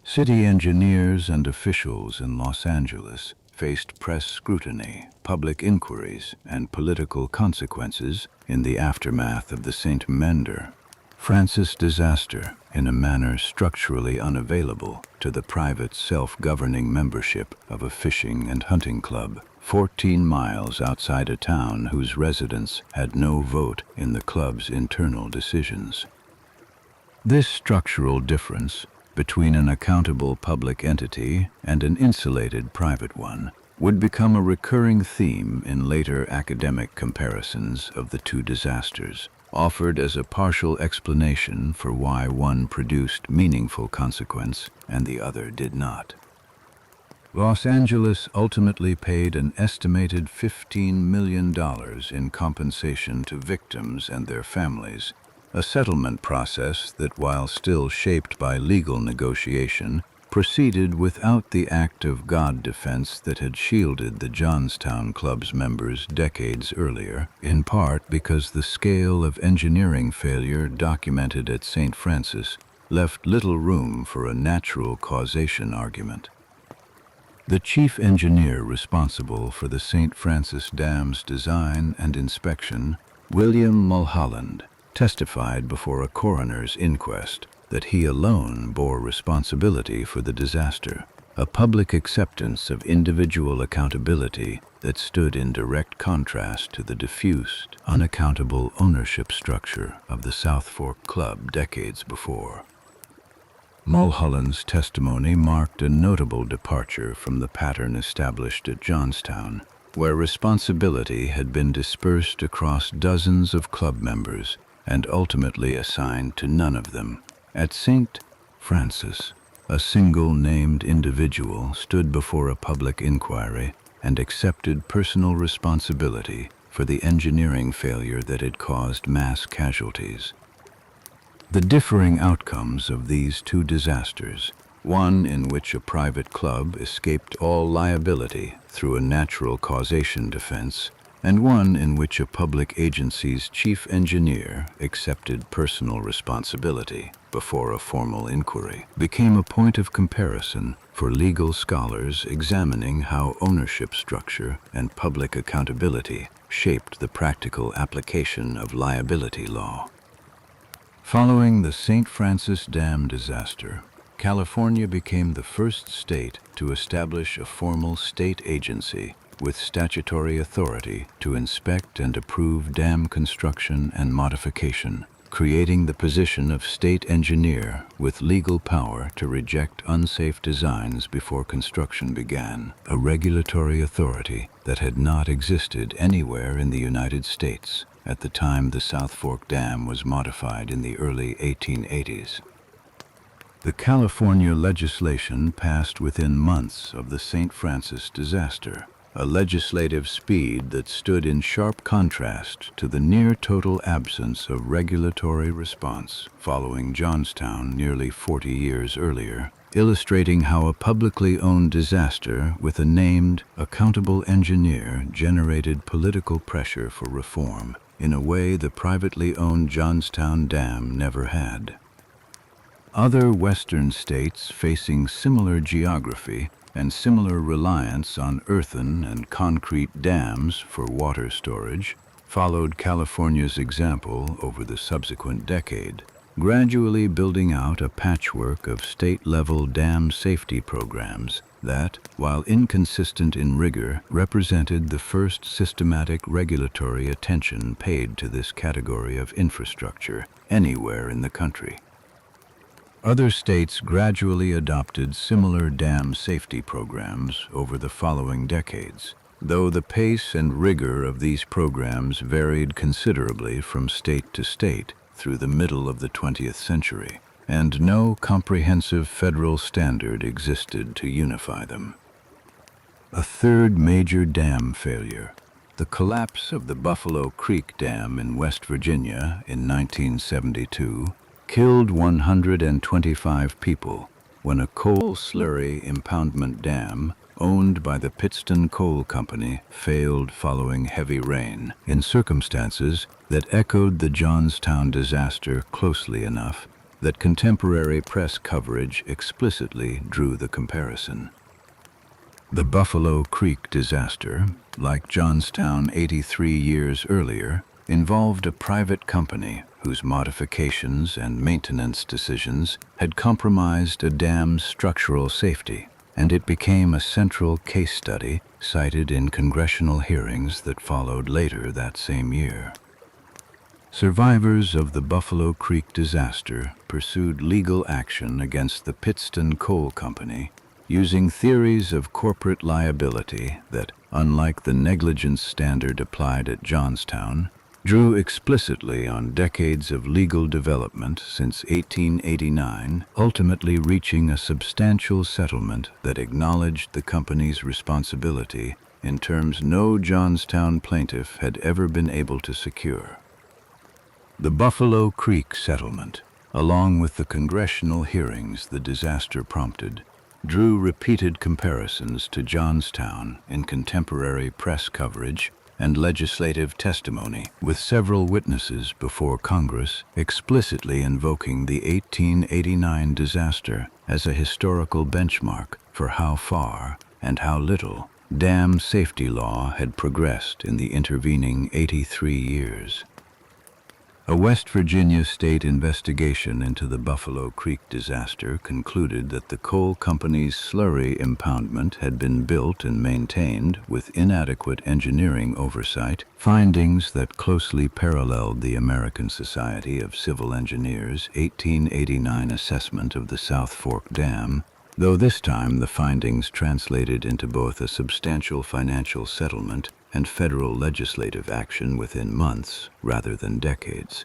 City engineers and officials in Los Angeles faced press scrutiny, public inquiries, and political consequences in the aftermath of the St. Francis disaster in a manner structurally unavailable to the private self-governing membership of a fishing and hunting club 14 miles outside a town whose residents had no vote in the club's internal decisions. This structural difference between an accountable public entity and an insulated private one would become a recurring theme in later academic comparisons of the two disasters, offered as a partial explanation for why one produced meaningful consequence and the other did not. Los Angeles ultimately paid an estimated $15 million in compensation to victims and their families, a settlement process that, while still shaped by legal negotiation, proceeded without the act of God defense that had shielded the Johnstown Club's members decades earlier, in part because the scale of engineering failure documented at St. Francis left little room for a natural causation argument. The chief engineer responsible for the St. Francis Dam's design and inspection, William Mulholland, testified before a coroner's inquest that he alone bore responsibility for the disaster, a public acceptance of individual accountability that stood in direct contrast to the diffused, unaccountable ownership structure of the South Fork Club decades before. Mulholland's testimony marked a notable departure from the pattern established at Johnstown, where responsibility had been dispersed across dozens of club members and ultimately assigned to none of them. At St. Francis, a single named individual stood before a public inquiry and accepted personal responsibility for the engineering failure that had caused mass casualties. The differing outcomes of these two disasters, one in which a private club escaped all liability through a natural causation defense, and one in which a public agency's chief engineer accepted personal responsibility before a formal inquiry, became a point of comparison for legal scholars examining how ownership structure and public accountability shaped the practical application of liability law. Following the St. Francis Dam disaster, California became the first state to establish a formal state agency with statutory authority to inspect and approve dam construction and modification, creating the position of state engineer with legal power to reject unsafe designs before construction began, a regulatory authority that had not existed anywhere in the United States at the time the South Fork Dam was modified in the early 1880s. The California legislation passed within months of the St. Francis disaster, a legislative speed that stood in sharp contrast to the near-total absence of regulatory response following Johnstown nearly 40 years earlier, illustrating how a publicly owned disaster with a named, accountable engineer generated political pressure for reform in a way the privately owned Johnstown Dam never had. Other Western states facing similar geography and similar reliance on earthen and concrete dams for water storage followed California's example over the subsequent decade, gradually building out a patchwork of state-level dam safety programs that, while inconsistent in rigor, represented the first systematic regulatory attention paid to this category of infrastructure anywhere in the country. Other states gradually adopted similar dam safety programs over the following decades, though the pace and rigor of these programs varied considerably from state to state through the middle of the 20th century, and no comprehensive federal standard existed to unify them. A third major dam failure, the collapse of the Buffalo Creek Dam in West Virginia in 1972, killed 125 people, when a coal slurry impoundment dam owned by the Pittston Coal Company failed following heavy rain, in circumstances that echoed the Johnstown disaster closely enough that contemporary press coverage explicitly drew the comparison. The Buffalo Creek disaster, like Johnstown 83 years earlier, involved a private company whose modifications and maintenance decisions had compromised a dam's structural safety, and it became a central case study cited in congressional hearings that followed later that same year. Survivors of the Buffalo Creek disaster pursued legal action against the Pittston Coal Company using theories of corporate liability that, unlike the negligence standard applied at Johnstown, drew explicitly on decades of legal development since 1889, ultimately reaching a substantial settlement that acknowledged the company's responsibility in terms no Johnstown plaintiff had ever been able to secure. The Buffalo Creek settlement, along with the congressional hearings the disaster prompted, drew repeated comparisons to Johnstown in contemporary press coverage and legislative testimony, with several witnesses before Congress explicitly invoking the 1889 disaster as a historical benchmark for how far and how little dam safety law had progressed in the intervening 83 years. A West Virginia state investigation into the Buffalo Creek disaster concluded that the coal company's slurry impoundment had been built and maintained with inadequate engineering oversight, findings that closely paralleled the American Society of Civil Engineers' 1889 assessment of the South Fork Dam, though this time the findings translated into both a substantial financial settlement and federal legislative action within months rather than decades.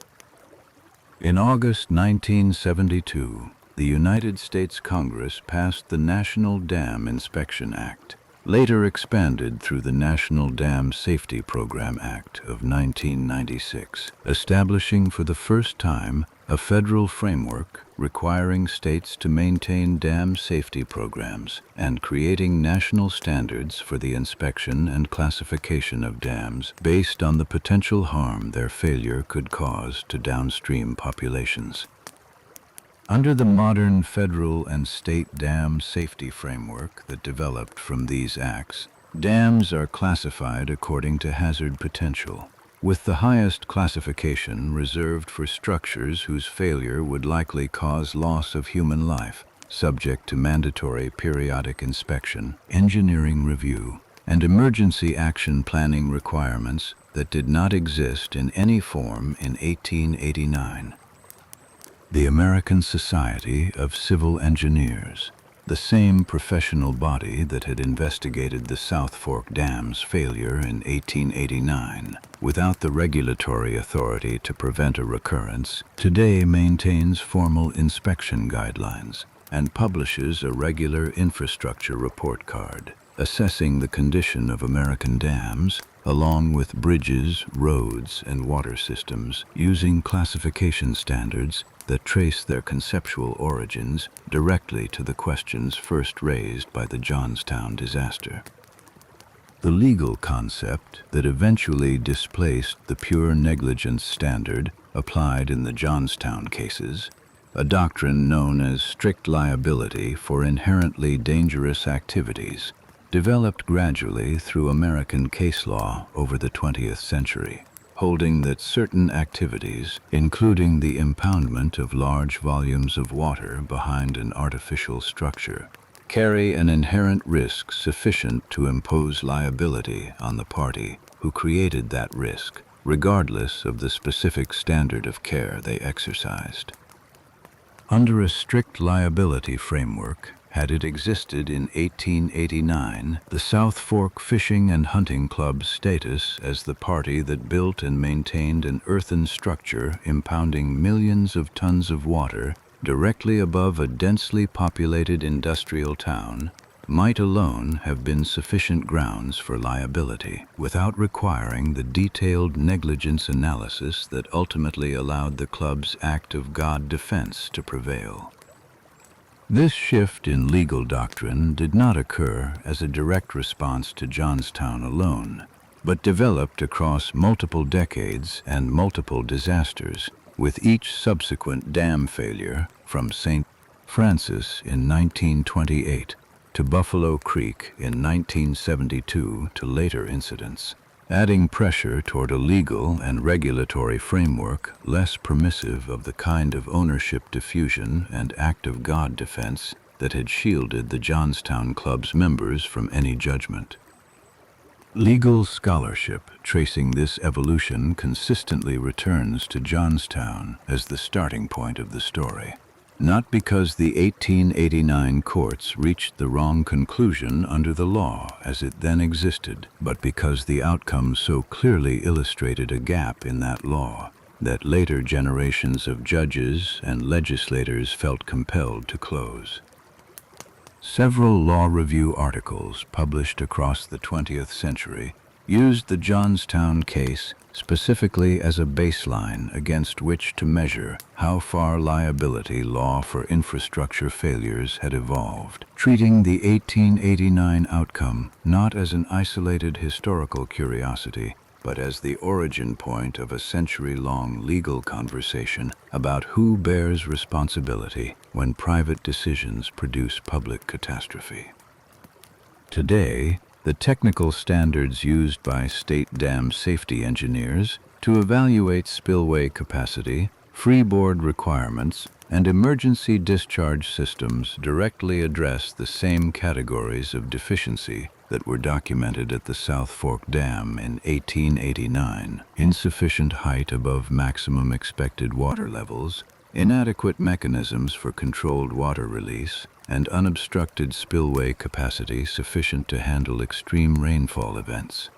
In August 1972, the United States Congress passed the National Dam Inspection Act, later expanded through the National Dam Safety Program Act of 1996, establishing for the first time a federal framework requiring states to maintain dam safety programs and creating national standards for the inspection and classification of dams based on the potential harm their failure could cause to downstream populations. Under the modern federal and state dam safety framework that developed from these acts, dams are classified according to hazard potential, with the highest classification reserved for structures whose failure would likely cause loss of human life, subject to mandatory periodic inspection, engineering review, and emergency action planning requirements that did not exist in any form in 1889. The American Society of Civil Engineers, the same professional body that had investigated the South Fork Dam's failure in 1889, without the regulatory authority to prevent a recurrence, today maintains formal inspection guidelines and publishes a regular infrastructure report card, assessing the condition of American dams, along with bridges, roads, and water systems, using classification standards that trace their conceptual origins directly to the questions first raised by the Johnstown disaster. The legal concept that eventually displaced the pure negligence standard applied in the Johnstown cases, a doctrine known as strict liability for inherently dangerous activities, developed gradually through American case law over the 20th century, holding that certain activities, including the impoundment of large volumes of water behind an artificial structure, carry an inherent risk sufficient to impose liability on the party who created that risk, regardless of the specific standard of care they exercised. Under a strict liability framework, had it existed in 1889, the South Fork Fishing and Hunting Club's status as the party that built and maintained an earthen structure impounding millions of tons of water directly above a densely populated industrial town might alone have been sufficient grounds for liability, without requiring the detailed negligence analysis that ultimately allowed the club's act of God defense to prevail. This shift in legal doctrine did not occur as a direct response to Johnstown alone, but developed across multiple decades and multiple disasters, with each subsequent dam failure, from St. Francis in 1928 to Buffalo Creek in 1972 to later incidents, adding pressure toward a legal and regulatory framework less permissive of the kind of ownership diffusion and act of God defense that had shielded the Johnstown Club's members from any judgment. Legal scholarship tracing this evolution consistently returns to Johnstown as the starting point of the story. Not because the 1889 courts reached the wrong conclusion under the law as it then existed, but because the outcome so clearly illustrated a gap in that law that later generations of judges and legislators felt compelled to close. Several law review articles published across the 20th century used the Johnstown case specifically as a baseline against which to measure how far liability law for infrastructure failures had evolved, treating the 1889 outcome not as an isolated historical curiosity, but as the origin point of a century-long legal conversation about who bears responsibility when private decisions produce public catastrophe. Today, the technical standards used by state dam safety engineers to evaluate spillway capacity, freeboard requirements, and emergency discharge systems directly address the same categories of deficiency that were documented at the South Fork Dam in 1889: insufficient height above maximum expected water levels, inadequate mechanisms for controlled water release, and unobstructed spillway capacity sufficient to handle extreme rainfall events.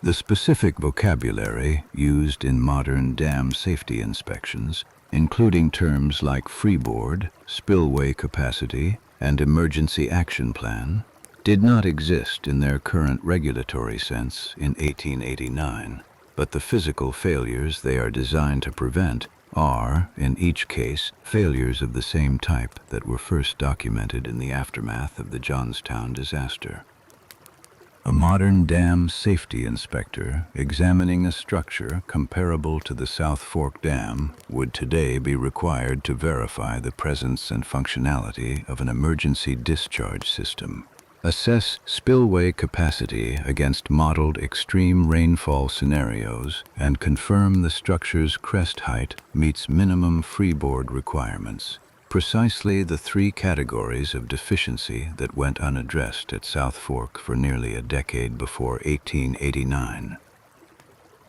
The specific vocabulary used in modern dam safety inspections, including terms like freeboard, spillway capacity, and emergency action plan, did not exist in their current regulatory sense in 1889, but the physical failures they are designed to prevent are, in each case, failures of the same type that were first documented in the aftermath of the Johnstown disaster. A modern dam safety inspector examining a structure comparable to the South Fork Dam would today be required to verify the presence and functionality of an emergency discharge system, assess spillway capacity against modeled extreme rainfall scenarios, and confirm the structure's crest height meets minimum freeboard requirements. Precisely the three categories of deficiency that went unaddressed at South Fork for nearly a decade before 1889.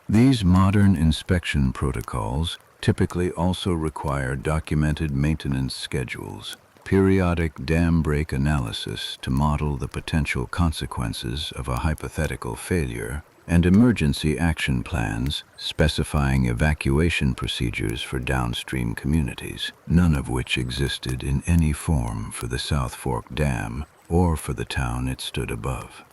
These modern inspection protocols typically also require documented maintenance schedules, periodic dam break analysis to model the potential consequences of a hypothetical failure, and emergency action plans specifying evacuation procedures for downstream communities, none of which existed in any form for the South Fork Dam or for the town it stood above.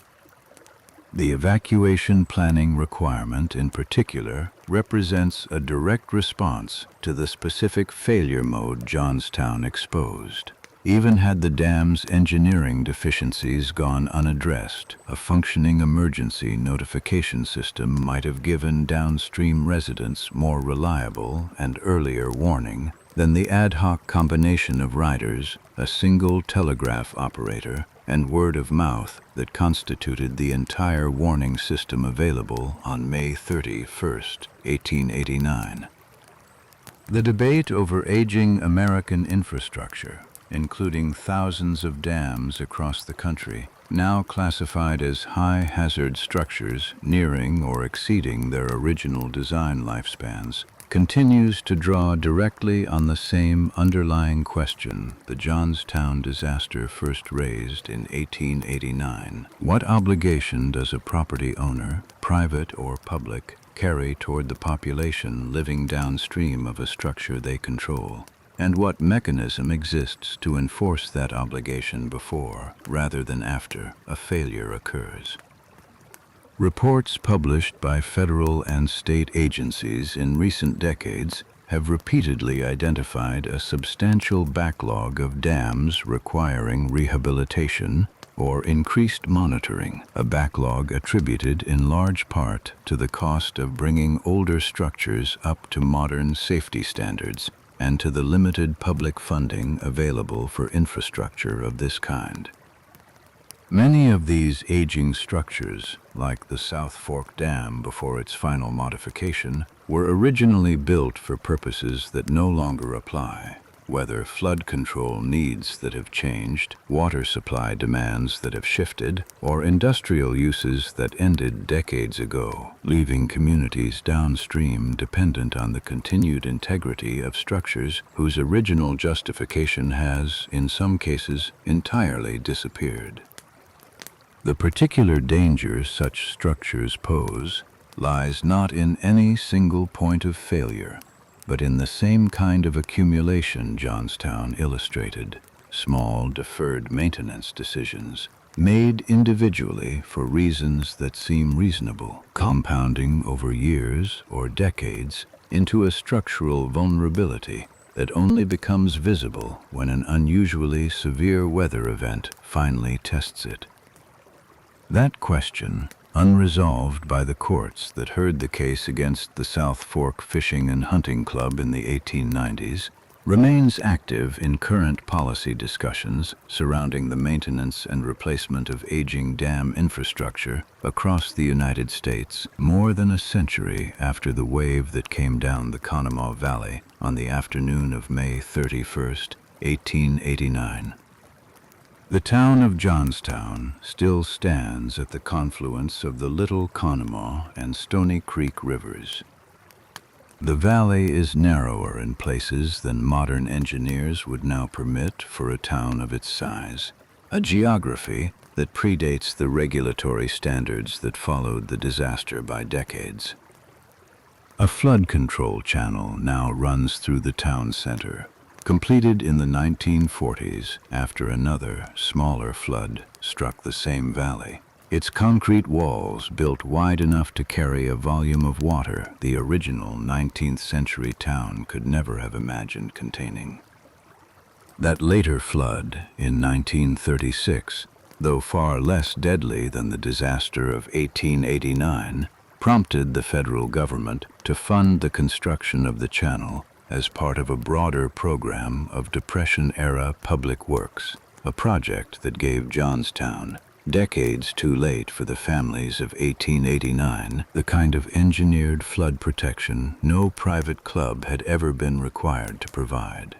The evacuation planning requirement in particular represents a direct response to the specific failure mode Johnstown exposed. Even had the dam's engineering deficiencies gone unaddressed, a functioning emergency notification system might have given downstream residents more reliable and earlier warning than the ad hoc combination of riders, a single telegraph operator, and word of mouth that constituted the entire warning system available on May 31, 1889. The debate over aging American infrastructure, including thousands of dams across the country, now classified as high-hazard structures nearing or exceeding their original design lifespans, continues to draw directly on the same underlying question the Johnstown disaster first raised in 1889. What obligation does a property owner, private or public, carry toward the population living downstream of a structure they control? And what mechanism exists to enforce that obligation before, rather than after, a failure occurs? Reports published by federal and state agencies in recent decades have repeatedly identified a substantial backlog of dams requiring rehabilitation or increased monitoring, a backlog attributed in large part to the cost of bringing older structures up to modern safety standards and to the limited public funding available for infrastructure of this kind. Many of these aging structures, like the South Fork Dam before its final modification, were originally built for purposes that no longer apply, whether flood control needs that have changed, water supply demands that have shifted, or industrial uses that ended decades ago, leaving communities downstream dependent on the continued integrity of structures whose original justification has, in some cases, entirely disappeared. The particular danger such structures pose lies not in any single point of failure, but in the same kind of accumulation Johnstown illustrated, small deferred maintenance decisions made individually for reasons that seem reasonable, compounding over years or decades into a structural vulnerability that only becomes visible when an unusually severe weather event finally tests it. That question, unresolved by the courts that heard the case against the South Fork Fishing and Hunting Club in the 1890s, remains active in current policy discussions surrounding the maintenance and replacement of aging dam infrastructure across the United States more than a century after the wave that came down the Conemaugh Valley on the afternoon of May 31st, 1889. The town of Johnstown still stands at the confluence of the Little Conemaugh and Stony Creek rivers. The valley is narrower in places than modern engineers would now permit for a town of its size, a geography that predates the regulatory standards that followed the disaster by decades. A flood control channel now runs through the town center, completed in the 1940s after another, smaller flood struck the same valley. Its concrete walls built wide enough to carry a volume of water the original 19th century town could never have imagined containing. That later flood in 1936, though far less deadly than the disaster of 1889, prompted the federal government to fund the construction of the channel as part of a broader program of Depression-era public works, a project that gave Johnstown, decades too late for the families of 1889, the kind of engineered flood protection no private club had ever been required to provide.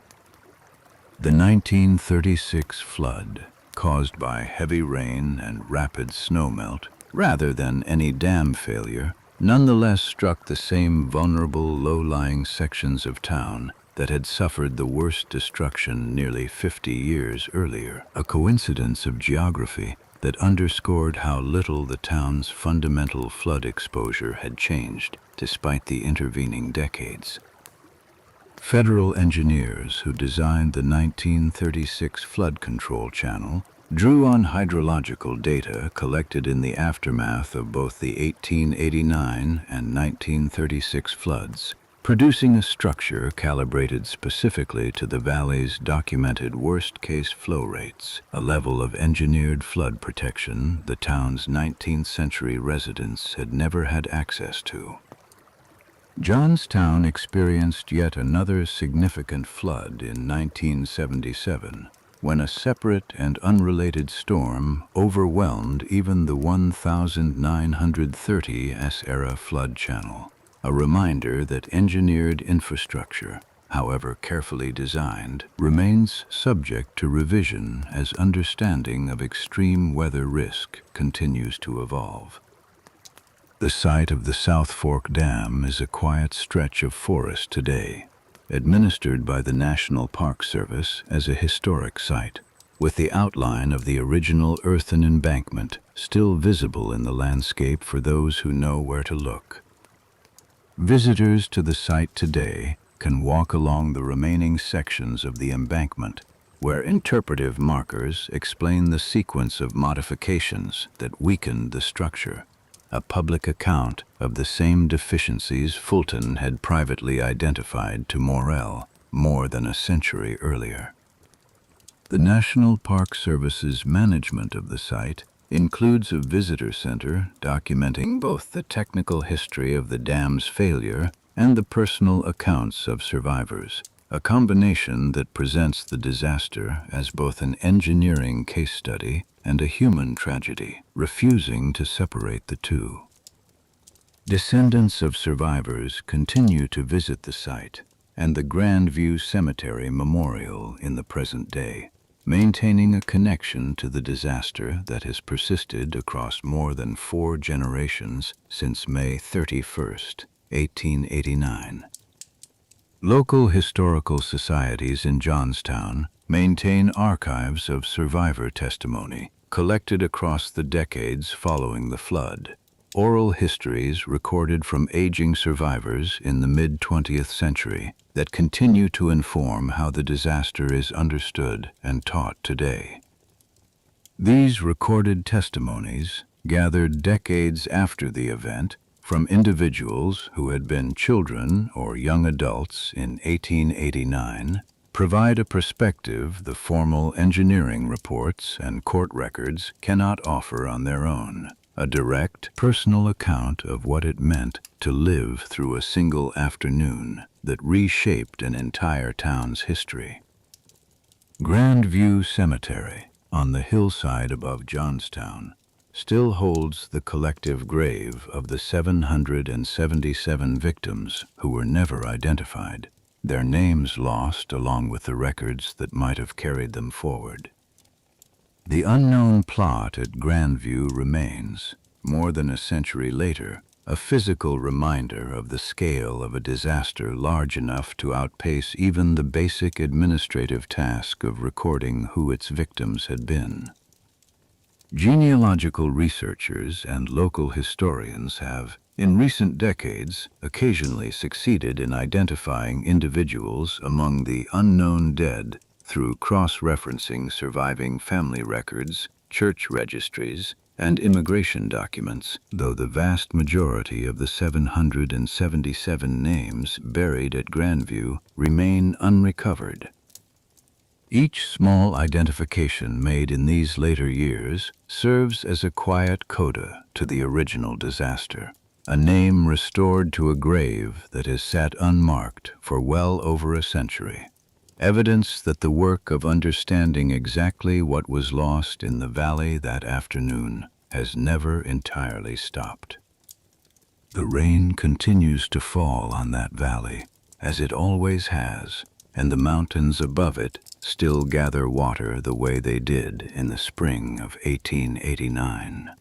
The 1936 flood, caused by heavy rain and rapid snowmelt, rather than any dam failure, nonetheless struck the same vulnerable low-lying sections of town that had suffered the worst destruction nearly 50 years earlier, a coincidence of geography that underscored how little the town's fundamental flood exposure had changed despite the intervening decades. Federal engineers who designed the 1936 flood control channel drew on hydrological data collected in the aftermath of both the 1889 and 1936 floods, producing a structure calibrated specifically to the valley's documented worst-case flow rates, a level of engineered flood protection the town's 19th century residents had never had access to. Johnstown experienced yet another significant flood in 1977, when a separate and unrelated storm overwhelmed even the 1930 S-era flood channel, a reminder that engineered infrastructure, however carefully designed, remains subject to revision as understanding of extreme weather risk continues to evolve. The site of the South Fork Dam is a quiet stretch of forest today, administered by the National Park Service as a historic site, with the outline of the original earthen embankment still visible in the landscape for those who know where to look. Visitors to the site today can walk along the remaining sections of the embankment, where interpretive markers explain the sequence of modifications that weakened the structure. a public account of the same deficiencies Fulton had privately identified to Morrell more than a century earlier. The National Park Service's management of the site includes a visitor center documenting both the technical history of the dam's failure and the personal accounts of survivors, a combination that presents the disaster as both an engineering case study and a human tragedy, refusing to separate the two. Descendants of survivors continue to visit the site and the Grandview Cemetery Memorial in the present day, maintaining a connection to the disaster that has persisted across more than 4 generations since May 31st, 1889. Local historical societies in Johnstown maintain archives of survivor testimony collected across the decades following the flood. Oral histories recorded from aging survivors in the mid-20th century that continue to inform how the disaster is understood and taught today. These recorded testimonies, gathered decades after the event from individuals who had been children or young adults in 1889, provide a perspective the formal engineering reports and court records cannot offer on their own. A direct, personal account of what it meant to live through a single afternoon that reshaped an entire town's history. Grandview Cemetery, on the hillside above Johnstown, still holds the collective grave of the 777 victims who were never identified, their names lost along with the records that might have carried them forward. The unknown plot at Grandview remains, more than a century later, a physical reminder of the scale of a disaster large enough to outpace even the basic administrative task of recording who its victims had been. Genealogical researchers and local historians have, in recent decades, occasionally succeeded in identifying individuals among the unknown dead through cross-referencing surviving family records, church registries, and immigration documents, though the vast majority of the 777 names buried at Grandview remain unrecovered. Each small identification made in these later years serves as a quiet coda to the original disaster, a name restored to a grave that has sat unmarked for well over a century. Evidence that the work of understanding exactly what was lost in the valley that afternoon has never entirely stopped. The rain continues to fall on that valley, as it always has, and the mountains above it still gather water the way they did in the spring of 1889.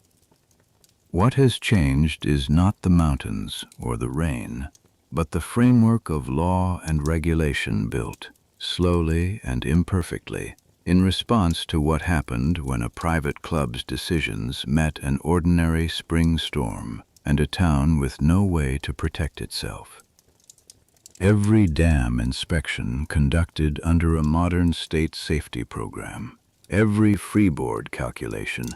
What has changed is not the mountains or the rain, but the framework of law and regulation built, slowly and imperfectly, in response to what happened when a private club's decisions met an ordinary spring storm and a town with no way to protect itself. Every dam inspection conducted under a modern state safety program, every freeboard calculation,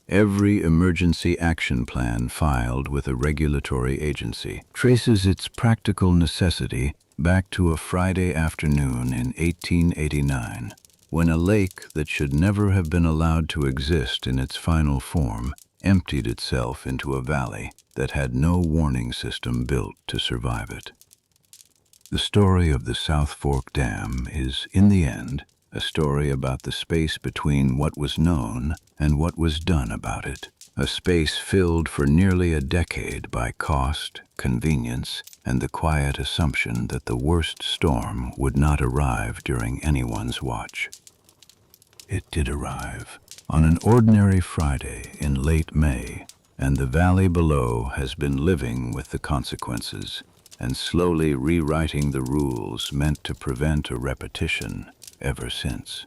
every emergency action plan filed with a regulatory agency traces its practical necessity back to a Friday afternoon in 1889, when a lake that should never have been allowed to exist in its final form emptied itself into a valley that had no warning system built to survive it. The story of the South Fork Dam is, in the end, a story about the space between what was known and what was done about it, a space filled for nearly a decade by cost, convenience, and the quiet assumption that the worst storm would not arrive during anyone's watch. It did arrive, on an ordinary Friday in late May, and the valley below has been living with the consequences and slowly rewriting the rules meant to prevent a repetition ever since.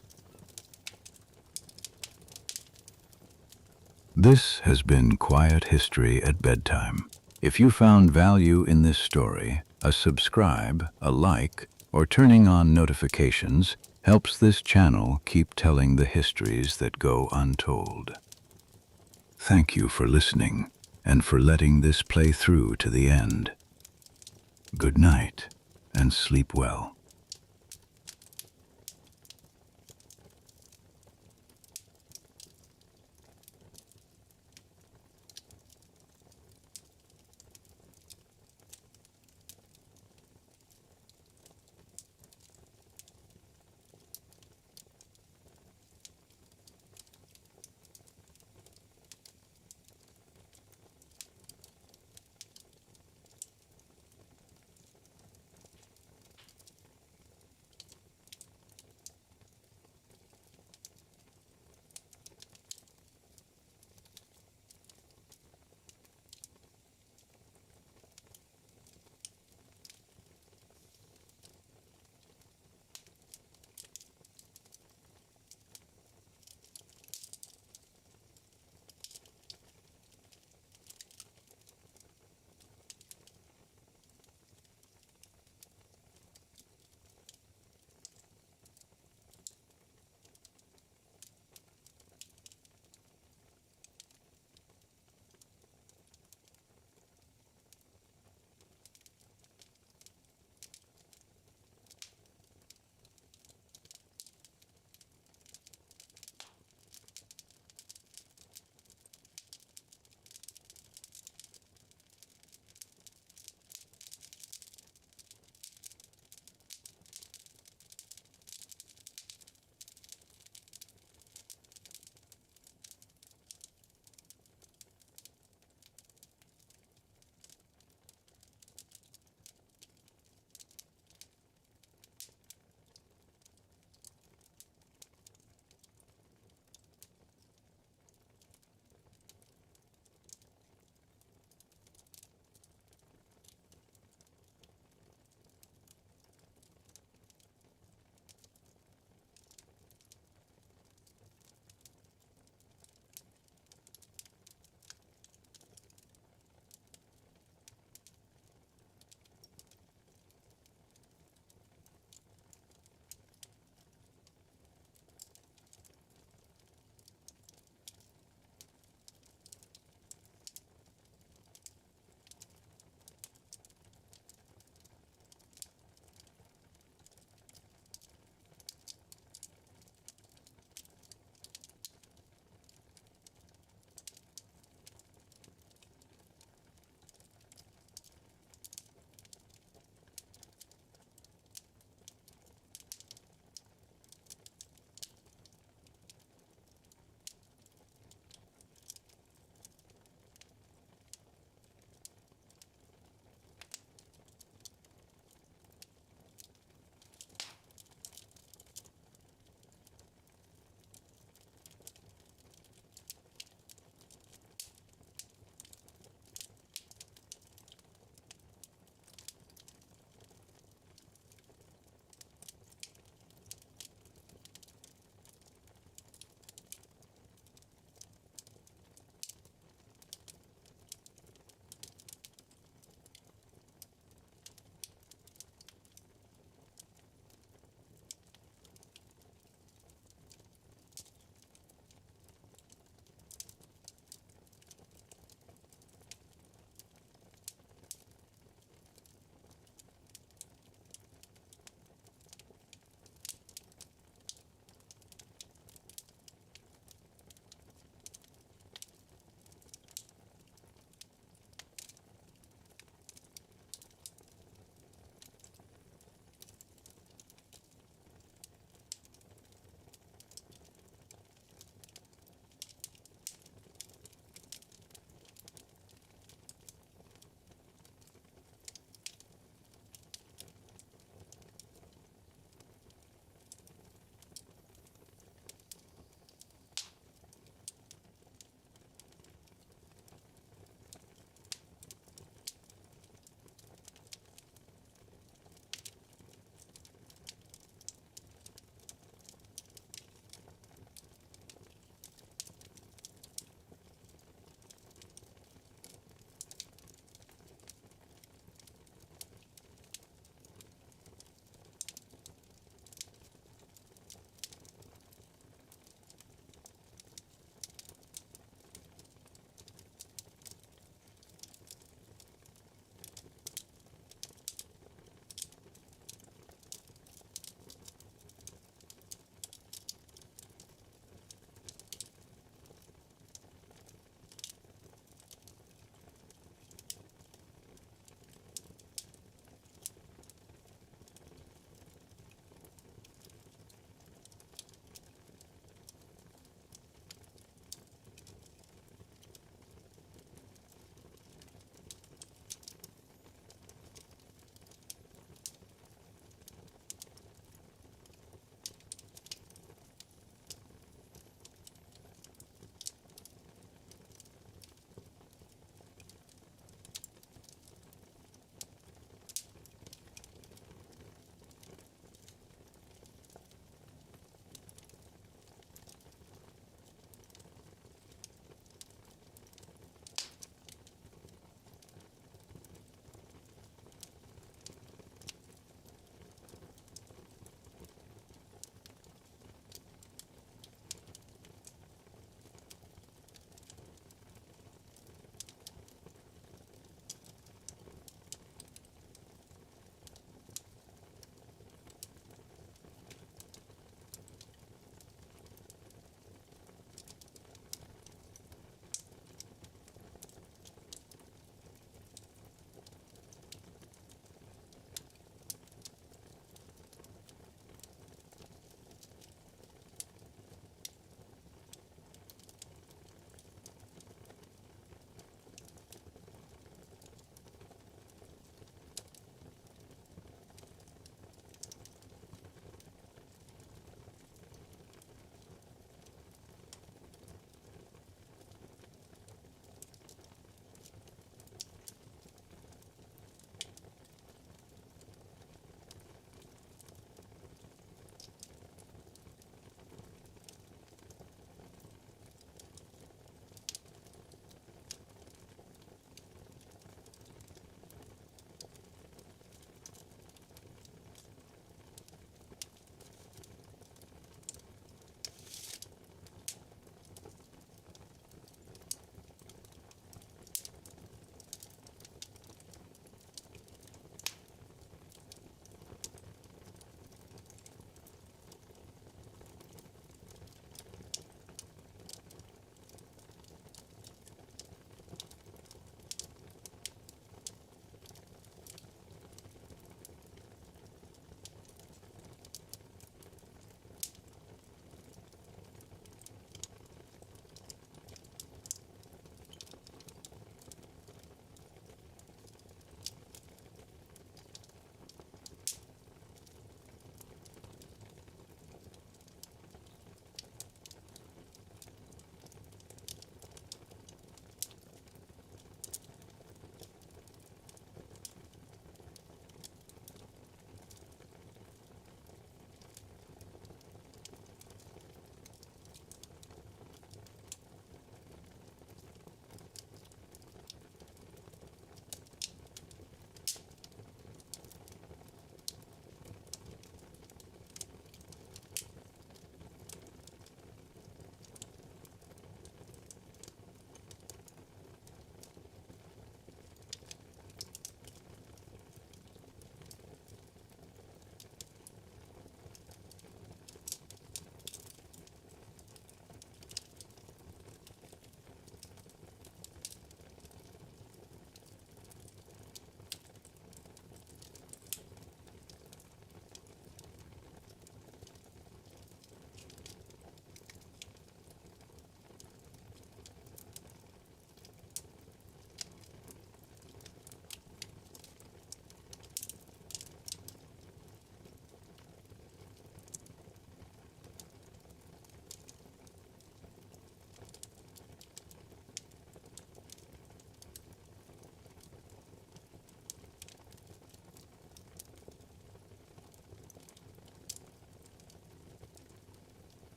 This has been Quiet History at Bedtime. If you found value in this story, a subscribe, a like, or turning on notifications helps this channel keep telling the histories that go untold. Thank you for listening. and for letting this play through to the end. Good night, and sleep well.